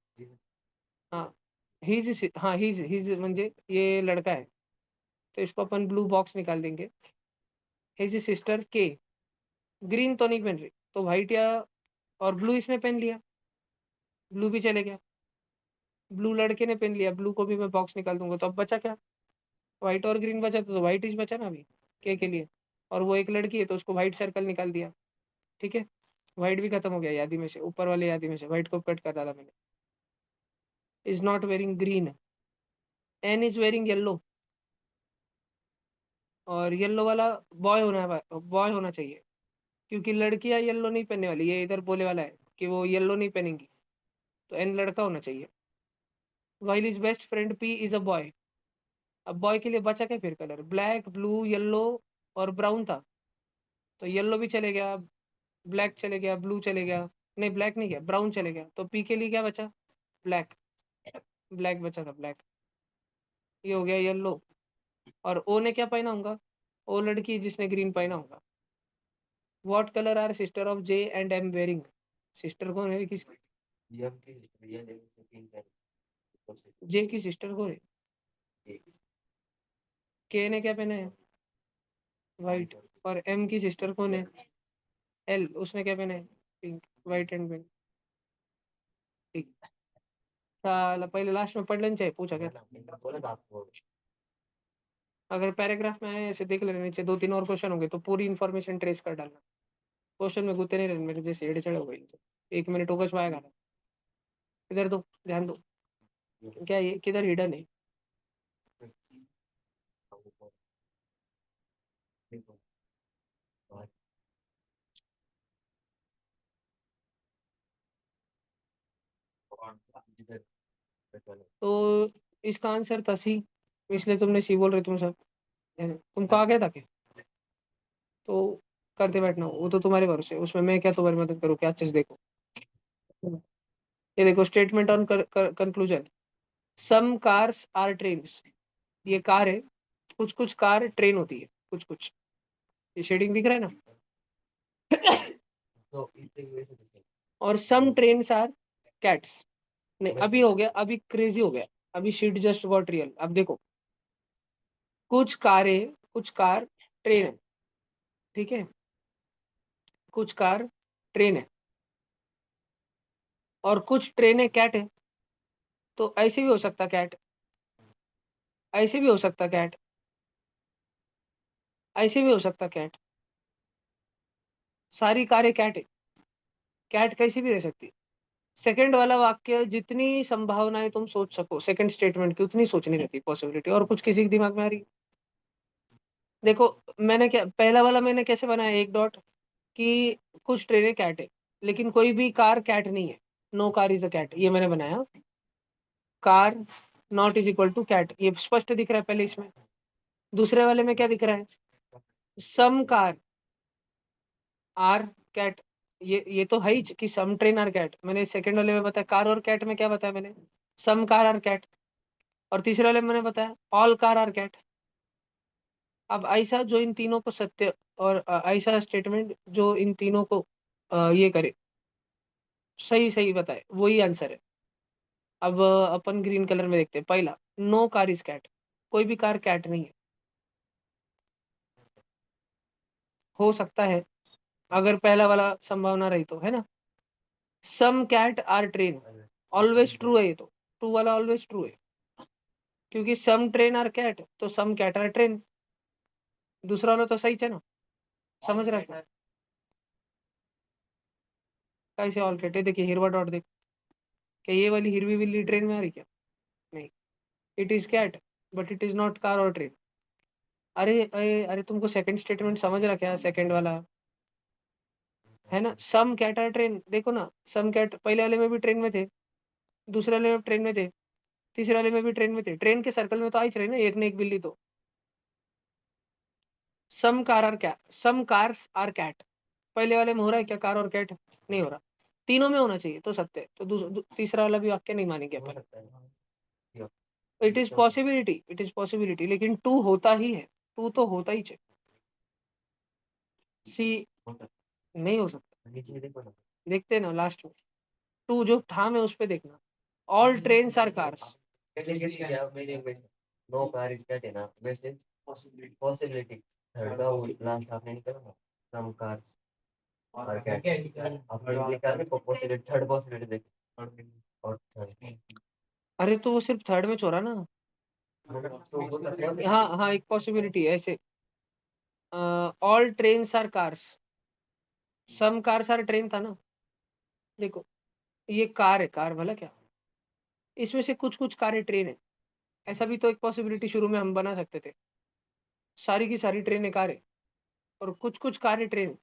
हाँ, हिज म्हणजे ये लड़का है, तो इसको अपन ब्लू बॉक्स निकाल देंगे। हिज सिस्टर के ग्रीन तो नहीं पहन रही, तो व्हाइट या और ब्लू इसने पहन लिया, ब्लू भी चले गया। ब्लू लड़के ने पहन लिया, ब्लू को भी मैं बॉक्स निकाल दूंगा, तो अब बचा क्या? व्हाइट और ग्रीन बचा, तो व्हाइट इज बचा ना अभी के लिए। और वो एक लड़की है, तो उसको व्हाइट सर्कल निकाल दिया, ठीक है। व्हाइट भी खत्म हो गया यादी में से, ऊपर वाले यादी में से व्हाइट को कट कर डाला मैंने। Is not wearing green, N is wearing yellow, और येलो वाला बॉय होना चाहिए, क्योंकि लड़कियां येलो नहीं पहनने वाली, ये इधर बोले वाला है कि वो येलो नहीं पहनेंगी, तो एन लड़का होना चाहिए। While is best friend P is a boy, अब बॉय के लिए बचा क्या फिर कलर? ब्लैक ब्लू येलो और ब्राउन था, तो येलो भी चले गया, ब्लैक चले गया, ब्लू चले गया, नहीं ब्लैक नहीं गया, ब्राउन चले गया, तो पी के लिए क्या बचा? ब्लैक, ब्लैक बचा था ब्लैक, ये हो गया येलो। और ओ ने क्या पहना होगा? ओ लड़की जिसने ग्रीन पहना होगा। What colour are sister of J and M wearing, sister कौन है किसकी? जे की सिस्टर कौन है? के ने क्या पहना है? वाइट। और एम की सिस्टर कौन है? एल, उसने क्या पहना है? पिंक, वाइट एंड पिंक, ठीक। साला पहले लास्ट में पढ़ लेना चाहिए, पूछा क्या? अगर पैराग्राफ में आए ऐसे देख लेने नीचे दो तीन और क्वेश्चन होंगे, तो पूरी इन्फॉर्मेशन ट्रेस कर डालना, क्वेश्चन में घुसते नहीं रहने मेरे जैसे एड़े चढ़े हो गए तो। एक मिनट होगा पाएगा ना, इधर दो, ध्यान दो, क्या ये किधर हिडन है? तो इसका आंसर था सी, इसलिए तुमने सी बोल रहे तुम सब, तुमको आ गया था क्या? तो करते बैठना, वो तो तुम्हारे भरोसे, उसमें मैं क्या तुम्हारी मदद करूँ, क्या चीज देखो। ये देखो, statement on conclusion, some cars are trains, ये कार है, कुछ कुछ कार ट्रेन होती है, कुछ कुछ, ये शेडिंग दिख रहा है ना। और सम ट्रेन्स आर कैट्स, नहीं अभी हो गया, अभी क्रेजी हो गया, अभी शिट जस्ट गॉट रियल। अब देखो, कुछ कार ट्रेन है, ठीक है, कुछ कार ट्रेन है, और कुछ ट्रेनें कैट है, तो ऐसे भी हो सकता कैट, ऐसे भी हो सकता कैट, ऐसे भी हो सकता कैट, सारी कारें कैट है, कैट कैसी भी रह सकती। सेकंड वाला वाक्य, जितनी संभावनाएं तुम सोच सको सेकंड स्टेटमेंट की, उतनी सोचनी रहती पॉसिबिलिटी, और कुछ किसी के दिमाग में आ रही? देखो, मैंने क्या पहला वाला मैंने कैसे बनाया, एक डॉट, कि कुछ ट्रेनें कैट है, लेकिन कोई भी कार कैट नहीं है, no car is a cat, ये मैंने बनाया। Car not is equal to cat, ये स्पष्ट दिख रहा है पहले इसमें। दूसरे वाले में क्या दिख रहा है? सम कार आर कैट, ये तो है ही कि सम ट्रेन आर कैट, मैंने सेकंड वाले में बताया कार और कैट में क्या बताया मैंने? सम कार आर कैट। और तीसरे वाले में मैंने बताया ऑल कार आर कैट। अब ऐसा जो इन तीनों को सत्य, और ऐसा स्टेटमेंट जो इन तीनों को ये करे, सही सही बताए, वही आंसर है। अब अपन ग्रीन कलर में देखते हैं, पहला, नो कार इज कैट, कोई भी कार कैट नहीं है, हो सकता है, अगर पहला वाला संभावना रही तो, है ना। Some cat are train, always true है ये तो, ट्रू वाला ऑलवेज ट्रू है, क्योंकि सम ट्रेन आर कैट, तो सम कैट आर ट्रेन, दूसरा वाला तो सही है ना, समझ रहा है? कैसे ऑल कैट है, देखिए हिरवा डॉट देख, क्या ये वाली हिरवी बिल्ली ट्रेन में आ रही क्या? नहीं, it is cat but it is not car और ट्रेन। अरे अरे अरे, तुमको सेकंड स्टेटमेंट समझ रहा क्या, सेकंड वाला है ना, सम कैट आर ट्रेन, देखो ना, सम कैट पहले वाले में भी ट्रेन में थे, दूसरे वाले में ट्रेन में थे, तीसरे वाले में भी ट्रेन में थे, ट्रेन के सर्कल में तो आ ही रहे ना, एक ने एक बिल्ली तो। Some car are cat, some cars are cat, पहले वाले में हो रहा है क्या कार और कैट? नहीं हो रहा, तीनों में होना चाहिए तो सत्य है, तो तीसरा वाला भी वाक्य नहीं मानेंगे अपन। इट इज पॉसिबिलिटी, लेकिन टू होता ही है, टू तो होता ही चाहिए। सी नहीं हो सकता, देखते हैं ना लास्ट में, टू जो ठाम है उस पे देखना, all train are cars. No car is cat है ना, वैसे पॉसिबिलिटी थर्ड का वो लास्ट आपने निकाला ना, सम कार्स आर कैट, आपने निकाला ना पॉसिबिलिटी, थर्ड पॉसिबिलिटी देखो, और थर्ड अरे तो वो सिर्फ थर्ड में छोड़ा ना, हाँ हाँ, एक पॉसिबिलिटी है ऐसे, all train are cars, some cars are train था ना, देखो ये कार है, कार भला क्या, इसमें से कुछ कुछ कारें ट्रेन है, ऐसा भी तो एक पॉसिबिलिटी शुरू में हम बना सकते थे, सारी की सारी ट्रेनें कार है, और कुछ कुछ कारें ट्रेन।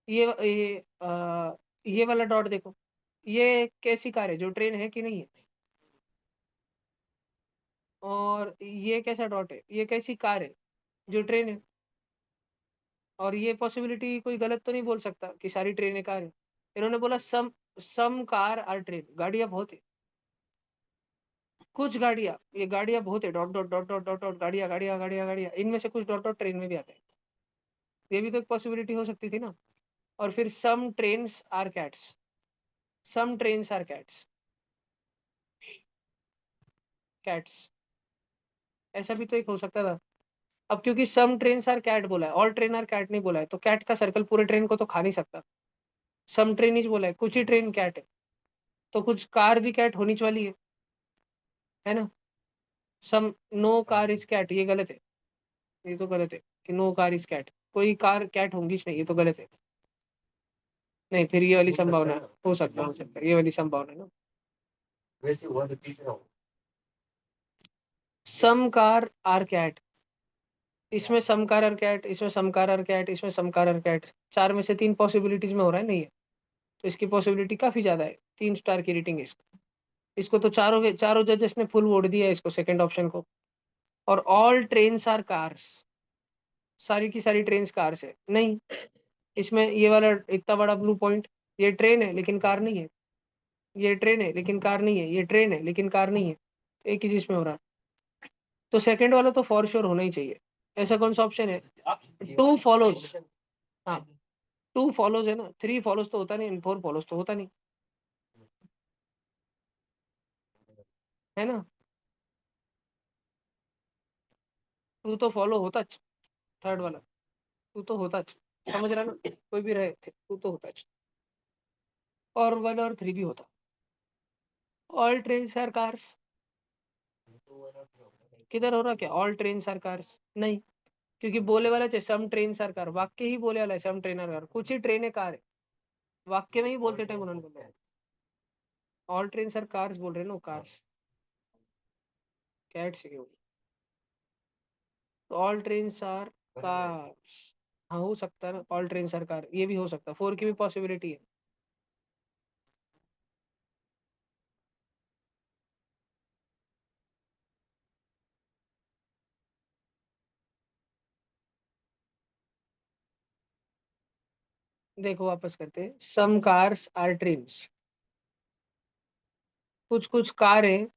ये वाला डॉट देखो, ये कैसी कार है, जो ट्रेन है कि नहीं है, और ये कैसा डॉट है, ये कैसी कार है जो ट्रेन है, और ये पॉसिबिलिटी कोई गलत तो नहीं बोल सकता कि सारी ट्रेनें कार है, इन्होंने बोला सम कार आर ट्रेन, गाड़ियां बहुत है, कुछ गाड़ियां, ये गाड़ियां बहुत है, dot dot dot dot dot dot, गाड़ियां गाड़ियां गाड़ियां गाड़ियां, इनमें से कुछ डॉट डॉट ट्रेन में भी आते हैं, ये भी तो एक पॉसिबिलिटी हो सकती थी ना। और फिर some trains are cats, some trains are cats, cats, ऐसा भी तो एक हो सकता था। अब क्योंकि सम ट्रेन्स आर कैट बोला है, ऑल ट्रेन आर कैट नहीं बोला है, तो कैट का सर्कल पूरे ट्रेन को तो खा नहीं सकता, सम ट्रेन ही बोला है, कुछ ही ट्रेन कैट है, तो कुछ कार भी कैट होनी वाली है ना, सम, नो कार इज कैट, ये गलत है, ये तो गलत है कि नो कार इज कैट, कोई कार कैट होंगी नहीं, ये तो गलत है, नहीं फिर ये वाली संभावना है, हो सकता है ये वाली संभावना है ना, वैसे हुआ तो तीसरा हो, सम कार आर कैट, इसमें सम कार आर कैट, इसमें सम कार आर कैट, इसमें सम कार आर कैट, चार में से तीन पॉसिबिलिटीज में हो रहा है नहीं है, तो इसकी पॉसिबिलिटी काफी ज्यादा है, 3 स्टार की रेटिंग है इसको, इसको तो चारों के चारों जजेस ने फुल वोट दिया है इसको, सेकंड ऑप्शन को। और ऑल ट्रेन्स आर कार्स, सारी की सारी ट्रेन कार्स है नहीं, इसमें ये वाला इतना बड़ा ब्लू पॉइंट, ये ट्रेन है लेकिन कार नहीं है, ये ट्रेन है लेकिन कार नहीं है, ये ट्रेन है लेकिन कार नहीं है, एक ही चीज में हो रहा है, तो सेकंड वाला तो फॉर श्योर होना ही चाहिए। ऐसा कौन सा ऑप्शन है, टू फॉलोज, हाँ टू फॉलोज है ना, थ्री फॉलोज तो होता नहीं, फोर फॉलोज तो होता नहीं, है ना, टू तो फॉलो होता, थर्ड वाला टू तो होता, समझ रहा ना, कोई भी रहे थे टू तो होता, और वन और थ्री भी होता, ऑल ट्रेन आर कार्स, किधर हो रहा क्या, ऑल ट्रेन आर कार्स नहीं, क्योंकि बोले वाला चाहिए सम ट्रेन आर कार, वाक्य ही बोले वाला है सम ट्रेन आर कार, कुछ ही ट्रेन कार है, वाक्य में ही बोलते टाइम उन्होंने बोला, ऑल ट्रेन आर कार्स बोल रहे हैं ना, कार्स कैट से क्यों, तो ऑल ट्रेन आर कार्स, हाँ हो सकता है ना, ऑल ट्रेन आर कार, ये भी हो सकता है, फोर की भी पॉसिबिलिटी है। देखो वापस करते हैं, सम कार्स आर ट्रेन्स, कुछ कुछ कार है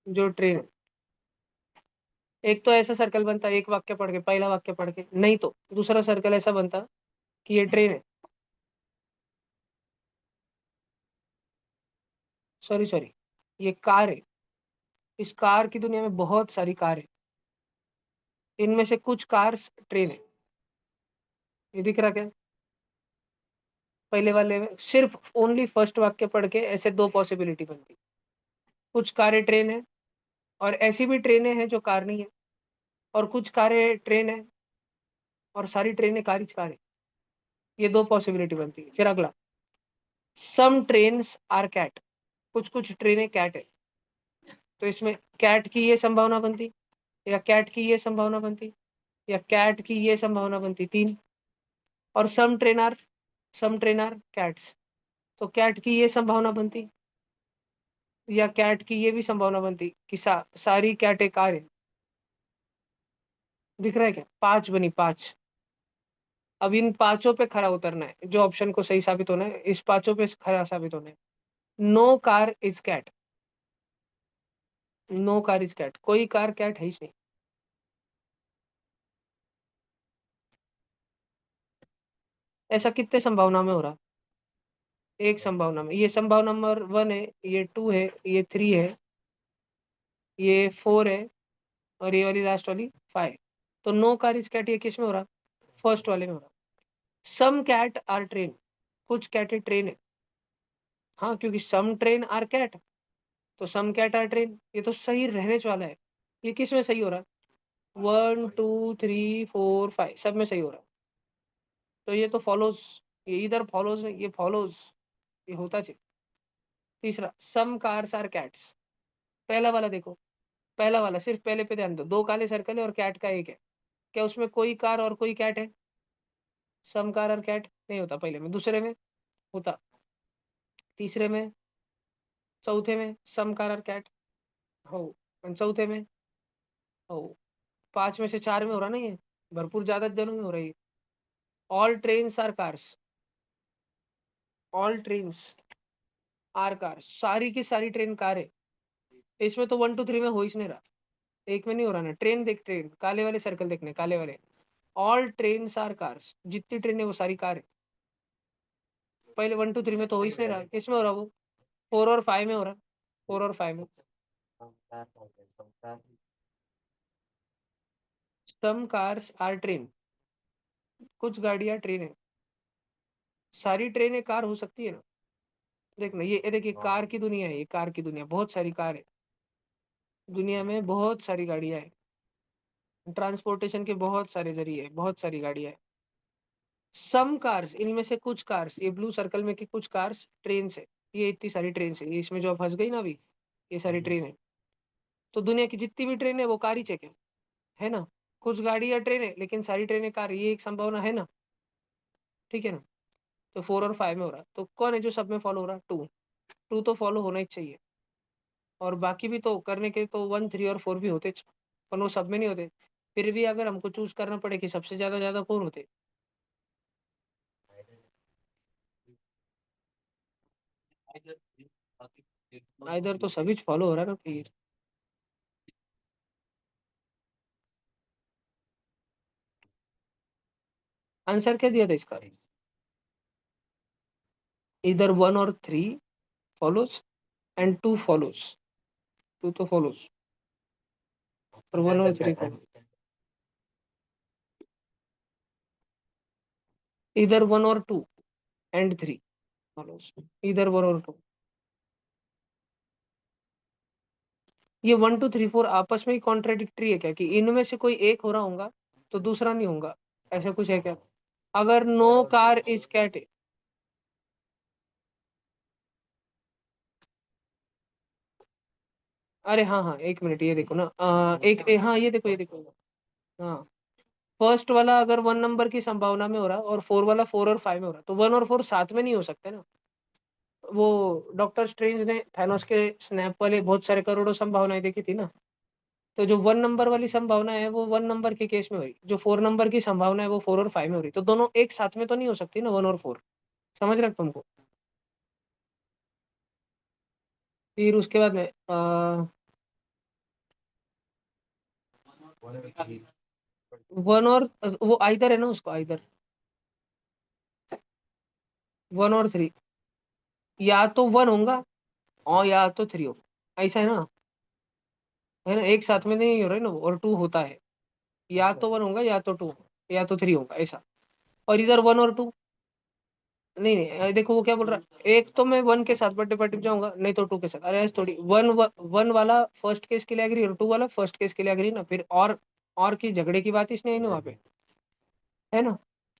जो ट्रेन, एक तो ऐसा सर्कल बनता, एक वाक्य पढ़ के, पहला वाक्य पढ़ के, नहीं तो दूसरा सर्कल ऐसा बनता कि ये ट्रेन है, सॉरी सॉरी, ये कार है, इस कार की दुनिया में बहुत सारी कार है, इनमें से कुछ कार्स ट्रेन है, ये दिख रहा क्या, पहले वाले में सिर्फ ओनली फर्स्ट वाक्य पढ़ के ऐसे दो पॉसिबिलिटी बनती। कुछ कारें ट्रेन है और ऐसी भी ट्रेनें हैं जो कार नहीं है, और कुछ कारें ट्रेन है और सारी ट्रेनें कार ही कार है। ये दो पॉसिबिलिटी बनती है। फिर अगला, सम ट्रेन्स आर कैट, कुछ कुछ ट्रेनें कैट है, तो इसमें कैट की ये संभावना बनती, या कैट की ये संभावना बनती, या कैट की ये संभावना बनती, तीन। और सम ट्रेन आर कैट्स, तो कैट की ये संभावना बनती, या कैट की ये भी संभावना बनती कि सारी कैटें कार है। दिख रहा है क्या? पांच बनी, पांच। अब इन पांचों पे खरा उतरना है, जो ऑप्शन को सही साबित होना है इस पांचों पे खरा साबित होना है। No car is cat, no car is cat, कोई कार कैट है ही नहीं। ऐसा कितने संभावना में हो रहा? एक संभावना में। ये संभावना नंबर 1 है, ये 2 है, ये 3 है, ये 4 है, और ये वाली लास्ट वाली 5। तो नो कार इज कैट, ये किस में हो रहा? फर्स्ट वाले में हो रहा। सम कैट आर ट्रेन, कुछ कैटें ट्रेन है। हाँ, क्योंकि सम ट्रेन आर कैट, तो सम कैट आर ट्रेन, ये तो सही रहने वाला है। ये किस में सही हो रहा? 1 2 3 4 5 सब में सही हो रहा है। तो ये तो फॉलोज, ये इधर फॉलोज नहीं, ये फॉलोज, ये होता चाहिए। तीसरा, सम कार्स आर कैट्स, पहला वाला देखो, पहला वाला सिर्फ पहले पे ध्यान दो, दो काले सर्कल है और कैट का एक है। क्या उसमें कोई कार और कोई कैट है? सम कार और कैट नहीं होता पहले में, दूसरे में होता, तीसरे में, चौथे में सम कार और कैट हो, और चौथे में हो, पांच में से चार में हो रहा नहीं है, भरपूर ज्यादा जनों में हो रही है। All trains are cars, all trains are cars, सारी की सारी ट्रेन कार है। इसमें तो 1 2 3 में हो ही नहीं रहा, एक में नहीं हो रहा ना। ट्रेन देख, ट्रेन काले वाले सर्कल देखने, काले वाले, ऑल ट्रेन्स आर कार्स, जितनी ट्रेन है वो सारी कार है। पहले 1 2 3 में तो हो ही नहीं रहा, किसमें हो रहा वो? 4 और 5 में हो रहा, 4 और 5 में। सम कार्स आर ट्रेन, कुछ गाड़ियां ट्रेन है, सारी ट्रेनें कार हो सकती है ना। देखना ये देखिए, कार की दुनिया है, ये कार की दुनिया, बहुत सारी कार है दुनिया में, बहुत सारी गाड़ियां हैं, ट्रांसपोर्टेशन के बहुत सारे जरिए है, बहुत सारी गाड़ियां हैं। सम कार्स, इनमें से कुछ कार्स, ये ब्लू सर्कल में की कुछ कार्स ट्रेन से, ये इतनी सारी ट्रेन से, ये इसमें जो फंस गई ना अभी, ये सारी ट्रेन है। तो दुनिया की जितनी भी ट्रेन है वो कार ही चेक है ना। कुछ गाड़ी या ट्रेन है लेकिन सारी ट्रेनें कार, ये एक संभावना है ना, ठीक है ना। तो 4 और 5 में हो रहा, तो कौन है जो सब में फॉलो हो रहा? 2, 2 तो फॉलो होना ही चाहिए। और बाकी भी तो करने के तो 1 3 और 4 भी होते, पर वो सब में नहीं होते। फिर भी अगर हमको चूज करना पड़े कि सबसे ज्यादा ज्यादा कौन होते, इधर तो सभी फॉलो हो रहा है ना फिर। आंसर क्या दिया था इसका? इधर 1 और 3 फॉलोज एंड 2 फॉलोज, 2 तो फॉलोज और 1 और 3 फॉलोज। इधर 1 और 2 एंड 3 फॉलोज, इधर 1 और 2। ये 1 2 3 4 आपस में ही कॉन्ट्राडिक्टरी है क्या, कि इनमें से कोई एक हो रहा होगा तो दूसरा नहीं होगा, ऐसा कुछ है क्या? अगर नो कार इज कैट, अरे हाँ हाँ, एक मिनट, ये देखो ना, हाँ ये देखो, ये देखो। हाँ, फर्स्ट वाला अगर 1 नंबर की संभावना में हो रहा और 4 वाला 4 और 5 में हो रहा, तो 1 और 4 साथ में नहीं हो सकते ना। वो डॉक्टर स्ट्रेंज ने थानोस के स्नैप वाले बहुत सारे करोड़ों संभावनाएं देखी थी ना। तो जो 1 नंबर वाली संभावना है वो 1 नंबर के केस में हो रही, जो 4 नंबर की संभावना है वो 4 और 5 में हो रही, तो दोनों एक साथ में तो नहीं हो सकती ना, 1 और 4। समझ रहे हो तुमको? फिर उसके बाद में 1 और वो आइदर है ना, उसको आइदर 1 और 3, या तो 1 होगा और या तो 3 होगा, ऐसा है ना, एक साथ में नहीं हो रहा है ना वो, और 2 होता है, या तो 1 होगा या तो 2 या तो 3 होगा, ऐसा। और इधर 1 और 2, नहीं नहीं देखो वो क्या बोल रहा है, एक तो मैं 1 के साथ बर्थडे पार्टी जाऊंगा, नहीं तो 2 के साथ। अरे ऐसे थोड़ी 1 वाला फर्स्ट केस के लिए एग्री और 2 वाला फर्स्ट केस के लिए एग्री ना, फिर और की झगड़े की बात इसने आई ना वहाँ पे, है ना।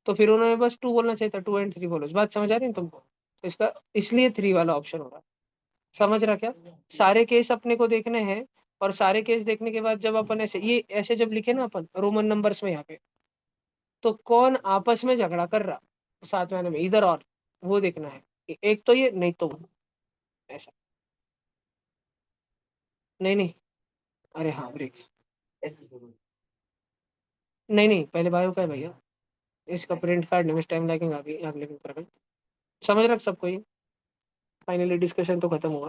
तो फिर उन्होंने बस 2 बोलना चाहिए था, 2 एंड 3 बोलो, इस बात समझ आ रही है तुमको। तो इसका इसलिए 3 वाला ऑप्शन होगा। समझ रहा क्या, सारे केस अपने को देखने हैं, और सारे केस देखने के बाद जब अपन ऐसे ये ऐसे जब लिखे ना अपन रोमन नंबर्स में यहाँ पे, तो कौन आपस में झगड़ा कर रहा 7 महीने में, इधर और वो देखना है। एक तो ये, नहीं तो वो, ऐसा। नहीं नहीं, अरे हाँ ब्रेक, ऐसे जरूर। नहीं नहीं पहले बायो का है भैया, इसका प्रिंट कार्ड नहीं, टाइम लगेगा अभी अगले पेपर में। समझ रख सबको ये, फाइनली डिस्कशन तो खत्म हुआ।